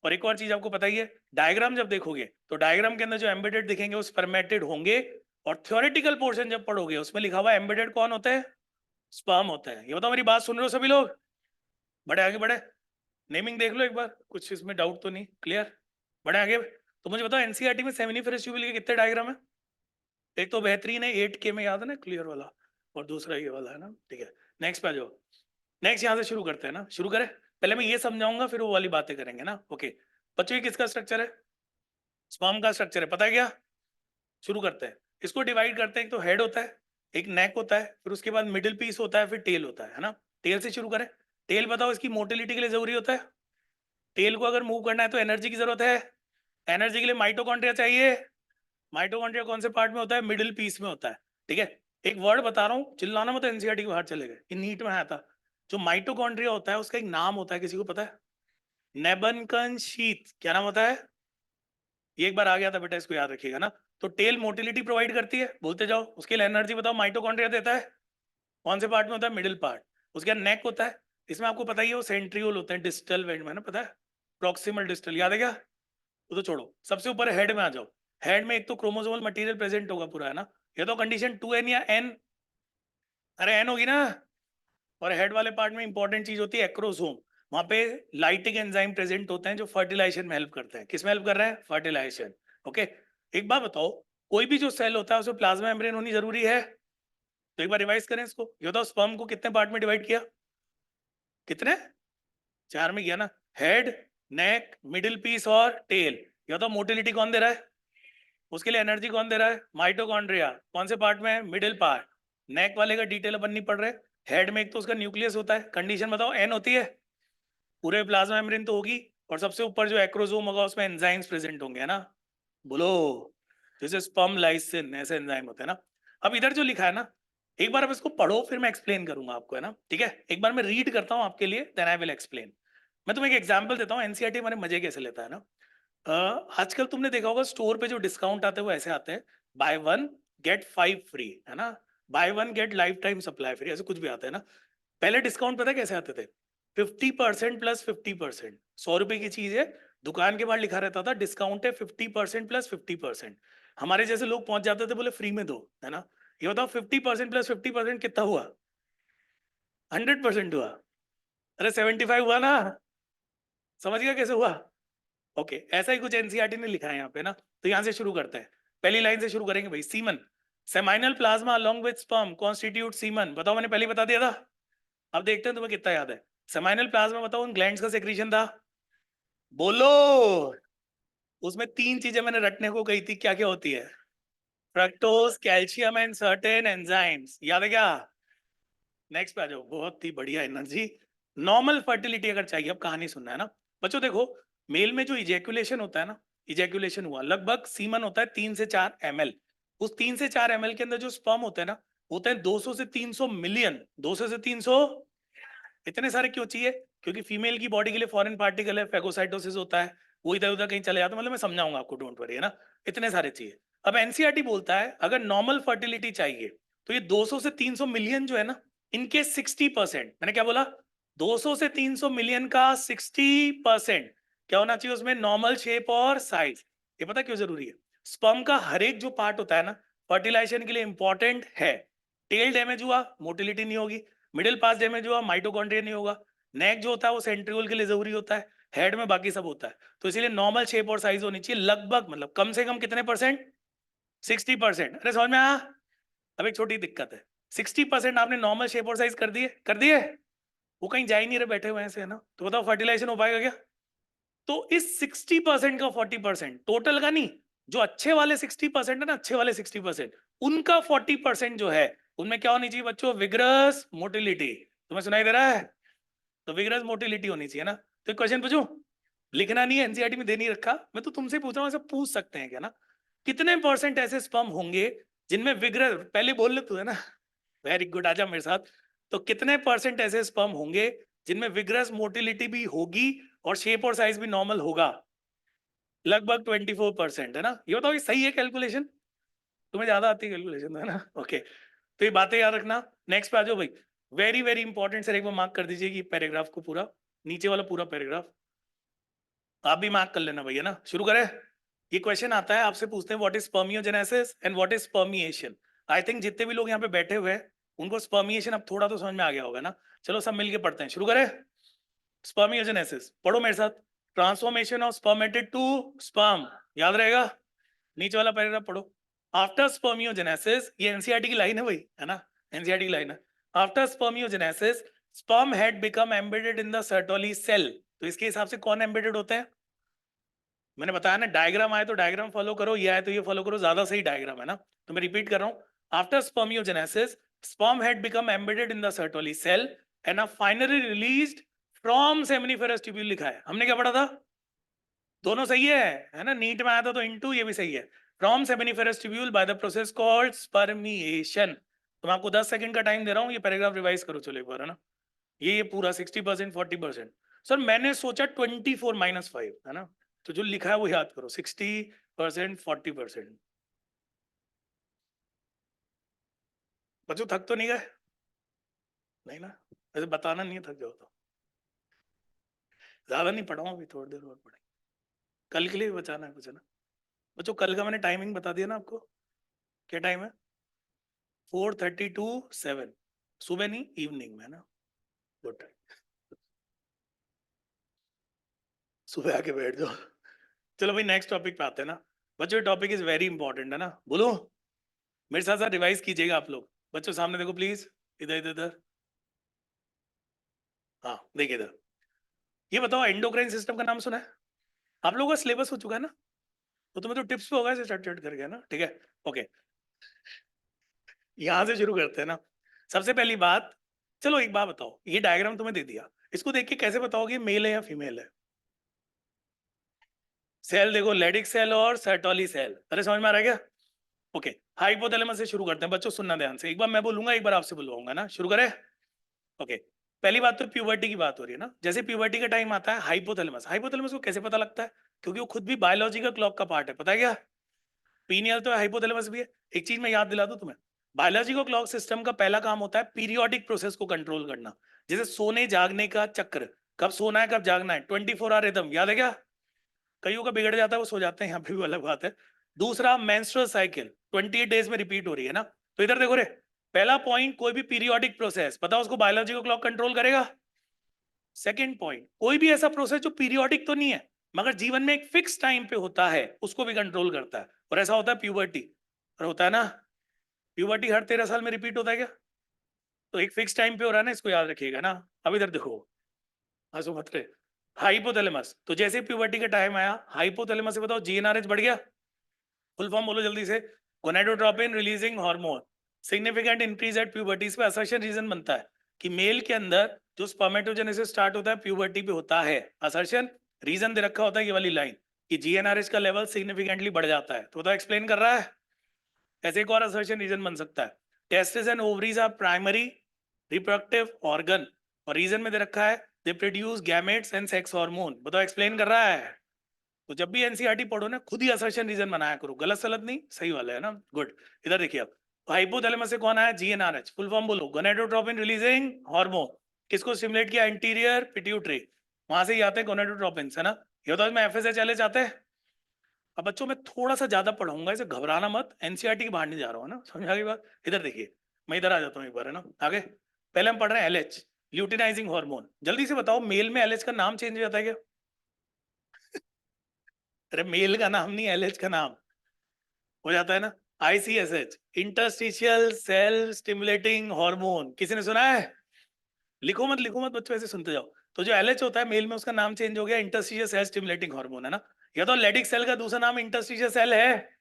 और एक और चीज आपको पता ही है, डायग्राम जब देखोगे तो डायग्राम के अंदर जो एम्बेडेड दिखेंगे वो स्पर्मेटिड होंगे। और थ्योरेटिकल पोर्शन जब पढ़ोगे उसमें लिखा हुआ एम्बेडेड कौन होता है? स्पर्म होता है। ये बताओ, मेरी बात सुन रहे हो सभी लोग? बड़े आगे बढ़े। नेमिंग देख लो एक बार, कुछ इसमें डाउट तो नहीं, क्लियर? बढ़े आगे। तो मुझे बताओ एनसीईआरटी में सेमिनिफरस ट्यूबल के कितने डायग्राम है? एक तो बेहतरीन है 8K में, याद है ना, क्लियर वाला, और दूसरा ये वाला है ना, ठीक है। नेक्स्ट पे आ जाओ। नेक्स्ट यहाँ से शुरू करते हैं ना, शुरू करें। पहले मैं ये समझाऊंगा फिर वो वाली बातें करेंगे ना, ओके। बच्चों ये किसका स्ट्रक्चर है? स्पर्म का स्ट्रक्चर है, पता है क्या? शुरू करते हैं। इसको डिवाइड करते हैं, एक तो हेड होता है, एक नेक होता है, फिर उसके बाद मिडिल पीस होता है, फिर टेल होता है ना। टेल से शुरू करें। टेल बताओ इसकी मोटिलिटी के लिए जरूरी होता है। टेल को अगर मूव करना है तो एनर्जी की जरूरत है। एनर्जी के लिए माइटोकॉन्ड्रिया चाहिए। माइटोकॉन्ड्रिया कौन से पार्ट में होता है? मिडिल पीस में होता है, ठीक है। एक वर्ड बता रहा हूँ, चिल्लाना मत, एनसीईआरटी के बाहर चले गए, ये नीट में आया था। जो माइटोकॉन्ड्रिया होता है उसका एक नाम होता है, किसी को पता है? नेबनकन शीथ, क्या नाम होता है? ये एक बार आ गया था बेटा, इसको याद रखिएगा ना। तो टेल मोटिलिटी प्रोवाइड करती है, बोलते जाओ। उसके लिए एनर्जी बताओ, माइटोकॉन्ड्रिया देता है। कौन से पार्ट में होता है? Middle part. उसके बाद नेक होता है, इसमें आपको पता ही है वो सेंट्रियोल होते हैं, डिस्टल वेंट में ना, पता है? प्रॉक्सिमल डिस्टल, याद है क्या? वो तो छोड़ो, सबसे ऊपर हेड में आ जाओ। हेड में एक तो क्रोमोसोमल मटेरियल प्रेजेंट होगा पूरा, है ना। ये तो कंडीशन 2n या n, अरे n होगी ना। और हेड वाले पार्ट में इंपॉर्टेंट चीज होती है एक्रोसोम। वहां पे लाइटिक एंजाइम प्रेजेंट होते हैं जो फर्टिलाइजेशन में हेल्प करते हैं। किस में हेल्प कर रहे हैं? Fertilisation, okay. एक बात बताओ, कोई भी जो सेल होता है उसमें प्लाज्मा मेम्ब्रेन होनी जरूरी है। तो एक बार रिवाइज करें इसको। ये बताओ स्पर्म को कितने पार्ट में डिवाइड किया? कितने? 4 में किया ना। हेड, नेक, मिडिल पीस और टेल। ये बताओ मोटिलिटी कौन दे रहा है? उसके लिए एनर्जी कौन दे रहा है? माइटोकॉन्ड्रिया। कौन से पार्ट में है? Middle part. नेक वाले का डिटेल अपन नहीं पढ़ रहे। हेड में एक तो उसका न्यूक्लियस होता है, कंडीशन बताओ एन होती है। पूरे प्लाज्मा मेम्ब्रेन तो होगी, और सबसे ऊपर जो एक्रोसोम होगा उसमें एंजाइम्स प्रेजेंट होंगे, है ना। बोलो। जैसे स्पर्म लाइसिन, ऐसे एंजाइम होते हैं ना। अब इधर जो लिखा है ना, एक बार आप इसको पढ़ो, फिर मैं एक्सप्लेन करूंगा आपको, है ना, ठीक है। एक बार मैं रीड करता हूँ आपके लिए, देन आई विल एक्सप्लेन। मैं तुम्हें एक एग्जांपल देता हूँ, एनसीईआरटी हमारे मजे कैसे लेता है ना। आजकल तुमने देखा होगा स्टोर पे जो डिस्काउंट आते हैं वो ऐसे आते हैं, बाय 1 गेट 5 फ्री, है ना। Buy 1 get lifetime supply free, ऐसे कुछ भी आते हैं ना। पहले डिस्काउंट पता है कैसे आते थे? 50% प्लस 50%। 100 रुपए की चीज है, दुकान के बाहर लिखा रहता था डिस्काउंट है 50% प्लस 50%। हमारे जैसे लोग पहुंच जाते थे, बोले फ्री में दो, है ना। ये बताओ 50% प्लस 50% कितना हुआ? 100% हुआ। अरे 75 हुआ ना। समझ गया कैसे हुआ? ओके, ऐसा ही कुछ एनसीईआरटी ने लिखा है यहाँ पे ना। तो यहाँ से शुरू करते हैं, पहली लाइन से शुरू करेंगे भाई। Semen, seminal plasma along with sperm constitute semen. बताओ, मैंने पहले ही बता दिया था। अब देखते हैं तुम्हें कितना याद है। सेमाइनल प्लाज्मा बताओ उन ग्लैंड्स का सेक्रीशन था। बोलो। उसमें 3 चीजें मैंने रटने को कही थी, क्या क्या होती है? Fructose, calcium and certain enzymes, याद है क्या? नेक्स्ट पे आ जाओ, बहुत ही बढ़िया एनर्जी। नॉर्मल फर्टिलिटी अगर चाहिए, अब कहानी सुनना है ना बच्चों। देखो, मेल में जो इजैकुलेशन होता है ना, इजैकुलेशन हुआ लगभग सीमन होता है 3 से 4 ml। उस 3 से 4 ml के अंदर जो स्पर्म होते हैं ना, होते हैं 200 से 300 मिलियन। 200 से 300। इतने सारे क्यों चाहिए? क्योंकि फीमेल की बॉडी के लिए फॉरेन पार्टिकल है, फेगोसाइटोसिस होता है, वो इधर उधर कहीं चले जाता है, मतलब मैं समझाऊंगा आपको, डोंट वरी, है ना। इतने सारे चाहिए। अब एनसीईआरटी बोलता है अगर नॉर्मल फर्टिलिटी चाहिए तो ये 200 से 300 मिलियन जो है ना, इनके 60%, मैंने क्या बोला? 200 से 300 मिलियन का 60% क्या होना चाहिए उसमें? नॉर्मल शेप और साइज। ये पता क्यों जरूरी है? स्पर्म का हर एक जो पार्ट होता है ना, फर्टिलाइजेशन के लिए इंपॉर्टेंट है। टेल डैमेज हुआ, मोटिलिटी नहीं होगी। मिडिल पास डैमेज हुआ, माइटोकॉन्ड्रिया नहीं होगा। नेक जो होता है वो सेंट्रियोल के लिए जरूरी होता है। हेड में बाकी सब होता है। तो इसीलिए नॉर्मल शेप और साइज होनी चाहिए लगभग, मतलब कम से कम कितने परसेंट? 60%। अरे समझ में आया? अब एक छोटी दिक्कत है, 60% आपने नॉर्मल शेप और साइज कर दिए, कर दिए, वो कहीं जा ही नहीं रहे, बैठे हुए हैं ऐसे, है ना। तो बताओ फर्टिलाइजेशन हो पाएगा क्या? तो इस 60% का 40%, टोटल का नहीं, जो अच्छे वाले 60% है ना, अच्छे वाले 60%, उनका 40% जो है, उनमें क्या होनी चाहिए बच्चों? Vigorous motility. तुम्हें सुनाई दे रहा है? तो विग्रस मोटिलिटी होनी चाहिए ना। तो क्वेश्चन पूछूं? लिखना नहीं है, एनसीईआरटी में दे नहीं रखा, मैं तो तुमसे पूछ रहा हूँ, ऐसा पूछ सकते हैं क्या ना। कितने परसेंट ऐसे स्पर्म होंगे जिनमें विग्रस, पहले बोल ले तू, है ना। वेरी गुड, आजा मेरे साथ। तो कितने परसेंट ऐसे स्पर्म होंगे जिनमें विग्रस मोटिलिटी भी होगी और शेप और साइज भी नॉर्मल होगा? लगभग 24%, है ना। ये बताओ, ये सही है कैलकुलेशन? तुम्हें ज्यादा आती है कैलकुलेशन, है ना। ओके, तो ये बातें याद रखना। नेक्स्ट पे आ जाओ भाई। वेरी वेरी इंपॉर्टेंट सर, एक बार मार्क कर दीजिए कि पैराग्राफ को पूरा, नीचे वाला पूरा पैराग्राफ आप भी मार्क कर लेना भैया ना। शुरू करें। ये क्वेश्चन आता है, आपसे पूछते हैं what is spermiogenesis and what is spermiation. I think जितने भी लोग यहाँ पे बैठे हुए हैं उनको स्पर्मिएशन अब थोड़ा तो समझ में आ गया होगा ना। चलो सब मिलके पढ़ते हैं, शुरू करें। स्पर्मियोजेनेसिस पढ़ो मेरे साथ, transformation of spermatid to sperm, याद रहेगा, नीचे वाला पैराग्राफ पढ़ो। आफ्टर स्पर्मियोजेनेसिस, ये एनसीईआरटी की लाइन है भाई, है ना, एनसीईआरटी की लाइन है। After spermiogenesis sperm had become embedded in the Sertoli cell. तो इसके हिसाब से कौन एम्बेडेड होते हैं? मैंने बताया ना, डायग्राम आए तो डायग्राम फॉलो करो, ये आए तो ये फॉलो करो, ज्यादा सही डायग्राम है ना। तो मैं रिपीट कर रहा हूँ, after spermiogenesis sperm had become embedded in the Sertoli cell and are finally released from seminiferous tubule। लिखा है, हमने क्या पढ़ा था? दोनों सही है ना, नीट में आया था तो इनटू, ये भी सही है। From seminiferous tubule by the process called spermiation. तो मैं आपको 10 सेकंड का टाइम दे रहा हूँ, ये पैराग्राफ रिवाइज करो चलो एक बार, है ना। ये पूरा 60% 40%। सर मैंने सोचा 24 - 5, है ना, तो जो लिखा है वो याद करो, 60% 40%। बच्चों थक तो नहीं गए? नहीं ना, ऐसे बताना नहीं है थक जाओ तो। ज्यादा नहीं पढ़ाऊँ अभी, थोड़ी देर और पढ़ेंगे, कल के लिए भी बचाना है कुछ, है ना। बच्चों कल का मैंने टाइमिंग बता दिया ना आपको, क्या टाइम है? 4:30 to 7, सुबह नहीं इवनिंग में, है ना। गुड, सुबह आके बैठ जाओ। चलो भाई नेक्स्ट टॉपिक पे आते हैं ना। बच्चों टॉपिक इज वेरी इंपॉर्टेंट, है ना, बोलो मेरे साथ साथ रिवाइज कीजिएगा आप लोग। बच्चों सामने देखो प्लीज, इधर इधर इधर, हाँ देखिए इधर। ये बताओ एंडोक्राइन सिस्टम का नाम सुना है? आप लोगों का सिलेबस हो चुका है ना, तो तुम्हें तो टिप्स पे होगा, चट चट करके, है ना, ठीक है। ओके, यहाँ से शुरू करते हैं ना। सबसे पहली बात, चलो एक बात बताओ, ये डायग्राम तुम्हें दे दिया, इसको देख के कैसे बताओगे मेल है या फीमेल है? सेल देखो, लेडिक सेल और सर्टोली सेल, अरे समझ में आ रहा है क्या? ओके, हाइपोथैलेमस से शुरू करते हैं बच्चों, सुनना ध्यान से, एक बार मैं बोलूंगा एक बार आपसे बुलवाऊंगा ना, शुरू करें। ओके, पहली बात तो प्यूबर्टी की बात हो रही है ना, जैसे प्यूबर्टी का टाइम आता है, हाइपोथैलेमस, हाइपोथैलेमस को कैसे पता लगता है? क्योंकि वो खुद भी बायोलॉजी का क्लॉक का पार्ट है, पता है क्या? पीनियल तो है, हाइपोथैलेमस भी है। एक चीज मैं याद दिला दूं तुम्हें, बायोलॉजिकल क्लॉक सिस्टम का पहला काम होता है पीरियोडिक प्रोसेस को कंट्रोल करना, जैसे सोने जागने का चक्र, कब सोना है कब जागना है, 24 आवर रिदम, याद है क्या? कईयों का बिगड़ जाता है, वो सो जाते हैं, यहाँ पे भी अलग बात है। दूसरा मेंस्ट्रुअल साइकिल 28 डेज में रिपीट हो रही है ना। तो इधर देखो रे, पहला पॉइंट, कोई भी पीरियोडिक प्रोसेस बताओ उसको बायोलॉजिकल क्लॉक कंट्रोल करेगा। सेकंड पॉइंट, कोई भी ऐसा प्रोसेस जो पीरियोडिक तो नहीं है मगर जीवन में एक फिक्स टाइम पे होता है, उसको भी कंट्रोल करता है, और ऐसा होता है प्यूबर्टी, और होता है ना, प्यूबर्टी हर 13 साल में रिपीट होता है क्या? तो एक फिक्स टाइम पे हो रहा है ना, इसको याद रखिएगा ना। अब इधर देखो, आंसू मत रहे, हाइपोथैलेमस, तो जैसे प्यूबर्टी का टाइम आया, हाइपोथैलेमस से बताओ जीएनआरएच बढ़ गया, फुल फॉर्म बोलो जल्दी से, gonadotropin releasing hormone, significant increase at puberty. इस पे असर्शन रीजन बनता है कि मेल के अंदर जो स्पर्मेटोजेनेसिस स्टार्ट होता है प्यूबर्टी पे होता है, असर्शन रीजन दे रखा होता है ये वाली लाइन, कि जीएनआरएच का लेवल सिग्निफिकेंटली बढ़ जाता है, तो एक्सप्लेन कर रहा है। ऐसे एक और असर्शन रीजन बन सकता है, testis and ovaries are primary reproductive organ, और रीजन में दे रखा है they produce gametes and sex hormone, बताओ एक्सप्लेन कर रहा है। तो जब भी एनसीईआरटी पढ़ो ना, खुद ही असर्शन रीजन बनाया करो, गलत सलत नहीं, सही वाला है ना, गुड। इधर देखिए अब, हाइपोथैलेमस से कौन आया, जीएनआरएच, फुल फॉर्म बोलो, गोनाडोट्रोपिन रिलीजिंग हार्मोन, किसको स्टिमुलेट किया, एंटीरियर पिट्यूटरी, वहां से ही आते हैं गोनाडोट्रोपिन, है ना। ये तो मैं एफएसएचएलए चाहते हैं। अब बच्चों मैं थोड़ा सा ज्यादा पढ़ाऊंगा, इसे घबराना मत, एनसीईआरटी के बाहर नहीं जा रहा हूँ ना, समझ आ गई बात। इधर देखिए, मैं इधर आ जाता हूँ एक बार, है ना, आगे। पहले हम पढ़ रहे हैं एलएच, ल्यूटिनाइजिंग हार्मोन, जल्दी से बताओ मेल में एलएच का नाम चेंज हो जाता है क्या? अरे मेल का नाम नहीं, एलएच का नाम हो जाता है ना। आईसीएसएच, इंटरस्टिशियल सेल स्टिमुलेटिंग हार्मोन, किसी ने सुना है? लिखो मत बच्चों, ऐसे सुनते जाओ। तो जो एलएच होता है मेल में, उसका नाम चेंज हो गया, इंटरस्टिशियल सेल स्टिमुलेटिंग हार्मोन, है ना। या तो लेडिक सेल का दूसरा नाम इंटरस्टिशियल सेल है,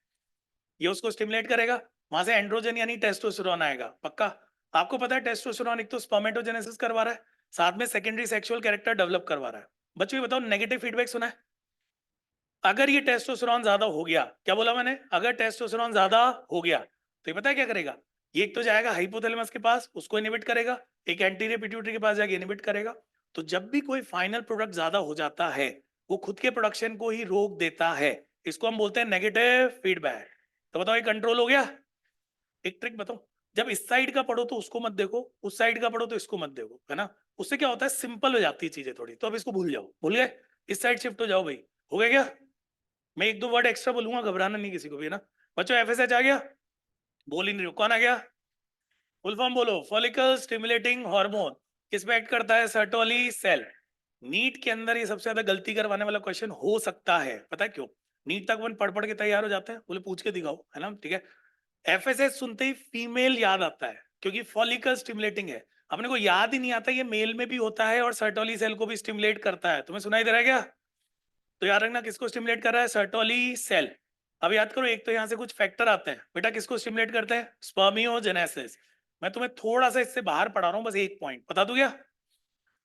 ये उसको स्टिमुलेट करेगा, वहां से एंड्रोजन यानी टेस्टोस्टेरोन आएगा, पक्का। आपको पता है टेस्टोस्टेरोन एक तो स्पर्मेटोजेनेसिस करवा रहा है, साथ में सेकेंडरी सेक्सुअल कैरेक्टर डेवलप करवा रहा है। बच्चों ये बताओ, नेगेटिव फीडबैक सुना है? अगर ये टेस्टोस्टेरोन ज्यादा हो गया, क्या बोला मैंने, अगर टेस्टोस्टेरोन ज्यादा हो गया तो ये पता है क्या करेगा, ये एक तो जाएगा हाइपोथैलेमस के पास, उसको इनिबिट करेगा, एक एंटीरियर पिट्यूटरी के पास जाके इनिबिट करेगा। तो जब भी कोई फाइनल प्रोडक्ट ज्यादा हो जाता है, वो खुद के प्रोडक्शन को ही रोक देता है, इसको हम बोलते हैं नेगेटिव फीडबैक। तो बताओ ये कंट्रोल हो गया। एक ट्रिक बताओ, जब इस साइड का पढ़ो तो उसको मत देखो, उस साइड का पढ़ो तो इसको मत देखो, है ना। उससे क्या होता है, सिंपल हो जाती है चीजें थोड़ी, तो अब इसको भूल जाओ, भूल गए, इस साइड शिफ्ट हो जाओ भाई, हो गया क्या? मैं एक दो वर्ड एक्स्ट्रा बोलूंगा, घबराना नहीं किसी को भी, है ना। बच्चों एफएसएच आ गया, बोल ही नहीं रहे हो, कौन आ गया? फुल फॉर्म बोलो, फॉलिकल स्टिमुलेटिंग हार्मोन, किस पे एक्ट करता है, सर्टोली सेल। नीट के अंदर ये सबसे ज्यादा गलती करवाने वाला क्वेश्चन हो सकता है, पता है क्यों? नीट तक अपन पढ़ पढ़ के तैयार हो जाते हैं, बोले पूछ के दिखाओ, है ना, ठीक है। एफएसएच सुनते ही फीमेल याद आता है, क्योंकि फॉलिकल स्टिमुलेटिंग है। अपने को याद ही नहीं आता ये मेल में भी होता है और सर्टोली सेल को भी स्टिमुलेट करता है। तुम्हें सुनाई दे रहा है क्या? तो याद रखना किसको स्टिमुलेट कर रहा है, सर्टोली सेल। अब याद करो, एक तो यहाँ से कुछ फैक्टर आते हैं बेटा, किसको स्टिमुलेट करते हैं, स्पर्मियोजेनेसिस। मैं तुम्हें थोड़ा सा इससे बाहर पढ़ा रहा हूँ, बस एक पॉइंट बता दूं क्या?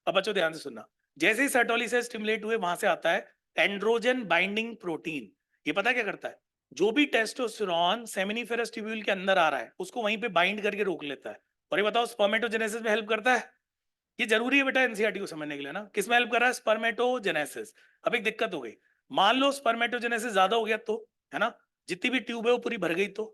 अब बच्चों ध्यान से सुनना, जैसे ही सर्टोली सेल स्टिमुलेट हुए वहां से आता है एंड्रोजन बाइंडिंग प्रोटीन। ये पता है क्या करता है? जो भी टेस्टोस्टेरोन सेमिनिफेरस ट्यूब्यूल के अंदर आ रहा है उसको वहीं पे बाइंड करके रोक लेता है। और ये बताओ स्पर्मेटोजेनेसिस में हेल्प करता है? ये जरूरी है बेटा एनसीईआरटी को समझने के लिए ना, किस में हेल्प कर रहा है, स्पर्मेटोजेनेसिस। अब एक दिक्कत हो गई, मान लो स्पर्मेटोजेनेसिस ज्यादा हो गया तो, है ना, जितनी भी ट्यूब है वो पूरी भर गई तो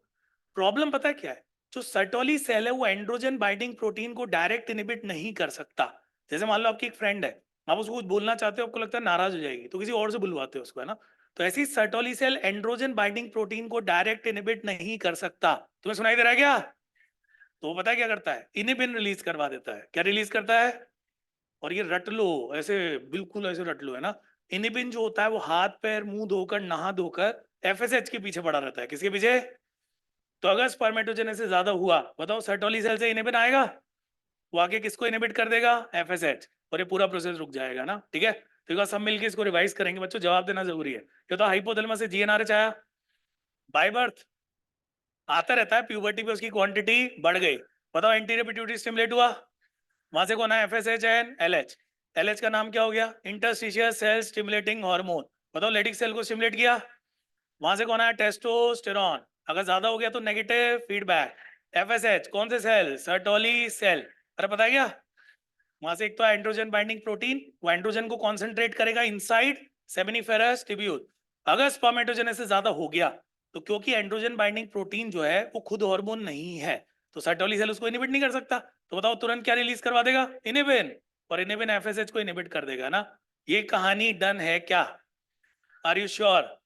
प्रॉब्लम पता है क्या है? जो सर्टोली सेल है वो एंड्रोजन बाइंडिंग प्रोटीन को डायरेक्ट इनिबिट नहीं कर सकता। जैसे मान लो आपकी एक फ्रेंड है, आप उसको कुछ बोलना चाहते हो, आपको लगता है नाराज हो जाएगी, तो किसी और से बुलवाते हो उसको, है ना। तो ऐसी Sertoli cell androgen binding protein को डायरेक्ट इनिबिट नहीं कर सकता। तुम्हें सुनाई दे रहा है क्या? तो वो पता है क्या करता है, इनिबिन रिलीज करवा देता है। क्या रिलीज करता है? और ये रट लो, ऐसे बिल्कुल ऐसे रट लो, है ना। इनिबिन जो होता है वो हाथ पैर मुंह धोकर नहा धोकर एफएसएच के पीछे पड़ा रहता है। किसके पीछे? तो अगर स्पर्मेटोजेनेसिस ज्यादा हुआ, बताओ सर्टोली सेल से इनिबिन आएगा, वो आके किसको इनिबिट कर देगा, एफएसएच, और ये पूरा प्रोसेस रुक जाएगा ना, ठीक है। तो एक बार सब मिलके इसको रिवाइज करेंगे बच्चों, जवाब देना जरूरी है। ये तो हाइपोथैलेमस से जीएनआरएच आया बाय बर्थ, आता रहता है, प्यूबर्टी पे उसकी क्वांटिटी बढ़ गई। बताओ एंटीरियर पिट्यूटरी स्टिमुलेट हुआ, वहां से कौन है, एफएसएच एंड एलएच। एलएच का नाम क्या हो गया, इंटरस्टिशियल सेल स्टिमुलेटिंग हार्मोन। बताओ लेडिक सेल को स्टिमुलेट किया, वहां से कौन आया, टेस्टोस्टेरॉन। अगर ज्यादा हो गया तो नेगेटिव फीडबैक। एफएसएच कौन से सेल, सर्टोली सेल। अरे पता है क्या, वहां से एक तो एंड्रोजन बाइंडिंग प्रोटीन, वो एंड्रोजन को कॉन्सेंट्रेट करेगा इनसाइड सेमिनिफेरस ट्यूब्यूल। अगर स्पर्मेटोजेनेसिस ज्यादा हो गया तो क्योंकि एंड्रोजन बाइंडिंग प्रोटीन जो है वो खुद हार्मोन नहीं है, तो सर्टोली सेल उसको इनिबिट नहीं कर सकता। तो बताओ तुरंत क्या रिलीज करवा देगा, इनिबिन। और इनिबिन एफएसएच को इनिबिट कर देगा ना। ये कहानी डन है क्या? Are you sure?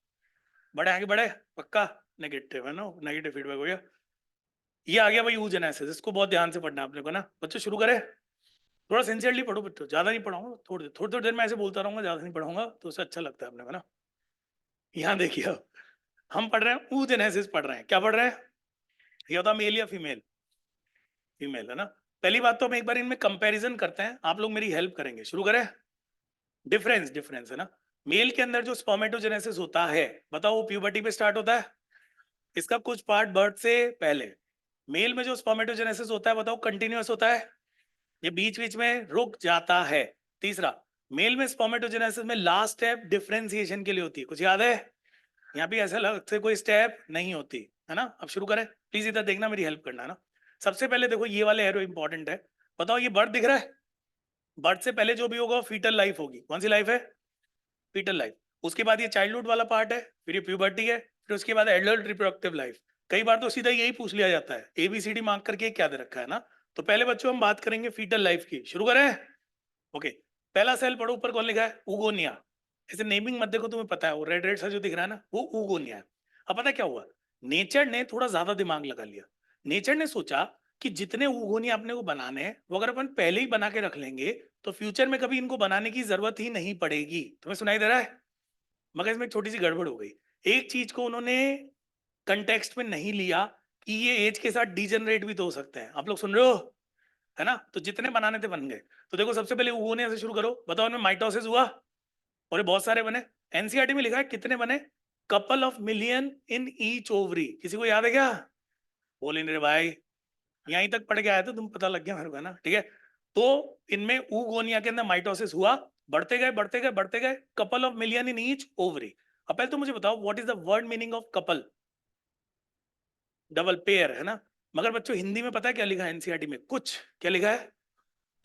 बढ़े आगे बढ़े, पक्का? नेगेटिव है ना, नेगेटिव फीडबैक हो गया। ये आ गया भाई यूजेनेसिस, इसको बहुत ध्यान से पढ़ना है अपने को ना बच्चों। शुरू करें, थोड़ा सिंसियरली पढ़ो बच्चों, ज्यादा नहीं पढ़ाऊंगा, थोड़ी देर में ऐसे बोलता रहूंगा, ज्यादा नहीं पढ़ाऊंगा तो उससे अच्छा लगता है अपने को ना। यहाँ देखिए, अब हम पढ़ रहे हैं ऊजेनेसिस पढ़ रहे हैं, क्या पढ़ रहे हैं? ये होता मेल या फीमेल? फीमेल है ना। पहली बात तो हम एक बार इनमें कंपैरिजन करते हैं, आप लोग मेरी हेल्प करेंगे। शुरू करें, डिफरेंस डिफरेंस है ना। मेल के अंदर जो स्पर्मेटोजेनेसिस होता है, बताओ वो प्यूबर्टी पे स्टार्ट होता है, इसका कुछ पार्ट बर्थ से पहले। मेल में जो स्पर्मेटोजेनेसिस होता है बताओ कंटिन्यूअस होता है, ये बीच बीच में रुक जाता है। तीसरा, मेल में स्पर्मेटोजेनेसिस में लास्ट स्टेप डिफरेंशिएशन के लिए होती है, कुछ याद है? यहाँ भी ऐसा अलग से कोई स्टेप नहीं होती, है ना। अब शुरू करें, प्लीज इधर देखना, मेरी हेल्प करना है ना। सबसे पहले देखो ये वाले एरो इंपॉर्टेंट है। बताओ ये बर्थ दिख रहा है, बर्थ से पहले जो भी होगा फीटल लाइफ होगी। कौन सी लाइफ है? Foetal life. उसके बाद ये चाइल्डहुड वाला पार्ट है, फिर ये प्यूबर्टी है, फिर उसके बाद एडल्ट रिप्रोडक्टिव लाइफ। कई बार तो सीधा यही पूछ लिया जाता है, एबीसीडी मार्क करके क्या दे रखा है ना। तो पहले बच्चों हम बात करेंगे फीटल लाइफ की, शुरू करें। ओके, पहला सेल पढ़ो, ऊपर कौन लिखा है, उगोनिया। ऐसे नेमिंग मत देखो, तुम्हें पता है वो रेड रेड सा जो दिख रहा है ना वो उगोनिया है। अब पता है क्या हुआ, नेचर ने थोड़ा ज्यादा दिमाग लगा लिया। नेचर ने सोचा कि जितने उगोनिया अपने को बनाने हैं वो अगर अपन पहले ही बना के रख लेंगे तो फ्यूचर में कभी इनको बनाने की जरूरत ही नहीं पड़ेगी। तुम्हें सुनाई दे रहा है? मगर इसमें एक छोटी सी गड़बड़ हो गई। एक चीज को उन्होंने कंटेक्स्ट में नहीं लिया कि ये एज के साथ डीजनरेट भी तो हो सकते हैं। आप लोग सुन रहे हो, है ना। तो जितने बनाने थे बन गए। तो देखो सबसे पहले उगोनिया से शुरू करो, बताओ इनमें माइटोसिस हुआ और ये बहुत सारे बने। एनसीईआरटी में लिखा है कितने बने, couple of million in each ovary. किसी को याद है क्या? बोल नहीं रहे भाई, यहीं तक पढ़ के आए थे तुम, पता लग गया मेरे को, है ना, ठीक है। तो इनमें उगोनिया के अंदर माइटोसिस हुआ, बढ़ते गए बढ़ते गए बढ़ते गए, couple of million in each ovary. अब पहले तो मुझे बताओ what is the word meaning of couple? Double pair, है ना। मगर बच्चों हिंदी में पता है क्या लिखा है एनसीईआरटी में, कुछ क्या लिखा है?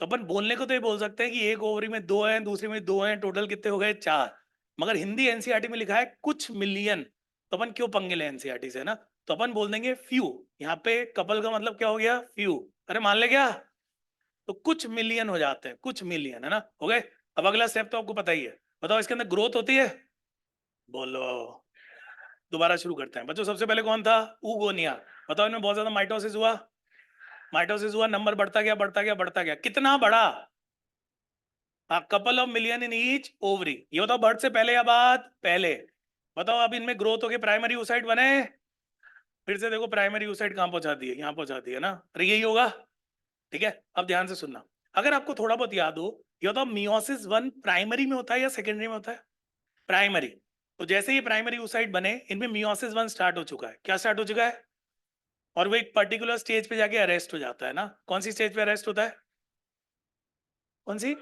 तो अपन बोलने को तो ये बोल सकते हैं कि एक ओवरी में दो हैं, दूसरे में दो हैं, टोटल कितने हो गए, चार। मगर हिंदी एनसीईआरटी में लिखा है कुछ मिलियन। तो अपन क्यों पंगे ले एनसीईआरटी से, है ना। तो अपन बोल देंगे फ्यू। यहाँ पे कपल का मतलब क्या हो गया, फ्यू। अरे मान ले क्या, तो कुछ मिलियन हो जाते हैं, कुछ मिलियन, है ना, हो गए। अब अगला स्टेप तो आपको पता ही है, बताओ इसके अंदर ग्रोथ होती है? बोलो। दोबारा शुरू करते हैं बच्चों, सबसे पहले कौन था, उगोनिया। बताओ इनमें बहुत ज्यादा माइटोसिस हुआ, माइटोसिस हुआ, नंबर बढ़ता गया बढ़ता गया बढ़ता गया, कितना बड़ा? हाँ, couple of million in each ovary. ये बताओ बर्थ से पहले या बाद? पहले। बताओ अब इनमें ग्रोथ होके प्राइमरी oocyte बने? फिर से देखो प्राइमरी oocyte कहाँ पहुंचा दी है, यहाँ पहुंचा दी है ना, अरे यही होगा। ठीक है, अब ध्यान से सुनना, अगर आपको थोड़ा बहुत याद हो, ये बताओ मियोसिस 1 प्राइमरी में होता है या सेकेंडरी में होता है? प्राइमरी। तो जैसे ही प्राइमरी oocyte बने, इनमें मियोसिस 1 स्टार्ट हो चुका है। क्या स्टार्ट हो चुका है? और वो एक पर्टिकुलर स्टेज पे जाके अरेस्ट हो जाता है ना। कौन सी स्टेज पे अरेस्ट होता है? कौन सी?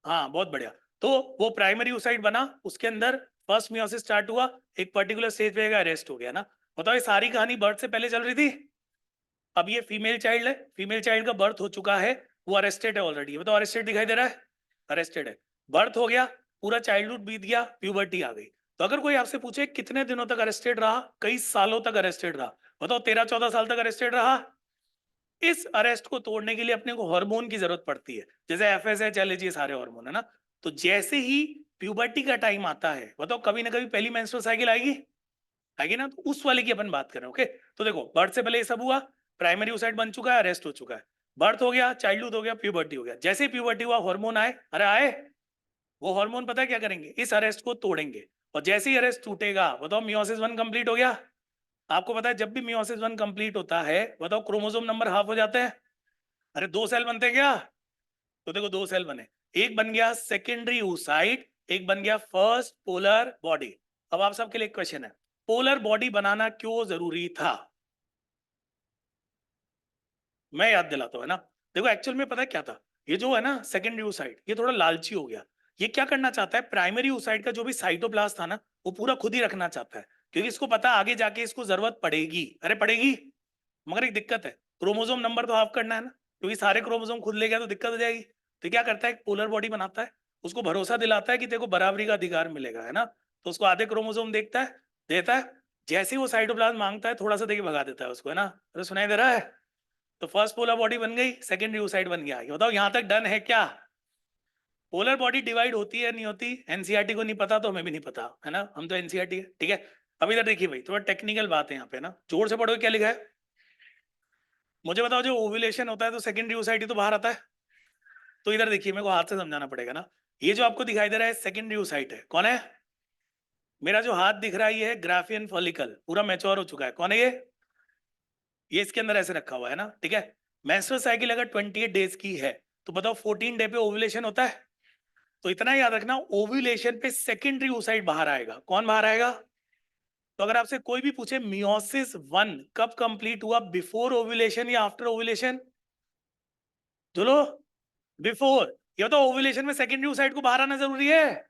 हाँ, बहुत बढ़िया। तो वो प्राइमरी oocyte बना, उसके अंदर फर्स्ट मियोसिस स्टार्ट हुआ, एक पर्टिकुलर स्टेज पे अरेस्ट हो गया ना। बताओ ये सारी कहानी बर्थ से पहले चल रही थी। अब ये फीमेल चाइल्ड है, फीमेल चाइल्ड का बर्थ हो चुका है, वो अरेस्टेड है ऑलरेडी। बताओ अरेस्टेड दिखाई दे रहा है? अरेस्टेड है। बर्थ हो गया, पूरा चाइल्डहुड बीत गया, प्यूबर्टी आ गई। तो अगर कोई आपसे पूछे कितने दिनों तक अरेस्टेड रहा, कई सालों तक अरेस्टेड रहा, बताओ 13-14 साल तक अरेस्टेड रहा। इस अरेस्ट को तोड़ने के लिए अपने को हार्मोन की जरूरत पड़ती है, जैसे एफएसएच, एलएच, सारे हार्मोन है ना। तो जैसे ही प्यूबर्टी का टाइम आता है, बताओ कभी ना कभी पहली मेंस्ट्रुअल साइकिल आएगी, आएगी ना। तो उस वाले की अपन बात कर रहे हैं। ओके, तो देखो बर्थ से पहले ये सब हुआ, प्राइमरी oocyte बन चुका है, अरेस्ट हो चुका है, बर्थ हो गया, चाइल्डहुड हो गया, प्यूबर्टी हो गया। जैसे ही प्यूबर्टी हुआ, हार्मोन आए, अरे आए, वो हार्मोन पता है क्या करेंगे? इस अरेस्ट को तोड़ेंगे। और जैसे ही अरेस्ट टूटेगा, बताओ मियोसिस 1 कंप्लीट हो गया। आपको पता है जब भी मियोसिस 1 कंप्लीट होता है, बताओ क्रोमोसोम नंबर हाफ हो जाते हैं। अरे 2 सेल बनते हैं क्या? तो देखो 2 सेल बने, एक बन गया सेकेंडरी oocyte, एक बन गया फर्स्ट पोलर बॉडी। अब आप सबके लिए क्वेश्चन है, पोलर बॉडी बनाना क्यों जरूरी था? मैं याद दिलाता हूँ, है ना। देखो एक्चुअल में पता है क्या था, ये जो है ना सेकेंडरी oocyte, ये थोड़ा लालची हो गया। ये क्या करना चाहता है, प्राइमरी oocyte का जो भी साइटोप्लाज्म था ना, वो पूरा खुद ही रखना चाहता है, क्योंकि इसको पता है आगे जाके इसको जरूरत पड़ेगी। अरे पड़ेगी, मगर एक दिक्कत है, क्रोमोसोम नंबर तो हाफ करना है ना, क्योंकि सारे क्रोमोसोम खुद ले गया तो दिक्कत हो जाएगी। तो क्या करता है, एक पोलर बॉडी बनाता है, उसको भरोसा दिलाता है कि तेरे को बराबरी का अधिकार मिलेगा, है ना। तो उसको आधे क्रोमोसोम देखता है, देता है, जैसे ही वो साइटोप्लाज्म मांगता है थोड़ा सा देके भगा देता है उसको, है ना। अरे सुनाई दे रहा है? तो फर्स्ट पोलर बॉडी बन गई, सेकेंडरी oocyte बन गया। ये बताओ यहाँ तक डन है क्या? पोलर बॉडी डिवाइड होती है नहीं होती, एनसीईआरटी को नहीं पता तो हमें भी नहीं पता, है ना, हम तो एनसीईआरटी है। ठीक है, अब इधर देखिए भाई, थोड़ा टेक्निकल बात है यहाँ पे ना, जोर से पढ़ो क्या लिखा है। मुझे बताओ जो ओव्यूलेशन होता है तो सेकेंडरी oocyte ही तो बाहर आता है। तो इधर देखिए, मेरे को हाथ से समझाना पड़ेगा ना। ये जो आपको दिखाई दे रहा है सेकेंडरी oocyte है, कौन है? मेरा जो हाथ दिख रहा है ये है ग्राफियन फॉलिकल, पूरा मैच्योर हो चुका है। कौन है ये इसके अंदर ऐसे रखा हुआ है ना। ठीक है, मेंस्ट्रुअल साइकिल अगर 28 डेज की है, तो बताओ 14 डे पे ओव्यूलेशन होता है। तो इतना याद रखना, ओव्यूलेशन पे सेकेंडरी oocyte बाहर आएगा। कौन बाहर आएगा? तो अगर आपसे कोई भी पूछे मियोसिस 1 कब कंप्लीट हुआ, बिफोर ओव्यूलेशन या आफ्टर ओव्यूलेशन? चलो बिफोर। ये तो ओव्यूलेशन में सेकेंडरी oocyte को बाहर आना जरूरी है,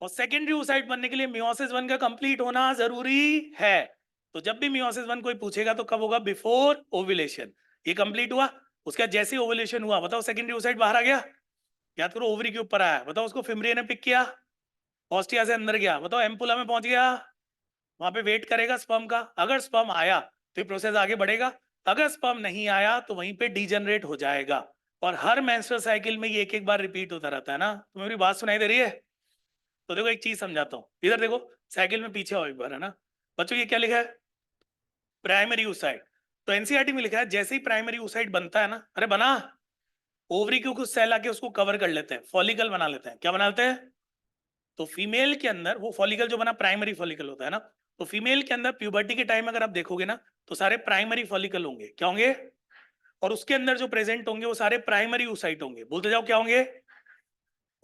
और सेकेंडरी oocyte बनने के लिए मियोसिस 1 का कंप्लीट होना जरूरी है। तो जब भी मियोसिस 1 कोई पूछेगा तो कब होगा? Before ovulation. ये कंप्लीट हुआ, उसका जैसे ही ओव्यूलेशन हुआ, बताओ सेकेंडरी oocyte बाहर आ गया। याद करो, ओवरी के ऊपर आया, बताओ उसको फिमरिया ने पिक किया, ऑस्टिया से अंदर गया, बताओ एम्पुला में पहुंच गया, वहां पे वेट करेगा स्पर्म का। अगर स्पर्म आया तो ये प्रोसेस आगे बढ़ेगा, अगर स्पर्म नहीं आया तो वहीं पे डीजनरेट हो जाएगा। और हर मेंस्ट्रुअल साइकिल में ये एक एक बार रिपीट होता रहता है ना। तो मेरी बात सुनाई दे रही है? तो देखो एक चीज समझाता हूँ, इधर देखो, साइकिल में पीछे आओ एक बार, है ना। बच्चों ये क्या लिखा है? Primary oocyte। तो एनसीईआरटी में लिखा है जैसे ही प्राइमरी oocyte बनता है ना, अरे बना, ओवरी के कुछ सेल आके उसको कवर कर लेते हैं, फॉलिकल बना लेते हैं। क्या बना लेते हैं? तो फीमेल के अंदर वो फॉलिकल जो बना, प्राइमरी फॉलिकल होता है ना। तो फीमेल के अंदर प्यूबर्टी के टाइम अगर आप देखोगे ना, तो सारे प्राइमरी फॉलिकल होंगे। क्या होंगे? और उसके अंदर जो प्रेजेंट होंगे वो सारे प्राइमरी oocyte होंगे। बोलते जाओ क्या होंगे?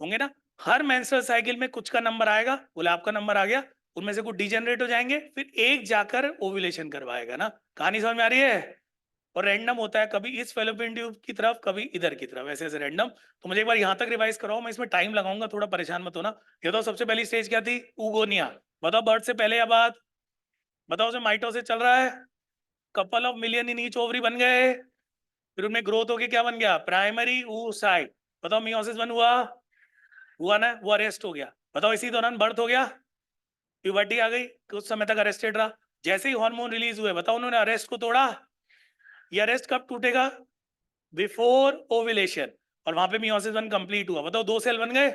होंगे ना। हर मेंस्ट्रुअल साइकिल में कुछ का नंबर आएगा, बोले आपका नंबर आ गया, उनमें से कुछ डिजेनरेट हो जाएंगे, फिर एक जाकर ओव्यूलेशन करवाएगा ना। कहानी समझ में आ रही है? और रैंडम होता है, कभी इस फेलोपियन ट्यूब की तरफ, कभी इधर की तरफ, ऐसे ऐसे रैंडम। तो मुझे एक बार यहाँ तक रिवाइज कराओ, मैं इसमें टाइम लगाऊंगा, थोड़ा परेशान मत होना। ये तो सबसे पहली स्टेज क्या थी? ऊगोनिया। बताओ बर्थ से पहले या बाद? बताओ उसमें माइटोसिस चल रहा है, couple of million in each ovary बन गए, फिर उनमें ग्रोथ होके क्या बन गया? Primary oocyte। बताओ मियोसिस 1 हुआ, हुआ ना, वो अरेस्ट हो गया। बताओ इसी दौरान बर्थ हो गया, प्यूबर्टी आ गई, कुछ समय तक अरेस्टेड रहा। जैसे ही हार्मोन रिलीज हुए, बताओ उन्होंने अरेस्ट को तोड़ा। ये अरेस्ट कब टूटेगा? Before ovulation. और वहां पे मियोसिस 1 कंप्लीट हुआ। बताओ 2 सेल बन गए,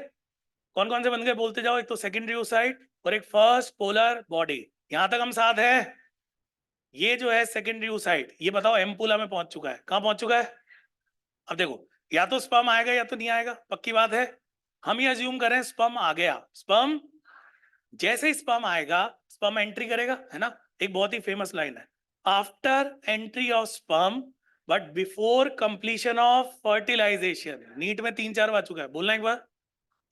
कौन कौन से बन गए बोलते जाओ? एक तो सेकेंडरी oocyte और एक फर्स्ट पोलर बॉडी। यहां तक हम साथ हैं? ये जो है सेकेंडरी oocyte, ये बताओ एम्पुला में पहुंच चुका है। कहां पहुंच चुका है? अब देखो, या तो स्पर्म आएगा या तो नहीं आएगा, पक्की बात है। हम ये अज्यूम करें स्पर्म आ गया, स्पर्म जैसे ही स्पर्म आएगा स्पर्म एंट्री करेगा, है ना। एक बहुत ही फेमस लाइन है, after entry of sperm but before completion of fertilisation. NEET में 3-4 बार चुका है, बोलना एक बार,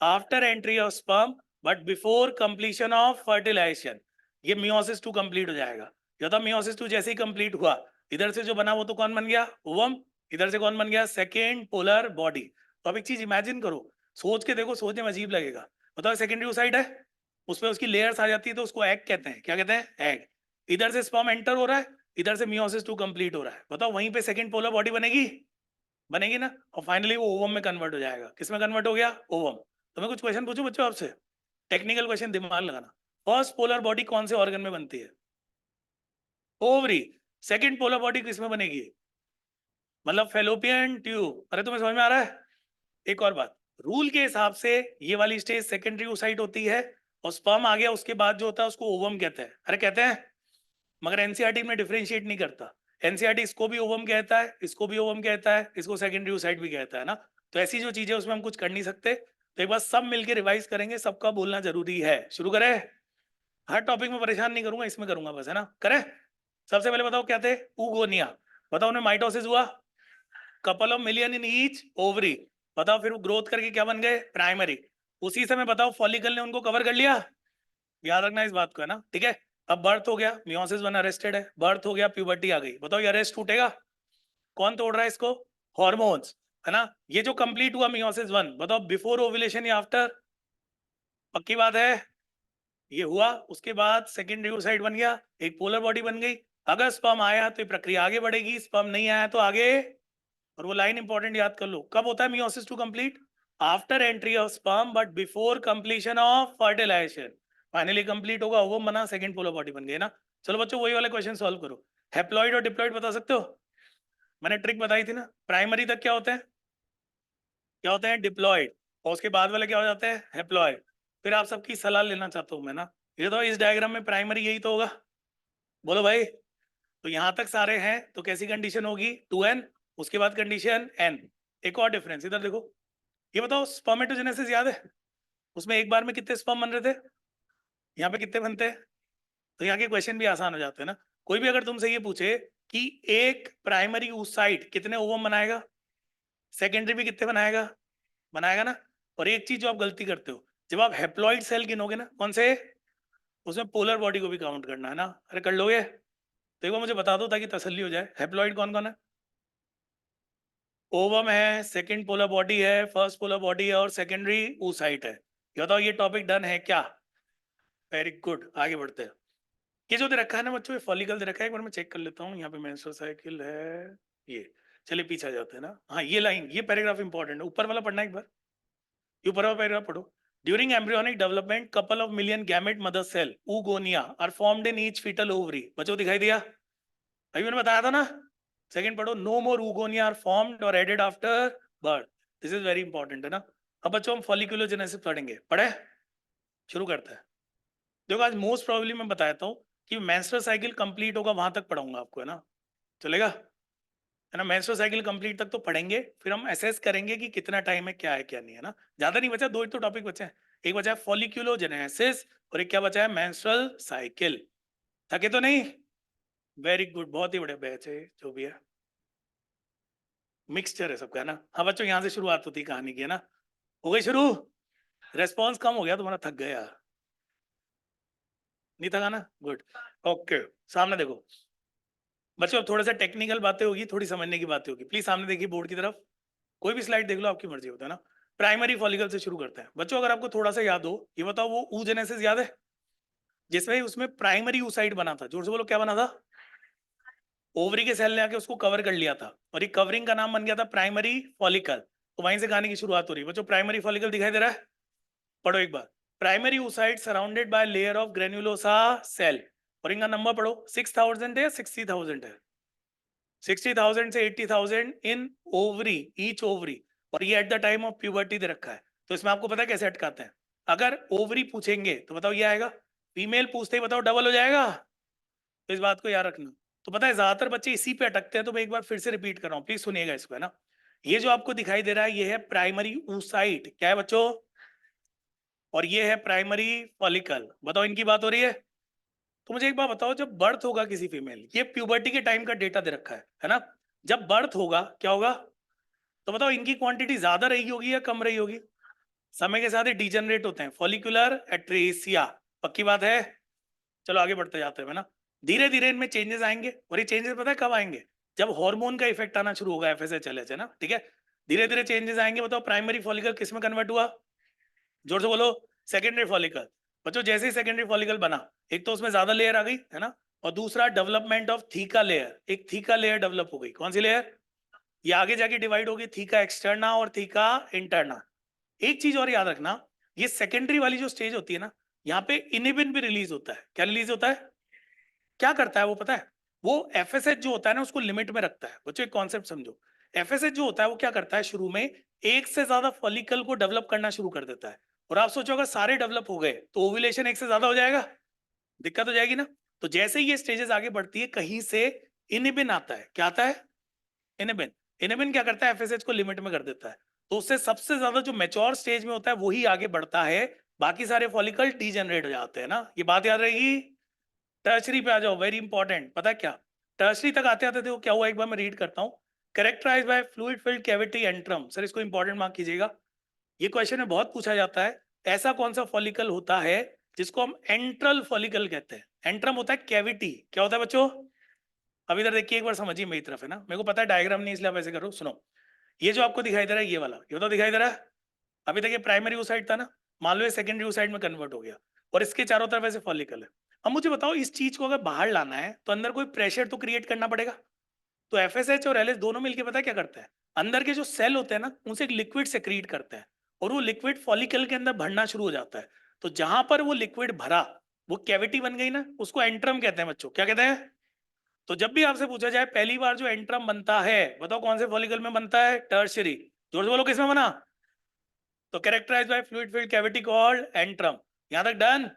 after entry of sperm but before completion of fertilisation. ये मियोसिस 2 कंप्लीट हो जाएगा। या तो मियोसिस 2 जैसे ही कंप्लीट हुआ, इधर से जो बना वो तो कौन बन गया, ओवम। इधर से कौन बन गया, सेकेंड पोलर बॉडी। तो अब एक चीज इमेजिन करो, सोच के देखो, सोचने में अजीब लगेगा। बताओ सेकेंडरी साइड है, उसमें उसकी लेयर्स आ जाती है, तो उसको एग कहते हैं। क्या कहते हैं, एग। इधर से स्पर्म एंटर हो रहा है, इधर से मियोसिस 2 कंप्लीट हो रहा है। बताओ वहीं पे सेकेंड पोलर बॉडी बनेगी, बनेगी ना। और फाइनली वो ओवम में कन्वर्ट हो जाएगा। किस में कन्वर्ट हो गया, ओवम। तो मैं कुछ क्वेश्चन पूछूं बच्चों आपसे, टेक्निकल क्वेश्चन, दिमाग लगाना। फर्स्ट पोलर बॉडी कौन से ऑर्गन में बनती है, ओवरी। सेकंड पोलर बॉडी किस में बनेगी, मतलब फेलोपियन ट्यूब। अरे तुम्हें समझ में आ रहा है। एक और बात, रूल के हिसाब से ये वाली स्टेज सेकेंडरी oocyte होती है, और स्पर्म आ गया उसके बाद जो होता है उसको ओवम कहते हैं। अरे कहते हैं, मगर एनसीईआरटी में डिफरेंशिएट नहीं करता। एनसीईआरटी इसको भी ओवम कहता है, इसको भी ओवम कहता है, इसको सेकेंडरी oocyte भी कहता है ना। तो ऐसी जो चीजें उसमें हम कुछ कर नहीं सकते। तो एक बार सब मिलकर रिवाइज करेंगे, सबका बोलना जरूरी है। शुरू करें, हर टॉपिक में परेशान नहीं करूंगा, इसमें करूंगा बस, है ना। करें। सबसे पहले बताओ क्या थे, ऊगोनिया। बताओ उन्हें माइटोसिस हुआ, couple of million in each ovary. बताओ फिर वो ग्रोथ करके क्या बन गए, प्राइमरी। उसी समय बताओ फॉलिकल ने उनको कवर कर लिया, याद रखना इस बात को, है ना, ठीक है। अब बर्थ हो गया, मियोसिस 1 अरेस्टेड है, बर्थ हो गया, प्यूबर्टी आ गई। बताओ ये अरेस्ट टूटेगा, कौन तोड़ रहा है इसको, हॉर्मोन्स, है ना। ये जो कंप्लीट हुआ मियोसिस 1, बताओ बिफोर ओव्यूलेशन या आफ्टर, पक्की बात है। ये हुआ, उसके बाद सेकेंडरी oocyte बन गया, एक पोलर बॉडी बन गई। अगर स्पर्म आया तो ये प्रक्रिया आगे बढ़ेगी, स्पर्म नहीं आया तो आगे। और वो लाइन इंपॉर्टेंट याद कर लो, कब होता है meiosis 2 complete, after entry of sperm but before completion of fertilisation. Finally complete होगा, वो बना, सेकंड पोलर बॉडी बन गई ना। चलो बच्चों वही वाले क्वेश्चन सॉल्व करो। हैप्लॉइड और डिप्लॉइड बता सकते हो, मैंने ट्रिक बताई थी ना। प्राइमरी तक क्या होते हैं, क्या होते हैं, डिप्लॉइड। और उसके बाद वाले क्या हो जाते हैं, हैप्लॉइड। फिर आप सबकी सलाह लेना चाहता हूँ मैं ना, ये तो इस डायग्राम में प्राइमरी यही तो होगा, बोलो भाई। तो यहां तक सारे हैं, तो कैसी कंडीशन होगी, 2n, उसके बाद कंडीशन n। एक और डिफरेंस इधर देखो, ये बताओ स्पर्मेटोजेनेसिस याद है, उसमें एक बार में कितने स्पर्म बन रहे थे, यहाँ पे कितने बनते हैं। तो यहाँ के क्वेश्चन भी आसान हो जाते हैं ना। कोई भी अगर तुमसे ये पूछे कि एक प्राइमरी oocyte कितने ओवम बनाएगा, सेकेंडरी भी कितने बनाएगा, बनाएगा ना। और एक चीज जो आप गलती करते हो, जब आप हेप्लॉइड सेल गिनोगे ना, कौन से, उसमें पोलर बॉडी को भी काउंट करना है ना। अरे कर लोगे, तो एक बार मुझे बता दो ताकि तसल्ली हो जाए, हेप्लॉइड कौन कौन है, ओवम है, सेकंड पोलर बॉडी है, फर्स्ट पोलर बॉडी है, और सेकेंडरी oocyte है। ये बताओ ये टॉपिक डन है क्या, वेरी गुड, आगे बढ़ते हैं। ये जो दे रखा है ना बच्चों, ये फॉलिकल दे रखा है, एक बार मैं चेक कर लेता हूँ, यहाँ पे मेंस्ट्रुअल साइकिल है ये। चलिए पीछे आ जाते हैं ना। हाँ ये लाइन, ये पैराग्राफ इंपॉर्टेंट है, ऊपर वाला पढ़ना एक बार, ये ऊपर वाला पैराग्राफ पढ़ो। During embryonic development couple of million gamete mother cell oogonia are formed in each foetal ovary. बच्चों दिखाई दिया, अभी मैंने बताया था ना। सेकंड पढ़ो, no more oogonia are formed और added after birth. This is very important, है ना। अब बच्चों हम फॉलिकुलोजेनेसिस पढ़ेंगे, पढ़े, शुरू करते हैं। देखो आज मोस्ट प्रोबेबली मैं बताता हूँ कि मेंस्ट्रुअल साइकिल कंप्लीट होगा वहां तक पढ़ाऊंगा आपको, है ना, चलेगा, है ना। मेंस्ट्रुअल साइकिल कंप्लीट तक तो पढ़ेंगे, फिर हम असेस करेंगे कि कितना टाइम है, क्या है क्या नहीं, है ना। ज्यादा नहीं बचा, 2 ही तो टॉपिक बचे हैं। एक बचा है फॉलिक्यूलोजेनेसिस, और एक क्या बचा है, मेंस्ट्रुअल साइकिल। थके तो नहीं, वेरी गुड, बहुत ही बढ़िया बैच है जो भी है, मिक्सचर है सबका, है ना। हाँ बच्चों यहाँ से शुरुआत होती है कहानी की, है ना। हो गई शुरू, रेस्पॉन्स कम हो गया तुम्हारा, थक गया, नहीं थका ना, गुड, ओके। सामने देखो बच्चों, अब थोड़ा सा टेक्निकल बातें होगी, थोड़ी समझने की बातें होगी, प्लीज सामने देखिए बोर्ड की तरफ, कोई भी स्लाइड देख लो, आपकी मर्जी होता है ना। प्राइमरी फॉलिकल से शुरू करते हैं बच्चों, अगर आपको थोड़ा सा याद हो, ये बताओ वो oogenesis याद है, जिसमें उसमें प्राइमरी oocyte बना था, जोर से बोलो क्या बना था, ओवरी के सेल ने आके उसको कवर कर लिया था, और ये कवरिंग का नाम बन गया था प्राइमरी फॉलिकल। तो वहीं से कहानी की शुरुआत हो रही है बच्चों। प्राइमरी फॉलिकल दिखाई दे रहा है, पढ़ो एक बार, primary oocyte surrounded by layer of granulosa cell. और इनका नंबर पढ़ो, 6000 है, 60,000 है, 60,000 से 80,000 इन ओवरी, ईच ओवरी। और ये at the time of puberty दे रखा है। तो इसमें आपको पता है कैसे अटकाते हैं, अगर ओवरी पूछेंगे तो बताओ ये आएगा, फीमेल पूछते ही बताओ डबल हो जाएगा, तो इस बात को याद रखना। तो पता है ज्यादातर बच्चे इसी पे अटकते हैं, तो मैं एक बार फिर से रिपीट कर रहा हूँ, प्लीज सुनिएगा इसको, है ना। ये जो आपको दिखाई दे रहा है ये है प्राइमरी oocyte, क्या है बच्चों? और ये है प्राइमरी फॉलिकल। बताओ इनकी बात हो रही है। तो मुझे एक बात बताओ, जब बर्थ होगा किसी फीमेल, ये प्यूबर्टी के टाइम का डेटा दे रखा है ना? जब बर्थ होगा क्या होगा? तो बताओ इनकी क्वांटिटी ज्यादा रही होगी या कम रही होगी? समय के साथ ही डिजेनरेट होते हैं, फॉलिकुलर एट्रेसिया, पक्की बात है। चलो आगे बढ़ते जाते हैं, है ना? धीरे धीरे इनमें चेंजेस आएंगे, और ये चेंजेस पता है कब आएंगे? जब हार्मोन का इफेक्ट आना शुरू होगा, एफएसएच एलएच, है ना? ठीक है, धीरे धीरे चेंजेस आएंगे। बताओ प्राइमरी फॉलिकल किस में कन्वर्ट हुआ? जोर से बोलो। Secondary follicle. बच्चों जैसे ही सेकेंडरी फॉलिकल बना, एक तो उसमें ज्यादा लेयर आ गई, है ना? और दूसरा डेवलपमेंट ऑफ थीका लेयर, एक थीका लेयर डेवलप हो गई। कौन सी लेयर? ये आगे जाके डिवाइड होगी, थीका एक्सटर्ना और थीका इंटरना। एक चीज और याद रखना, ये सेकेंडरी वाली जो स्टेज होती है ना, यहाँ पे इनिबिन भी रिलीज होता है। क्या रिलीज होता है? क्या करता है वो पता है? वो एफएसएच जो होता है ना, उसको लिमिट में रखता है। बच्चों एक कॉन्सेप्ट समझो, एफएसएच जो होता है वो क्या करता है, शुरू में एक से ज्यादा फॉलिकल को डेवलप करना शुरू कर देता है। और आप सोचो अगर सारे डेवलप हो गए तो ओव्यूलेशन एक से ज्यादा हो जाएगा, दिक्कत हो जाएगी ना? तो जैसे ही ये स्टेजेस आगे बढ़ती है, कहीं से इनिबिन आता है। क्या आता है? इनिबिन। इनिबिन क्या करता है, एफएसएच को लिमिट में कर देता है। तो उससे सबसे ज्यादा जो मैच्योर स्टेज में होता है वही आगे बढ़ता है, बाकी सारे फॉलिकल डीजेनरेट हो जाते हैं ना। ये बात याद रहेगी। टर्शरी पे आ जाओ, वेरी इंपॉर्टेंट। पता है क्या टर्शरी तक आते आते थे वो क्या हुआ, एक बार मैं रीड करता हूँ। Characterised by fluid filled cavity antrum. Sir इसको इंपॉर्टेंट मार्क कीजिएगा, ये क्वेश्चन में बहुत पूछा जाता है। ऐसा कौन सा फॉलिकल होता है जिसको हम एंट्रल फॉलिकल कहते हैं? एंट्रम होता है कैविटी। क्या होता है बच्चों? अब इधर देखिए एक बार, समझिए मेरी तरफ, है ना? मेरे को पता है डायग्राम नहीं, इसलिए आप ऐसे करो। सुनो, ये जो आपको दिखाई दे रहा है ये वाला, ये तो दिखाई दे रहा है। अभी तक ये प्राइमरी oocyte था ना, मान लो ये सेकेंडरी oocyte में कन्वर्ट हो गया, और इसके चारों तरफ ऐसे फॉलिकल है। अब मुझे बताओ, इस चीज को अगर बाहर लाना है तो अंदर कोई प्रेशर तो क्रिएट करना पड़ेगा। तो एफएसएच और एलएच दोनों मिलकर पता है क्या करता है, अंदर के जो सेल होते हैं ना, उनसे एक लिक्विड सेक्रीट करते हैं, और वो लिक्विड फॉलिकल के अंदर भरना शुरू हो जाता है। तो जहां पर वो लिक्विड भरा, वो कैविटी बन गई ना, उसको एंट्रम कहते हैं बच्चों। क्या कहते हैं? तो जब भी आपसे पूछा जाए पहली बार जो एंट्रम बनता है, बताओ कौन से फॉलिकल में बनता है? टर्शियरी। जोर से बोलो किसमें बना? तो characterised by fluid filled cavity called antrum. यहां तक डन।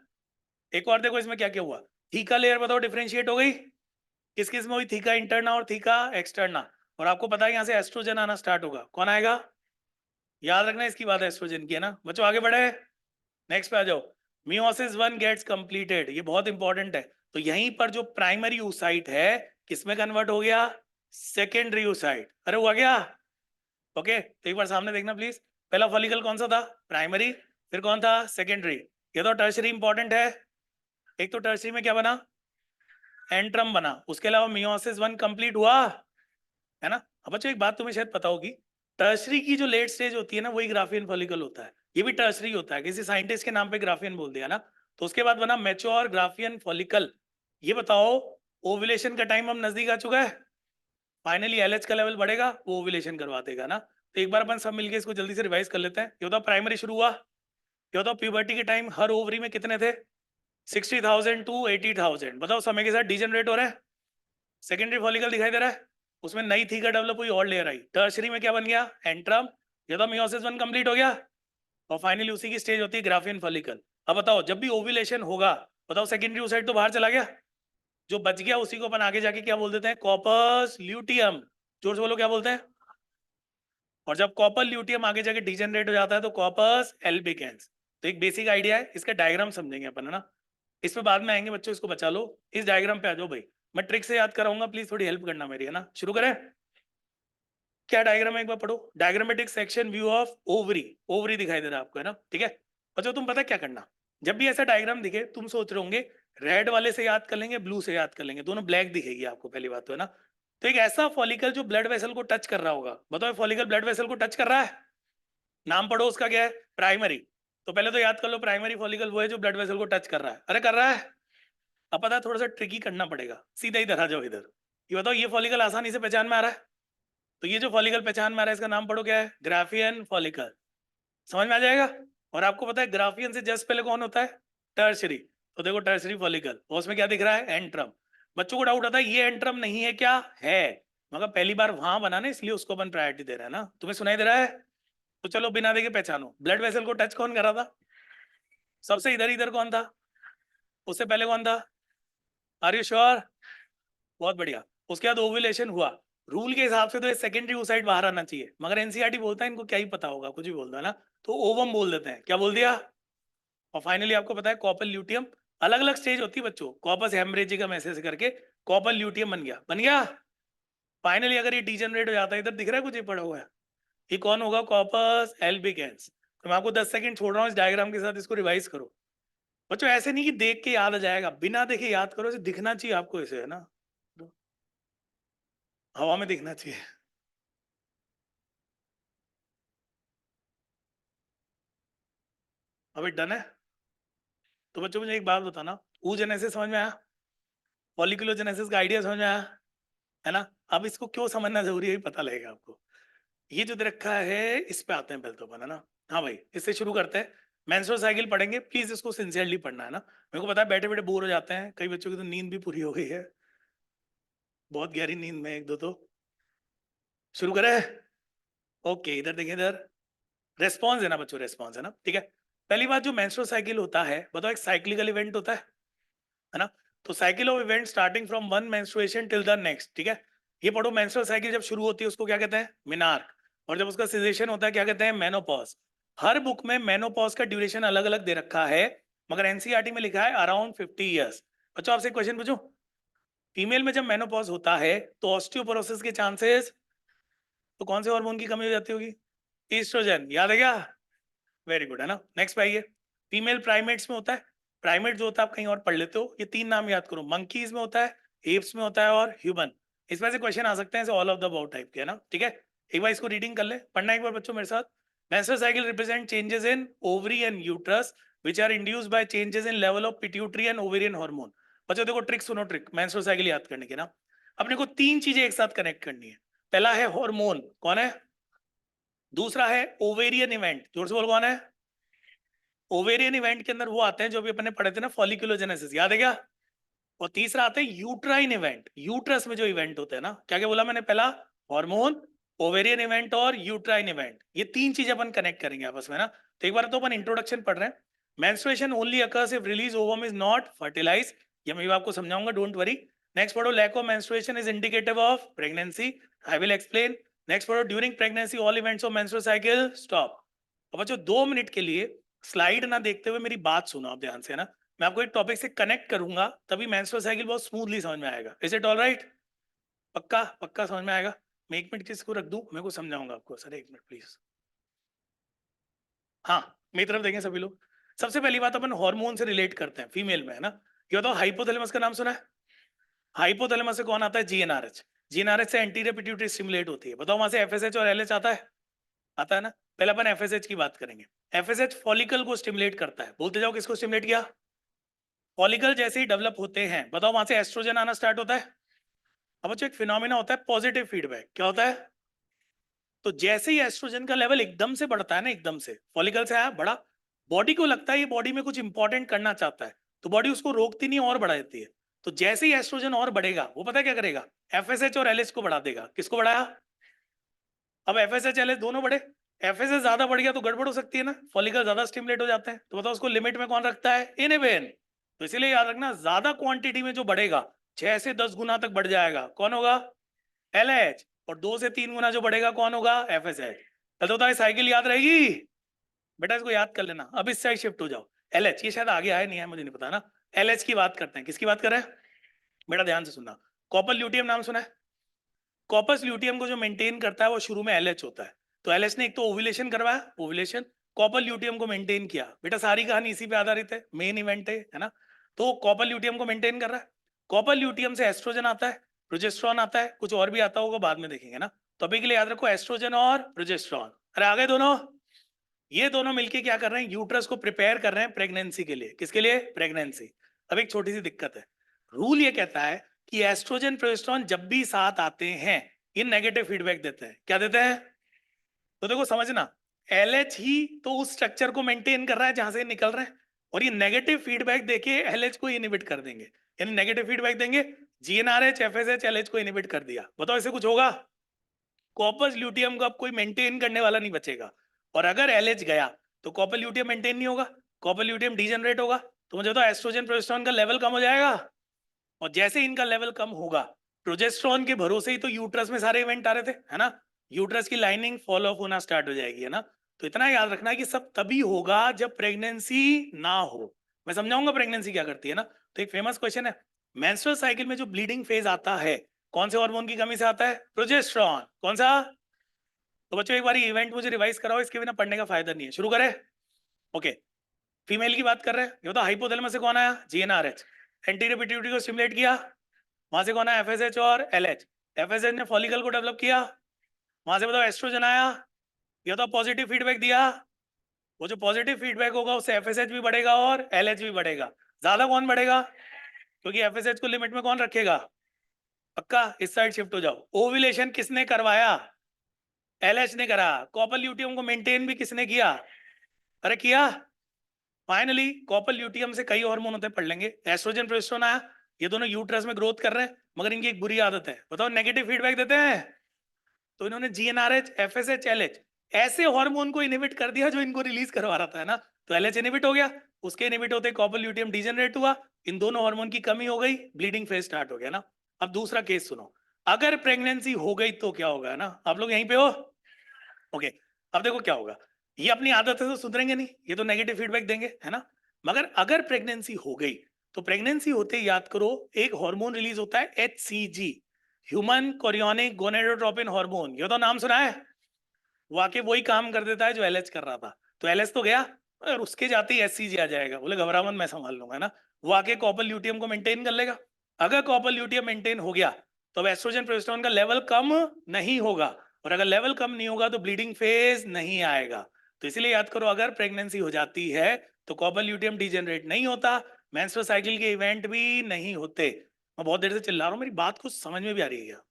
एक और देखो इसमें क्या क्या हुआ। थीका लेयर बताओ डिफरेंशिएट हो गई, किस किस में हुई? थीका इंटरना और थीका एक्सटर्ना। और आपको पता है यहाँ से एस्ट्रोजन आना स्टार्ट होगा। कौन आएगा? याद रखना इसकी बात, एस्ट्रोजन की, है ना बच्चों? आगे बढ़े, नेक्स्ट पे आ जाओ। मियोसिस वन गेट्स कंप्लीटेड, ये बहुत इंपॉर्टेंट है। तो यहीं पर जो प्राइमरी oocyte है, किसमें कन्वर्ट हो गया? Secondary oocyte। अरे हुआ क्या? ओके, तो एक बार सामने देखना प्लीज। पहला फॉलिकल कौन सा था? प्राइमरी। फिर कौन था? सेकेंडरी। ये तो टर्शरी इंपॉर्टेंट है। एक तो टर्शरी में क्या बना? एंट्रम बना। उसके अलावा मियोसिस वन कंप्लीट हुआ, है ना? अब बच्चों एक बात तुम्हें शायद पता होगी, टर्शरी की जो लेट स्टेज होती है ना, वही ग्राफियन फॉलिकल होता है। ये भी टर्शरी होता है, किसी साइंटिस्ट के नाम पे ग्राफियन बोल दिया ना, तो उसके बाद बना मैच्योर ग्राफियन फॉलिकल। ये बताओ, ओव्यूलेशन का टाइम हम नजदीक आ चुका है, फाइनली एलएच का लेवल बढ़ेगा, वो ओव्यूलेशन करवा देगा ना। तो एक बार अपन सब मिलके इसको जल्दी से रिवाइज कर लेते हैं। ये बताओ प्राइमरी शुरू हुआ, ये बताओ प्यूबर्टी के टाइम हर ओवरी में कितने थे? 60,000 टू 80,000। बताओ समय के साथ डिजेनरेट हो रहा है। सेकेंडरी फॉलिकल दिखाई दे रहा है, उसमें नई थीका डेवलप हुई और लेयर आई। टर्शरी में क्या बन गया? एंट्रम। ये तो मियोसिस वन कंप्लीट हो गया, और फाइनली उसी की स्टेज होती है ग्राफियन फॉलिकल। अब बताओ जब भी ओव्यूलेशन होगा, बताओ सेकेंडरी oocyte तो बाहर चला गया, जो बच गया उसी को अपन आगे जाके क्या बोल देते हैं? Corpus luteum. जोर से बोलो क्या बोलते हैं? और जब कॉपर ल्यूटियम आगे जाके डिजेनरेट हो जाता है तो कॉर्पस एल्बिकेंस। तो एक बेसिक आइडिया है, इसका डायग्राम समझेंगे अपन, है ना? इस पे बाद में आएंगे बच्चों, इसको बचा लो। इस डायग्राम पे आ जाओ भाई, मैं ट्रिक से याद कराऊंगा, प्लीज थोड़ी हेल्प करना मेरी, है ना? शुरू करें। क्या डायग्राम है एक बार पढ़ो, diagrammatic section view of ovary. Ovary दिखाई दे रहा है आपको, है ना? ठीक है बच्चों, तुम पता है क्या करना, जब भी ऐसा डायग्राम दिखे तुम सोच रहे होंगे रेड वाले से याद कर लेंगे, ब्लू से याद कर लेंगे, दोनों ब्लैक दिखेगी आपको, पहली बात तो, है ना? तो एक ऐसा फॉलिकल जो ब्लड वेसल को टच कर रहा होगा, बताओ फॉलिकल ब्लड वेसल को टच कर रहा है? नाम पढ़ो उसका, क्या है? प्राइमरी। तो पहले तो याद कर लो, प्राइमरी फॉलिकल वो है जो ब्लड वेसल को टच कर रहा है। अरे कर रहा है। अब पता है थोड़ा सा ट्रिकी करना पड़ेगा, सीधा इधर आ जाओ इधर। ये बताओ ये फॉलिकल आसानी से पहचान में आ रहा है? तो ये जो फॉलिकल पहचान में आ रहा है, इसका नाम पढ़ो, क्या है? Graafian follicle. समझ में आ जाएगा? और आपको पता है ग्राफियन से जस्ट पहले कौन होता है? टर्शरी। तो देखो टर्शरी फॉलिकल, और उसमें क्या दिख रहा है? एंट्रम। बच्चों को डाउट आता है ये एंट्रम नहीं है क्या? है, मगर पहली बार वहां बना ना, इसलिए उसको अपन प्रायोरिटी दे रहे हैं ना। तुम्हें सुनाई दे रहा है? तो चलो बिना देखे पहचानो, ब्लड वेसल को टच कौन कर रहा था? सबसे इधर इधर कौन था? उससे पहले कौन था? Are you sure? बहुत बढ़िया। उसके बाद ओव्यूलेशन हुआ, रूल के हिसाब से तो ये सेकेंडरी oocyte बाहर आना चाहिए, मगर एनसीईआरटी बोलता है इनको क्या ही पता होगा, कुछ भी बोल दो है ना, तो ओवम बोल देते हैं। क्या बोल दिया? और फाइनली आपको पता है कॉपर ल्यूटियम, अलग अलग स्टेज होती है बच्चों, कॉपस हेमरेजिकम ऐसे करके कॉपर ल्यूटियम बन गया, बन गया। फाइनली अगर ये डीजनरेट हो जाता है, इधर दिख रहा है कुछ ये पड़ा हुआ है, ये कौन होगा? Corpus albicans. तो मैं आपको 10 सेकंड छोड़ रहा हूँ इस डायग्राम के साथ, इसको रिवाइज करो बच्चों। ऐसे नहीं कि देख के याद आ जाएगा, बिना देखे याद करो, इसे दिखना चाहिए आपको, इसे है ना, हवा में दिखना चाहिए। अभी डन है? तो बच्चों मुझे एक बात बताना, oogenesis समझ में आया? फॉलिकुलोजेनेसिस का आइडिया समझ में आया? है ना? अब इसको क्यों समझना जरूरी है, पता लगेगा आपको। ये जो दे रखा है इस पे आते हैं पहले तो अपन, है ना। हाँ भाई, इससे शुरू करते हैं। मेंस्ट्रुअल साइकिल पढ़ेंगे, प्लीज इसको सिंसियरली पढ़ना, है ना। मेरे को पता है बैठे बैठे बोर हो जाते हैं, कई बच्चों की तो नींद भी पूरी हो गई है, बहुत गहरी नींद में एक दो तो। शुरू करें? ओके, इधर देखिए, इधर रेस्पॉन्स है ना बच्चों, रेस्पॉन्स है ना, ठीक है। पहली बात, जो मेंस्ट्रुअल साइकिल होता है बताओ, एक साइक्लिकल इवेंट होता है ना। तो cycle of event starting from one menstruation till the next, ठीक है। ये पढ़ो, मेंस्ट्रुअल साइकिल जब शुरू होती है उसको क्या कहते हैं? मिनार्क। और जब उसका सीजेशन होता है क्या कहते हैं? मेनोपॉज। हर बुक में मेनोपॉज का ड्यूरेशन अलग अलग दे रखा है, मगर एनसीईआरटी में लिखा है अराउंड 50 ईयर्स। बच्चों आपसे क्वेश्चन पूछूं, फीमेल में जब मेनोपॉज होता है तो ऑस्टियोपोरोसिस के चांसेस, तो कौन से हार्मोन की कमी हो जाती होगी? ईस्ट्रोजन, याद है क्या? वेरी गुड, है ना। नेक्स्ट पे आइए, फीमेल प्राइमेट्स में होता है, प्राइमेट जो होता है आप कहीं और पढ़ लेते हो, ये तीन नाम याद करो, मंकीज में होता है, एप्स में होता है और ह्यूमन। इसमें से क्वेश्चन आ सकते हैं all of the about type के, है ना, ठीक है। एक बार इसको रीडिंग कर ले, पढ़ना एक बार बच्चों मेरे साथ। Menstrual cycle represent changes in ovary and uterus which are induced by changes in level of pituitary and ovarian hormone. बच्चों देखो, ट्रिक सुनो, ट्रिक मेंस्ट्रुअल साइकिल याद करने की ना, अपने को तीन चीजें एक साथ कनेक्ट करनी है। पहला है हार्मोन, कौन है? दूसरा है ओवेरियन इवेंट, जोर से बोल, कौन है? ओवेरियन इवेंट के अंदर वो आते हैं जो भी अपने पढ़े थे ना, फॉलिकुलोजेनेसिस, याद है क्या? और तीसरा आता है यूट्राइन इवेंट, यूट्रस में जो इवेंट होते हैं ना, क्या क्या बोला मैंने? पहला हार्मोन, ओवेरियन इवेंट और यूट्राइन इवेंट, ये तीन चीजें अपन कनेक्ट करेंगे आपस में ना। तो एक बार तो अपन इंट्रोडक्शन पढ़ रहे हैं। Menstruation only occurs if release ovum is not fertilise, ये मैं भी आपको समझाऊंगा, डोंट वरी। नेक्स्ट पढ़ो, lack of menstruation is indicative of pregnancy, I will explain. Next पढ़ो, during pregnancy all events of menstrual cycle stop. अब बच्चों 2 minute के लिए स्लाइड ना देखते हुए मेरी बात सुनो आप ध्यान से, है ना। मैं आपको एक टॉपिक से कनेक्ट करूंगा, तभी मेंस्ट्रुअल साइकिल बहुत स्मूथली समझ में आएगा। Is it alright? पक्का पक्का समझ में आएगा? मैं 1 मिनट किसको रख दूं, मैं को समझाऊंगा आपको। Sir 1 minute please. हाँ, मेरी तरफ देखें सभी लोग। सबसे पहली बात अपन हार्मोन से रिलेट करते हैं फीमेल में, है ना। ये बताओ, हाइपोथैलेमस का नाम सुना है? हाइपोथैलेमस से कौन आता है? जीएनआरएच। जीएनआरएच से एंटीरियर पिट्यूटरी स्टिमुलेट होती है। बताओ वहां से एफएसएच और एलएच आता है? आता है ना। पहले अपन एफएसएच की बात करेंगे। एफएसएच फॉलिकल को स्टिमुलेट करता है, बोलते जाओ किसको स्टिमुलेट किया? फॉलिकल जैसे ही डेवलप होते हैं, बताओ वहां से एस्ट्रोजन आना स्टार्ट होता है। अब बच्चों एक फिनोमिना होता है पॉजिटिव फीडबैक, क्या होता है? तो जैसे ही एस्ट्रोजन का लेवल एकदम से बढ़ता है ना, एकदम से फॉलिकल से आया बड़ा, बॉडी को लगता है ये बॉडी में कुछ इंपॉर्टेंट करना चाहता है, तो बॉडी उसको रोकती नहीं और बढ़ा देती है। तो जैसे ही एस्ट्रोजन और बढ़ेगा, वो पता है क्या करेगा? एफएसएच और एलएच को बढ़ा देगा। किसको बढ़ाया? अब एफएसएच एलएच दोनों बढ़े, एफएसएच ज्यादा बढ़ गया तो गड़बड़ हो सकती है ना, फॉलिकल ज्यादा स्टिमुलेट हो जाते हैं, तो बताओ उसको लिमिट में कौन रखता है? इनहिबिन। तो इसीलिए याद रखना, ज्यादा क्वांटिटी में जो बढ़ेगा 6 से 10 गुना तक बढ़ जाएगा, कौन होगा? एलएच। और 2 से 3 गुना जो बढ़ेगा कौन होगा? एफएसएच। चल तो बताए, साइकिल याद रहेगी बेटा, इसको याद कर लेना। अब इस साइड शिफ्ट हो जाओ। एलएच ये शायद आगे आया नहीं है, मुझे नहीं पता ना। एलएच की बात करते हैं, किसकी बात कर रहे हैं बेटा? ध्यान से सुनना। कॉपर ल्यूटियम नाम सुना है? कॉपस ल्यूटियम को जो मेंटेन करता है वो शुरू में एलएच होता है। तो एलएच ने एक तो ओव्यूलेशन करवाया, ओव्यूलेशन, कॉपर ल्यूटियम को मेंटेन किया। बेटा सारी कहानी इसी पे आधारित है, मेन इवेंट है ना। तो कॉपर ल्यूटियम को मेंटेन कर रहा है। कॉपर ल्यूटियम से एस्ट्रोजन आता है, प्रोजेस्ट्रॉन आता है, कुछ और भी आता होगा बाद में देखेंगे ना। तो अभी के लिए याद रखो, एस्ट्रोजन और प्रोजेस्ट्रॉन। अरे आ गए दोनों। ये दोनों मिलके क्या कर रहे हैं? यूट्रस को प्रिपेयर कर रहे हैं प्रेगनेंसी के लिए। किसके लिए? प्रेगनेंसी। अब एक छोटी सी दिक्कत है, रूल ये कहता है कि एस्ट्रोजन प्रोजेस्टेरोन जब भी साथ आते हैं, ये नेगेटिव फीडबैक देते हैं। क्या देते हैं? तो देखो समझना, एलएच ही तो उस स्ट्रक्चर को मेंटेन कर रहा है जहां से निकल रहे हैं, और ये नेगेटिव फीडबैक देके एलएच को इनहिबिट कर देंगे। यानी नेगेटिव फीडबैक देंगे, जीएनआरएच एफएसएच एलएच को इनहिबिट कर दिया। बताओ इससे कुछ होगा? कॉपर ल्यूटियम को अब कोई मेंटेन करने वाला नहीं बचेगा। और अगर एलएच गया तो कॉपर ल्यूटियम मेंटेन नहीं होगा, कॉपर ल्यूटियम डीजनरेट होगा, तो मुझे तो एस्ट्रोजन प्रोजेस्टेरोन का लेवल कम हो जाएगा। और जैसे इनका लेवल कम होगा, प्रोजेस्टेरॉन के भरोसे ही तो यूट्रस में सारे इवेंट आ रहे थे, है ना? यूट्रस की लाइनिंग फॉल ऑफ होना स्टार्ट हो जाएगी, है ना? तो इतना याद रखना है कि सब तभी होगा जब प्रेगनेंसी ना हो। मैं समझाऊंगा प्रेगनेंसी क्या करती है ना। तो एक फेमस क्वेश्चन है, मेंस्ट्रुअल साइकिल में जो ब्लीडिंग फेज आता है कौन से हार्मोन की कमी से आता है? प्रोजेस्टेरॉन। कौन सा? तो बच्चों एक बार इवेंट मुझे रिवाइज कराओ, इसके बिना पढ़ने का फायदा नहीं है। शुरू करें। ओके, फीमेल की बात कर रहे हैं। ये तो हाइपोथैलेमस से कौन आया? जीएनआरएच। एंटीरियर पिट्यूटरी को स्टिमुलेट किया, वहां से कौन आया? एफएसएच और एलएच। एफएसएच ने फॉलिकल को डेवलप किया, वहां से बताओ एस्ट्रोजन आया, ये तो पॉजिटिव फीडबैक दिया। वो जो पॉजिटिव फीडबैक होगा उससे एफएसएच भी बढ़ेगा और एलएच भी बढ़ेगा। ज्यादा कौन बढ़ेगा? क्योंकि एफएसएच को लिमिट में कौन रखेगा? पक्का इस साइड शिफ्ट हो जाओ। ओव्यूलेशन किसने करवाया? एलएच ने करा। कॉपर ल्यूटियम को मेंटेन भी किसने किया? अरे किया। फाइनली कॉपर ल्यूटियम से कई हार्मोन होते हैं, पढ़ लेंगे। एस्ट्रोजन प्रोजेस्टेरोन आया, ये दोनों यूट्रस में ग्रोथ कर रहे हैं, मगर इनकी एक बुरी आदत है, बताओ नेगेटिव फीडबैक देते हैं। तो इन्होंने जीएनआरएच, एफएसएच, एलएच ऐसे हार्मोन को इनहिबिट कर दिया जो इनको रिलीज करवा रहा था, है ना? तो एलएच इनहिबिट हो गया, उसके इनहिबिट होते कॉपर ल्यूटियम डिजेनरेट हुआ, इन दोनों हार्मोन की कमी हो गई, ब्लीडिंग फेज स्टार्ट हो गया ना। अब दूसरा केस सुनो, अगर प्रेगनेंसी हो गई तो क्या होगा ना? आप लोग यहीं पे हो? ओके, अब देखो क्या होगा। ये अपनी आदत से तो सुधरेंगे नहीं, ये तो नेगेटिव फीडबैक देंगे, है ना? मगर अगर प्रेगनेंसी हो गई तो प्रेगनेंसी होते ही याद करो एक हार्मोन रिलीज होता है HCG, human chorionic gonadotropin hormone. ये तो नाम सुना है। वाकई वही काम कर देता है जो एलएच कर रहा था। तो एलएच तो गया और उसके जाते ही एचसीजी आ जाएगा, बोले घबरा मत मैं संभाल लूंगा, है ना? वो आके कॉपर ल्यूटियम को मेंटेन कर लेगा। अगर कॉपर ल्यूटियम मेंटेन हो गया तो अब एस्ट्रोजन प्रोजेस्टेरोन का लेवल कम नहीं होगा, और अगर लेवल कम नहीं होगा तो ब्लीडिंग फेज नहीं आएगा। तो इसलिए याद करो, अगर प्रेगनेंसी हो जाती है तो कॉपर ल्यूटियम डिजेनरेट नहीं होता, मेंस्ट्रुअल साइकिल के इवेंट भी नहीं होते। मैं बहुत देर से चिल्ला रहा हूँ, मेरी बात कुछ समझ में भी आ रही है क्या?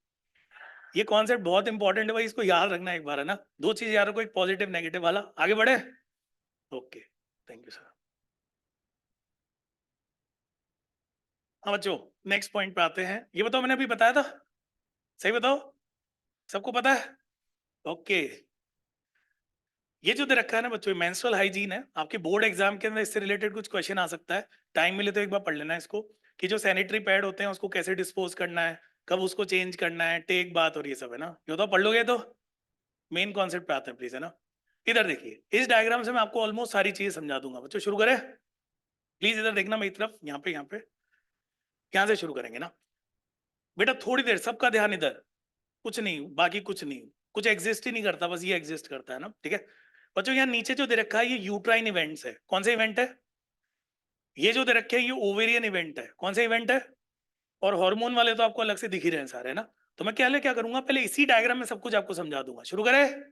ये कॉन्सेप्ट बहुत इंपॉर्टेंट है भाई, इसको याद रखना एक बार, है ना? दो चीज याद रखो, एक पॉजिटिव नेगेटिव वाला। आगे बढ़े। Okay, thank you sir. हाँ बच्चों, नेक्स्ट पॉइंट पे आते हैं। ये बताओ मैंने अभी बताया था, सही बताओ, सबको पता है? ओके, ये जो दे रखा है ना बच्चों, मेंस्ट्रुअल हाइजीन है। आपके बोर्ड एग्जाम के अंदर इससे रिलेटेड कुछ क्वेश्चन आ सकता है, टाइम मिले तो एक बार पढ़ लेना इसको, कि जो सैनिटरी पैड होते हैं उसको कैसे डिस्पोज करना है, कब उसको चेंज करना है, टेक बात और ये सब, है ना? ये तो पढ़ लोगे तो मेन कॉन्सेप्ट पे आते हैं प्लीज, है ना? इधर देखिए, इस डायग्राम से मैं आपको ऑलमोस्ट सारी चीजें समझा दूंगा। बच्चों शुरू करें, प्लीज इधर देखना मेरी तरफ, यहाँ पे यहाँ से शुरू करेंगे ना। बेटा थोड़ी देर सबका ध्यान इधर, कुछ नहीं बाकी कुछ नहीं, कुछ एग्जिस्ट ही नहीं करता, बस ये एग्जिस्ट करता है ना, ठीक है? बच्चों यहाँ नीचे जो दे रखा है ये यूट्राइन इवेंट्स है। कौन से इवेंट है? ये जो दे रखे हैं ये ओवेरियन इवेंट है। कौन सा इवेंट है? और हार्मोन वाले तो आपको अलग से दिख ही रहे हैं सारे, है ना? तो मैं क्या करूंगा, पहले इसी डायग्राम में सब कुछ आपको समझा दूंगा। शुरू करें।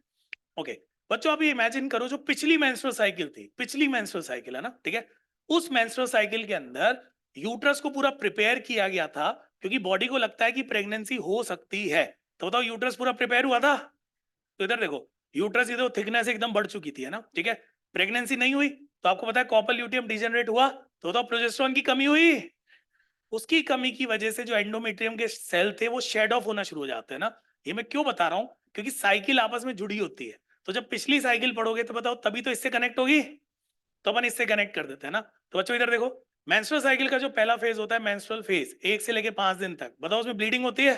ओके, बच्चों अभी इमेजिन करो जो पिछली मेंस्ट्रुअल साइकिल थी, पिछली मेंस्ट्रुअल साइकिल, है ना, ठीक है? उस मेंस्ट्रुअल साइकिल के अंदर यूट्रस को पूरा प्रिपेयर किया गया था, क्योंकि बॉडी को लगता है कि प्रेगनेंसी हो सकती है। तो बताओ यूट्रस पूरा प्रिपेयर हुआ था? तो इधर देखो, यूट्रस इधर थिकनेस एकदम बढ़ चुकी थी, है ना, ठीक है? प्रेगनेंसी नहीं हुई तो आपको पता है कॉपर ल्यूटियम डिजेनरेट हुआ, तो बताओ प्रोजेस्टेरोन की कमी हुई। उसकी कमी की वजह से जो एंडोमेट्रियम के सेल थे वो शेड ऑफ होना शुरू हो जाते हैं ना। ये मैं क्यों बता रहा हूँ, क्योंकि साइकिल आपस में जुड़ी होती है। तो जब पिछली साइकिल पढ़ोगे तो बताओ तभी तो इससे कनेक्ट होगी, तो अपन इससे कनेक्ट कर देते हैं ना। तो बच्चों इधर देखो, मेंस्ट्रुअल साइकिल का जो पहला फेज होता है मेंस्ट्रुअल फेज, 1 से लेके 5 दिन तक, बताओ उसमें ब्लीडिंग होती है।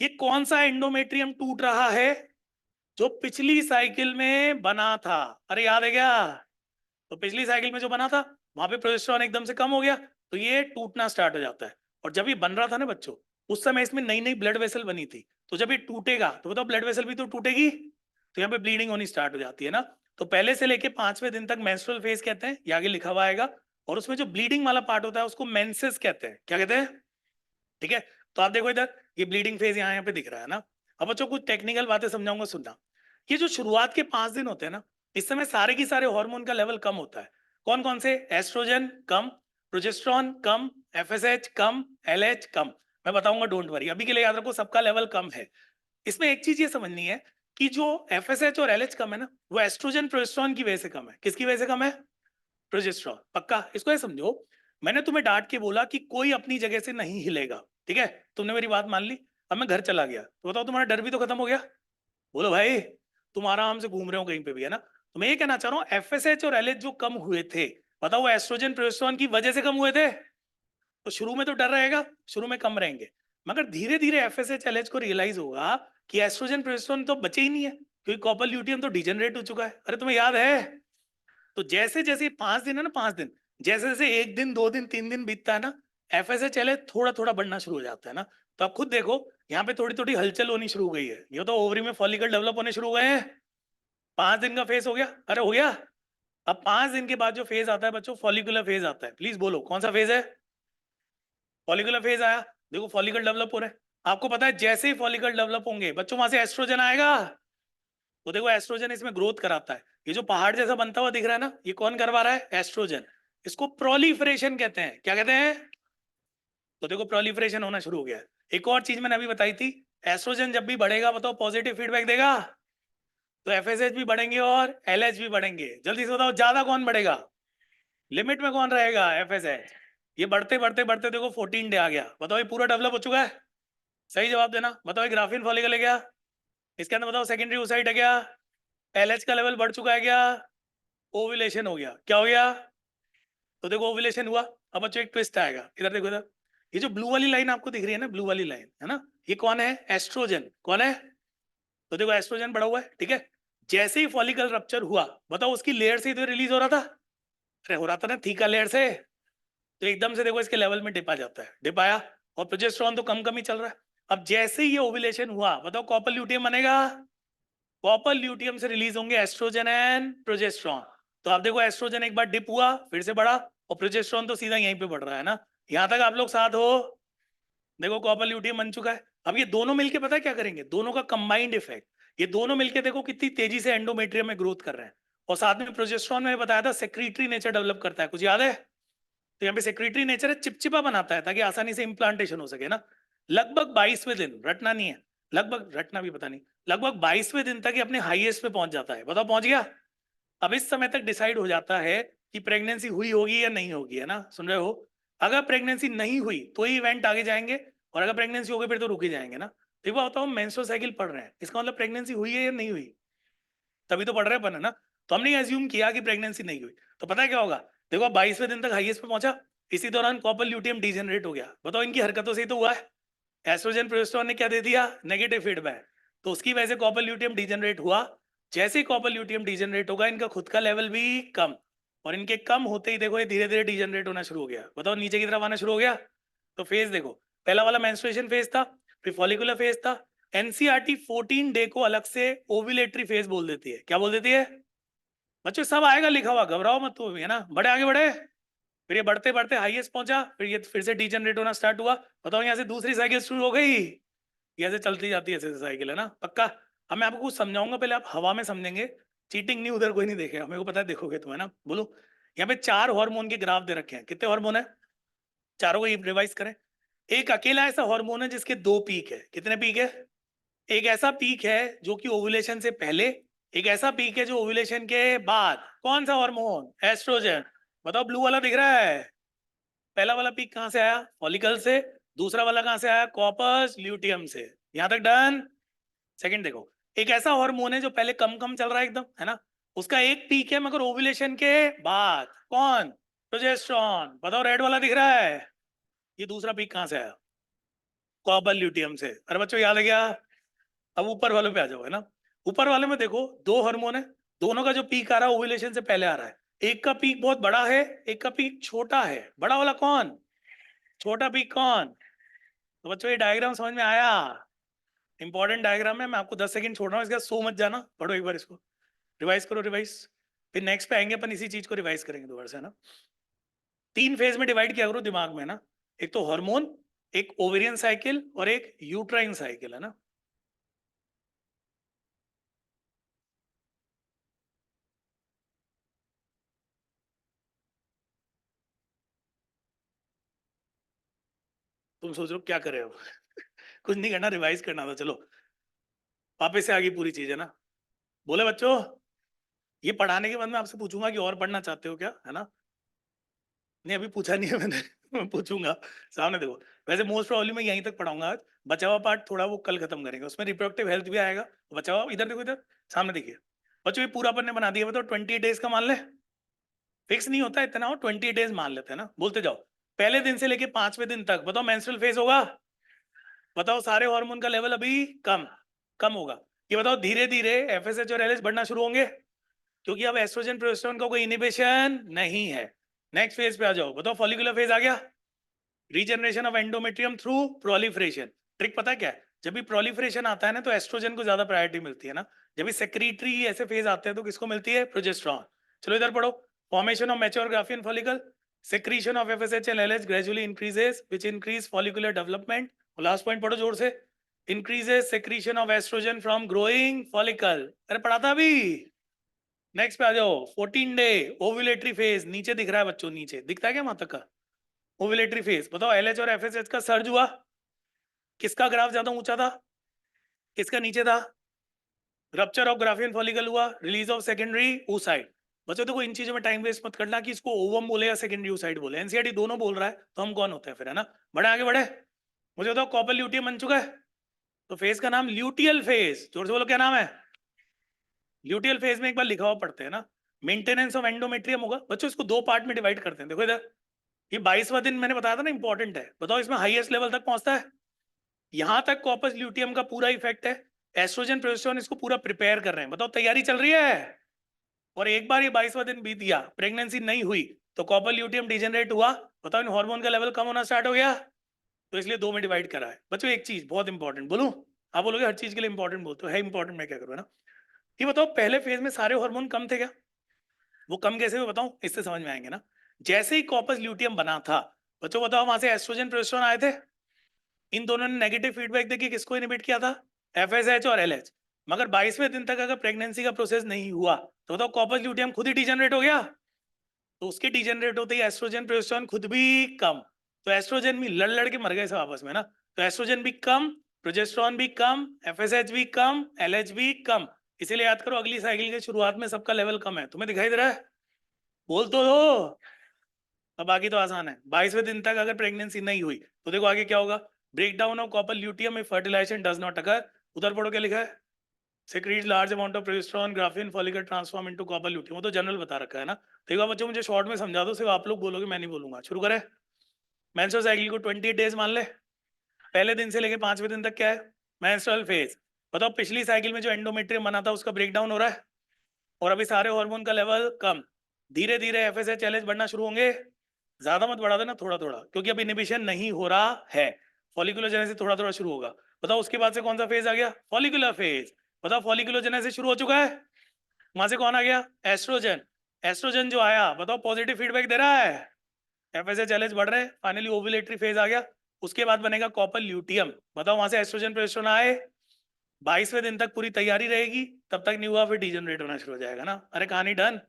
ये कौन सा एंडोमेट्रियम टूट रहा है? जो पिछली साइकिल में बना था। अरे याद है क्या? तो पिछली साइकिल में जो बना था वहां पे प्रोजेस्टेरॉन एकदम से कम हो गया, तो ये टूटना स्टार्ट हो जाता है। और जब ये बन रहा था ना बच्चों, उस समय इसमें नई नई ब्लड वेसल बनी थी, तो जब ये टूटेगा तो बताओ ब्लड वेसल भी तो टूटेगी, तो यहाँ पे ब्लीडिंग होनी स्टार्ट हो जाती है ना। तो पहले से लेके 5वें दिन तक मेंस्ट्रुअल फेज कहते हैं, ये आगे लिखा हुआ आएगा। और उसमें जो ब्लीडिंग वाला पार्ट होता है उसको मेंसेस कहते हैं। क्या कहते हैं? ठीक है, तो आप देखो इधर ये ब्लीडिंग फेज यहाँ पे दिख रहा है ना। अब बच्चों कुछ टेक्निकल बातें समझाऊंगा, सुनना। ये जो शुरुआत के 5 दिन होते हैं ना, इस समय सारे की सारे हार्मोन का लेवल कम होता है। कौन कौन से? एस्ट्रोजन कम, प्रोजेस्टेरॉन कम, एफएसएच कम, एलएच कम। मैं बताऊंगा, डोंट वरी, अभी के लिए याद रखो सबका लेवल कम है। इसमें एक चीज ये समझनी है कि जो एफएसएच और एलएच कम है ना, वो एस्ट्रोजन प्रोजेस्टेरॉन की वजह से कम है। किसकी वजह से कम है? प्रोजेस्टेरॉन। पक्का इसको ये समझो, मैंने तुम्हें डांट के बोला कि कोई अपनी जगह से नहीं हिलेगा, ठीक है? तुमने मेरी बात मान ली, अब मैं घर चला गया, तो बताओ तुम्हारा डर भी तो खत्म हो गया। बोलो भाई, तुम आराम से घूम रहे हो कहीं पे भी, है ना? तो मैं ये कहना चाह रहा हूँ, एफएसएच और एलएच जो कम हुए थे, बताओ वो एस्ट्रोजन प्रोजेस्टेरॉन की वजह से कम हुए थे। तो शुरू में तो डर रहेगा, शुरू में कम रहेंगे, मगर धीरे धीरे एफएसएच एलएच को रियलाइज होगा कि एस्ट्रोजन प्रोजेस्टेरोन तो बचे ही नहीं है, क्योंकि कॉपर ल्यूटियम तो डिजेनरेट हो चुका है। अरे तुम्हें याद है? तो जैसे जैसे 5 दिन है ना, 5 दिन, जैसे जैसे 1 दिन 2 दिन 3 दिन बीतता है ना, एफएसएच एलएच थोड़ा थोड़ा बढ़ना शुरू हो जाता है ना। तो आप खुद देखो, यहाँ पे थोड़ी थोड़ी हलचल होनी शुरू हो गई है, ये तो ओवरी में फॉलिकल डेवलप होने शुरू हो गए हैं। 5 दिन का फेज हो गया, अरे हो गया। अब 5 दिन के बाद जो फेज आता है बच्चों, फॉलिकुलर फेज आता है। प्लीज बोलो कौन सा फेज है? फॉलिकुलर फेज आया। देखो फॉलिकल डेवलप हो रहे हैं। आपको पता है जैसे ही फॉलिकल डेवलप होंगे बच्चों, वहां से एस्ट्रोजन आएगा। तो देखो एस्ट्रोजन इसमें ग्रोथ कराता है। ये जो पहाड़ जैसा बनता हुआ दिख रहा है ना, ये कौन करवा रहा है? एस्ट्रोजन। इसको प्रोलिफरेशन कहते हैं। क्या कहते हैं? तो देखो प्रोलिफरेशन होना शुरू हो गया है। एक और चीज मैंने अभी बताई थी, एस्ट्रोजन जब भी बढ़ेगा बताओ पॉजिटिव फीडबैक देगा, तो एफएसएच भी बढ़ेंगे और एलएच भी बढ़ेंगे। जल्दी से बताओ ज्यादा कौन बढ़ेगा? लिमिट में कौन रहेगा? एफएसएच। ये बढ़ते बढ़ते बढ़ते देखो 14 डे आ गया। बताओ ये पूरा डेवलप हो चुका है? सही जवाब देना। बताओ ये ग्राफीन फॉलिकल है क्या? इसके अंदर बताओ सेकेंडरी oocyte है क्या? एलएच का लेवल बढ़ चुका है क्या? ओव्यूलेशन हो गया। क्या हो गया? तो देखो ओव्यूलेशन हुआ। अब बच्चों एक ट्विस्ट आएगा, इधर देखो इधर। ये जो ब्लू वाली लाइन आपको दिख रही है ना, ब्लू वाली लाइन है ना, ये कौन है? एस्ट्रोजन। कौन है? तो देखो एस्ट्रोजन बढ़ा हुआ है, ठीक है। जैसे ही फॉलिकल रप्चर हुआ बताओ उसकी लेयर से तो रिलीज हो रहा था, अरे हो रहा था ना, थीका लेयर से। तो एकदम से देखो इसके लेवल में डिप आ जाता है, डिप आया, और प्रोजेस्टेरॉन तो कम कम ही चल रहा है। अब जैसे ही ये ओव्यूलेशन हुआ बताओ कॉपर ल्यूटियम बनेगा। कॉपर ल्यूटियम से रिलीज होंगे एस्ट्रोजन एंड प्रोजेस्टेरॉन। तो आप देखो एस्ट्रोजन एक बार डिप हुआ, फिर से बढ़ा, और प्रोजेस्टेरॉन तो सीधा यहीं पे बढ़ रहा है ना। यहां तक आप लोग साथ हो? देखो कॉपर ल्यूटियम बन चुका है। अब ये दोनों मिलके पता है क्या करेंगे? दोनों का कंबाइंड इफेक्ट, ये दोनों मिलके देखो कितनी तेजी से एंडोमेट्रियम में ग्रोथ कर रहे हैं। और साथ में प्रोजेस्टेरॉन में बताया था सेक्रीटरी नेचर डेवलप करता है, कुछ याद है? तो यहाँ पे सेक्रेटरी नेचर है, चिपचिपा बनाता है ताकि आसानी से इम्प्लांटेशन हो सके ना। लगभग 22वें दिन, रटना नहीं है, लगभग, रटना भी पता नहीं, लगभग 22वें दिन तक ये अपने हाईएस्ट पे पहुंच जाता है। बताओ पहुंच गया? अब इस समय तक डिसाइड हो जाता है कि प्रेगनेंसी हुई होगी या नहीं होगी, है ना, सुन रहे हो? अगर प्रेगनेंसी नहीं हुई तो ही इवेंट आगे जाएंगे, और अगर प्रेगनेंसी हो गई फिर तो रुक ही जाएंगे ना। देखो बताओ हम मेंस्ट्रुअल साइकिल पढ़ रहे हैं, इसका मतलब प्रेगनेंसी हुई है या नहीं हुई? तभी तो पढ़ रहे अपन, है ना। तो हमने एज्यूम किया कि प्रेगनेंसी नहीं हुई, तो पता है क्या होगा? देखो 22वें दिन तक हाईएस्ट पे पहुंचा, इसी दौरान कॉपर ल्यूटियम डिजेनरेट हो गया। बताओ इनकी हरकतों से ही तो हुआ है। एस्ट्रोजन प्रोजेस्टेरॉन ने क्या दे दिया? Negative feedback. तो उसकी वजह से कॉपर ल्यूटियम डिजेनरेट हुआ। जैसे ही कॉपर ल्यूटियम डिजेनरेट होगा इनका खुद का लेवल भी कम, और इनके कम होते ही देखो ये धीरे धीरे डिजेनरेट होना शुरू हो गया। बताओ नीचे की तरफ आना शुरू हो गया। तो फेज देखो, पहला वाला मेंस्ट्रुएशन फेज था, फिर फॉलिकुलर फेज था। एनसीईआरटी 14 डे को अलग से ओव्यूलेटरी फेज बोल देती है। क्या बोल देती है? बच्चों सब आएगा लिखा हुआ, घबराओ मत तुम, है ना। बड़े आगे बढ़े, फिर ये बढ़ते बढ़ते हाईएस्ट पहुंचा, फिर ये फिर से डीजनरेट होना स्टार्ट हुआ। बताओ यहाँ से दूसरी साइकिल शुरू हो गई। ये ऐसे चलती जाती है ऐसे साइकिल, है ना, पक्का। अब मैं आपको कुछ समझाऊंगा, पहले आप हवा में समझेंगे। चीटिंग नहीं, उधर कोई नहीं देखेगा, मेरे को पता है देखोगे तुम, है ना। बोलो। यहाँ पे 4 हार्मोन के ग्राफ दे रखे हैं। कितने हार्मोन है? चारों को रिवाइज करें। एक अकेला ऐसा हार्मोन है जिसके 2 पीक है। कितने पीक है? एक ऐसा पीक है जो कि ओव्यूलेशन से पहले, एक ऐसा पीक है जो ओव्यूलेशन के बाद। कौन सा हार्मोन? एस्ट्रोजन। बताओ ब्लू वाला दिख रहा है? पहला वाला पीक कहां से आया? फॉलिकल से। दूसरा वाला कहां से आया? कॉपर्स ल्यूटियम से। यहां तक डन? सेकंड देखो, एक ऐसा हार्मोन है जो पहले कम कम चल रहा है एकदम, है ना, उसका एक पीक है मगर ओव्यूलेशन के बाद। कौन? प्रोजेस्टेरॉन। बताओ रेड वाला दिख रहा है? ये दूसरा पीक कहां से आया? कॉपर ल्यूटियम से। अरे बच्चों याद है क्या? अब ऊपर वालों पे आ जाओ, है ना। ऊपर वाले में देखो 2 हार्मोन है, दोनों का जो पीक आ रहा है ओव्यूलेशन से पहले आ रहा है। एक का पीक बहुत बड़ा है, एक का पीक छोटा है। बड़ा वाला कौन? छोटा पीक कौन? तो बच्चों ये डायग्राम समझ में आया? इंपॉर्टेंट डायग्राम है, मैं आपको 10 सेकंड छोड़ रहा हूँ, इसका सो मत जाना, पढ़ो एक बार इसको, रिवाइज करो, रिवाइज। फिर नेक्स्ट पे आएंगे अपन, इसी चीज को रिवाइज करेंगे दोबारा से, है ना। 3 फेज में डिवाइड किया करो दिमाग में ना, एक तो हार्मोन, एक ओवेरियन साइकिल, और एक यूट्राइन साइकिल, है ना। तुम सोच रहे हो क्या कर रहे हो? कुछ नहीं करना, रिवाइज करना था, चलो वापस से आ गई पूरी चीज, है ना। बोले बच्चों, ये पढ़ाने के बाद मैं आपसे पूछूंगा कि और पढ़ना चाहते हो क्या, है ना। नहीं अभी पूछा नहीं है मैंने। मैं पूछूंगा, सामने देखो। वैसे मोस्ट प्रॉब्लली मैं यहीं तक पढ़ाऊंगा आज, बचा हुआ पार्ट थोड़ा वो कल खत्म करेंगे, उसमें रिप्रोडक्टिव हेल्थ भी आएगा। बचा हुआ इधर देखो, इधर सामने देखिए। बच्चों ये पूरा अपन ने बना दिया, बताओ 28 डेज का मान ले। फिक्स नहीं होता इतना, हो 28 डेज मान लेते हैं ना, बोलते जाओ। पहले दिन से लेके 5वें दिन तक बताओ मेंस्ट्रुअल फेज होगा। बताओ सारे हार्मोन का लेवल अभी कम कम होगा। ये बताओ धीरे धीरे एफएसएच और एलएच बढ़ना शुरू होंगे, क्योंकि अब एस्ट्रोजन प्रोजेस्टेरोन का कोई इनिबिशन नहीं है। नेक्स्ट फेज पे आ जाओ, बताओ फॉलिकुलर फेज आ गया, regeneration of endometrium through proliferation. Trick पता है क्या है? जब भी प्रोलिफरेशन आता है ना तो एस्ट्रोजन को ज्यादा प्रायोरिटी मिलती है ना, जब भी सेक्रेटरी ऐसे फेज आते हैं तो किसको मिलती है? प्रोजेस्टेरॉन। चलो इधर पढ़ो, formation of mature Graafian follicle, secretion of FSH and LH gradually increases which increase follicular development। और लास्ट पॉइंट पढ़ो जोर से, increases secretion of estrogen from growing follicle। अरे पढ़ा था अभी। नेक्स्ट पे आ जाओ, 14 डे ओव्यूलेटरी फेज, नीचे दिख रहा है बच्चों, नीचे दिखता है क्या वहां तक का? Ovulatory phase. बताओ एलएच और एफएसएच का सर्ज हुआ, किसका ग्राफ ज्यादा ऊंचा था, किसका नीचे था? रप्चर ऑफ ग्राफियन फॉलिकल हुआ, रिलीज ऑफ सेकेंडरी oocyte। बच्चों देखो इन चीजों में टाइम वेस्ट मत करना कि इसको ओवम बोले या सेकेंडरी oocyte बोले, एनसीईआरटी दोनों बोल रहा है तो हम कौन होते हैं फिर, है ना? बढ़े आगे बढ़े, मुझे बताओ कॉपर ल्यूटियम बन चुका है, तो फेज का नाम ल्यूटियल फेज, जोर से बोलो क्या नाम है? ल्यूटियल फेज में एक बार लिखा हुआ पढ़ते हैं ना, मेंटेनेंस ऑफ एंडोमेट्रियम होगा। बच्चों इसको दो पार्ट में डिवाइड करते हैं, देखो इधर, ये 22वां दिन मैंने बताया था ना इंपॉर्टेंट है। बताओ इसमें हाईएस्ट लेवल तक पहुंचता है, यहां तक कॉर्पस ल्यूटियम का पूरा इफेक्ट है, एस्ट्रोजन प्रोजेस्टेरोन इसको पूरा प्रिपेयर कर रहे हैं। बताओ तैयारी चल रही है, और एक बार ये 22वां दिन बीत गया, प्रेगनेंसी नहीं हुई, तो कॉपर ल्यूटियम डिजेनरेट हुआ। बताओ इन हार्मोन का लेवल कम होना स्टार्ट हो गया, तो इसलिए दो में डिवाइड करा है। बच्चों एक चीज बहुत इंपॉर्टेंट बोलूं, आप बोलोगे हर चीज के लिए इंपॉर्टेंट बोलते हो, है इंपॉर्टेंट, मैं क्या करूँ ना। ये बताओ पहले फेज में सारे हार्मोन कम थे क्या? वो कम कैसे हुए बताओ, इससे समझ में आएंगे ना। जैसे ही कॉर्पस ल्यूटियम बना था, बच्चों बताओ वहां से एस्ट्रोजन प्रोजेस्टेरोन आए थे, इन दोनों ने नेगेटिव फीडबैक देखी, किसको इनिबिट किया था? एफएसएच और एलएच। मगर 22वें दिन तक अगर प्रेगनेंसी का प्रोसेस नहीं हुआ तो बताओ कॉर्पस ल्यूटियम खुद ही डिजेनरेट हो गया, तो उसके डिजेनरेट होते ही एस्ट्रोजन प्रोजेस्टेरोन खुद भी कम, तो एस्ट्रोजन भी लड़ लड़ के मर गए सब आपस में ना, तो एस्ट्रोजन भी कम, प्रोजेस्टेरोन भी कम, एफएसएच भी कम, एलएच भी कम। इसीलिए याद करो अगली साइकिल के शुरुआत में सबका लेवल कम है, तुम्हें दिखाई दे रहा है? बोल तो दो। अब बाकी तो आसान है, 22वें दिन तक अगर प्रेगनेंसी नहीं हुई तो देखो आगे क्या होगा, break down of corpus luteum if fertilization does not occur. उधर पढ़ो क्या लिखा है, secretes large amount of progesterone, graphene follicle transform into copper lutein। वो तो जनरल बता रखा है ना। देखो बच्चों मुझे शॉर्ट में समझा दो, सिर्फ आप लोग बोलोगे मैं नहीं बोलूंगा। शुरू करें, मेंस्ट्रुअल साइकिल को 28 डेज मान ले, पहले दिन से लेके 5वें दिन तक क्या है? Menstrual phase. बताओ पिछली साइकिल में जो एंडोमेट्रियम बना था उसका ब्रेकडाउन हो रहा है, और अभी सारे हार्मोन का लेवल कम, धीरे धीरे एफएसएच एलएच बढ़ना शुरू होंगे, ज्यादा मत बढ़ा देना, थोड़ा थोड़ा, क्योंकि अब इनिबिशन नहीं हो रहा है, फॉलिकुलोजेनेसिस थोड़ा थोड़ा शुरू होगा। बताओ उसके बाद से कौन सा फेज आ गया? Follicular phase. बताओ फॉलिकुलोजेनेसिस शुरू हो चुका है, वहां से कौन आ गया? एस्ट्रोजन। एस्ट्रोजन जो आया बताओ पॉजिटिव फीडबैक दे रहा है, एफएसएच एलएच बढ़ रहे हैं, फाइनली ओव्यूलेटरी फेज आ गया, उसके बाद बनेगा कॉपर ल्यूटियम। बताओ वहां से एस्ट्रोजन प्रोजेस्टेरोन आए, 22वें दिन तक पूरी तैयारी रहेगी, तब तक नहीं हुआ फिर डीजनरेट होना शुरू हो जाएगा ना। अरे कहानी डन,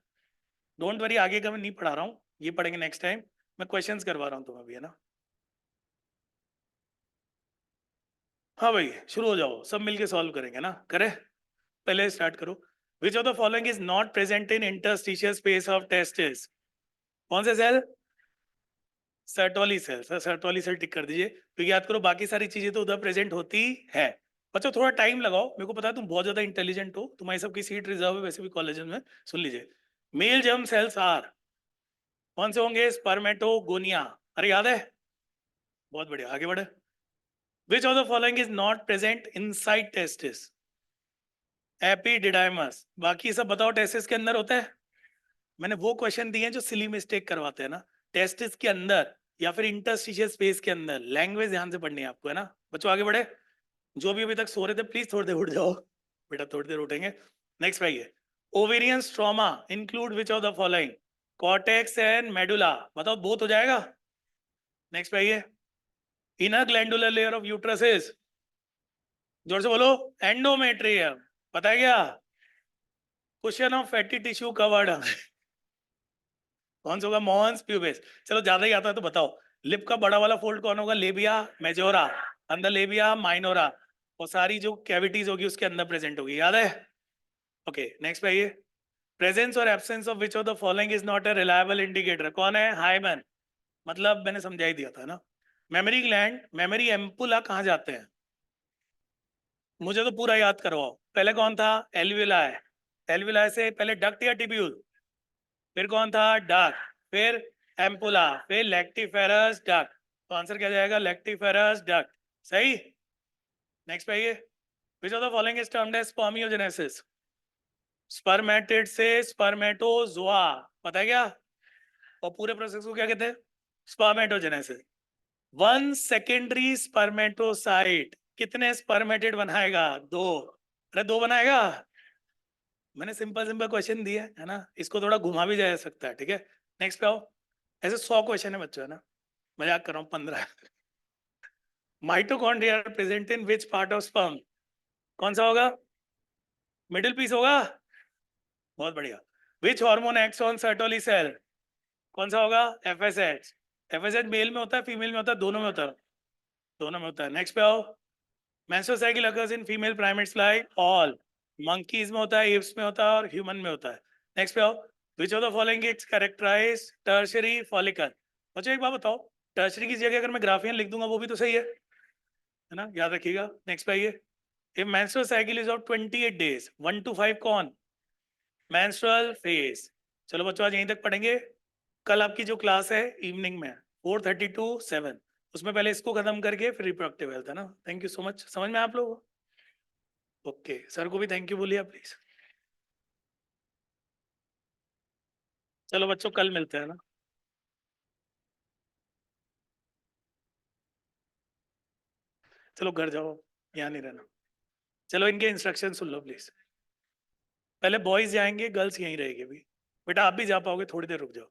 डोंट वरी, आगे का मैं नहीं पढ़ा रहा हूँ, ये पढ़ेंगे नेक्स्ट टाइम, मैं क्वेश्चंस करवा रहा हूँ तुम्हें भी, है ना। हाँ भाई शुरू हो जाओ, सब मिलके सॉल्व करेंगे ना, करे पहले स्टार्ट करो। Which of the following is not present in interstitial space of testis? कौन से cell? Sertoli cell, sir Sertoli cell tick कर दीजिए, क्योंकि याद करो बाकी सारी चीजें तो उधर प्रेजेंट होती है। बच्चों थोड़ा टाइम लगाओ, मेरे को पता है तुम बहुत ज्यादा इंटेलिजेंट हो, तुम्हारी सबकी सीट रिजर्व है वैसे भी कॉलेज में। सुन लीजिए, मेल जर्म सेल्स आर, कौन से होंगे? स्पर्मेटोगोनिया। अरे याद है, बहुत बढ़िया, आगे बढ़े। विच of the following is not present inside testis? Epididymis. बाकी सब बताओ टेस्टिस के अंदर होता है? मैंने वो क्वेश्चन दिए हैं जो सिली मिस्टेक करवाते हैं ना, टेस्टिस के अंदर या फिर इंटरस्टिशियल स्पेस के अंदर। लैंग्वेज ध्यान से पढ़नी है आपको, है ना। बच्चों आगे बढ़े, जो भी अभी तक सो रहे थे प्लीज थोड़ी देर उठ जाओ, बेटा थोड़ी देर उठेंगे। नेक्स्ट पाइए, ovarian stroma include which of the following? Cortex and medulla. बताओ बोथ हो जाएगा। नेक्स्ट पाइए, inner glandular layer of uterus is, जोर से बोलो, एंडोमेट्रियम। पता है क्या? Question of fatty tissue covered, कौन सा होगा? Mons pubis. चलो ज्यादा ही आता है तो बताओ, लिप का बड़ा वाला फोल्ड कौन होगा? लेबिया मेजोरा, अंदर लेबिया माइनोरा, और सारी जो कैविटीज होगी उसके अंदर प्रेजेंट होगी, याद है? ओके नेक्स्ट पे आइए, प्रेजेंस और absence of which of the following is not a reliable indicator? कौन है? हाइमन। मतलब मैंने समझा ही दिया था ना। मेमोरी ग्लैंड, मेमोरी एम्पुला कहाँ जाते हैं? मुझे तो पूरा याद करवाओ। पहले कौन था? एल्विलाय, एल्विलाय से पहले डक्ट या टिब्यूल? फिर कौन था? डक्ट, फिर एम्पुला, फिर लैक्टिफेरस डक्ट। तो आंसर क्या जाएगा? Lactiferous duct. सही। नेक्स्ट पे आइए, which of the following is termed as spermiogenesis? Spermatid से स्पर्मेटोजोआ, पता है क्या? और पूरे प्रोसेस को क्या कहते हैं? स्पर्मेटोजेनेसिस। वन सेकेंडरी स्पर्मेटोसाइट कितने स्पर्मेटिड बनाएगा? दो। अरे दो बनाएगा। मैंने सिंपल सिंपल क्वेश्चन दिए है ना, इसको थोड़ा घुमा भी जा सकता है, ठीक है। नेक्स्ट पे आओ। ऐसे 100 क्वेश्चन है बच्चों, है ना, मजाक कर रहा हूँ, 15। Mitochondria present in which part of sperm? कौन सा होगा? मिडिल पीस होगा। बहुत बढ़िया। Which hormone acts on Sertoli cell? कौन सा होगा? एफएसएच। एफएसएच मेल में होता है, फीमेल में होता है, दोनों में होता है? दोनों में होता है। नेक्स्ट पे आओ। Menstrual cycle occurs in female primates like all. Monkeys में होता है, एप्स में होता है और ह्यूमन में होता है। नेक्स्ट पे आओ। Which of the following is characterize tertiary follicle? बच्चों एक बात बताओ, टर्शियरी की जगह अगर मैं ग्राफियन लिख दूंगा वो भी तो सही है ना, याद रखिएगा। नेक्स्ट पे आइए। If menstrual cycle is of 28 days, 1 to 5 कौन? Menstrual phase. चलो बच्चों आज यहीं तक पढ़ेंगे। कल आपकी जो क्लास है इवनिंग में 4:30 to 7, उसमें पहले इसको खत्म करके फिर रिप्रोडक्टिव हेल्थ, है ना। Thank you so much. समझ में आप लोग? ओके, सर को भी थैंक यू बोलिए प्लीज। चलो बच्चों कल मिलते हैं ना। चलो घर जाओ, यहाँ नहीं रहना। चलो इनके इंस्ट्रक्शन सुन लो प्लीज। पहले बॉयज जाएंगे, गर्ल्स यहीं रहेगी भी। बेटा आप भी जा पाओगे, थोड़ी देर रुक जाओ।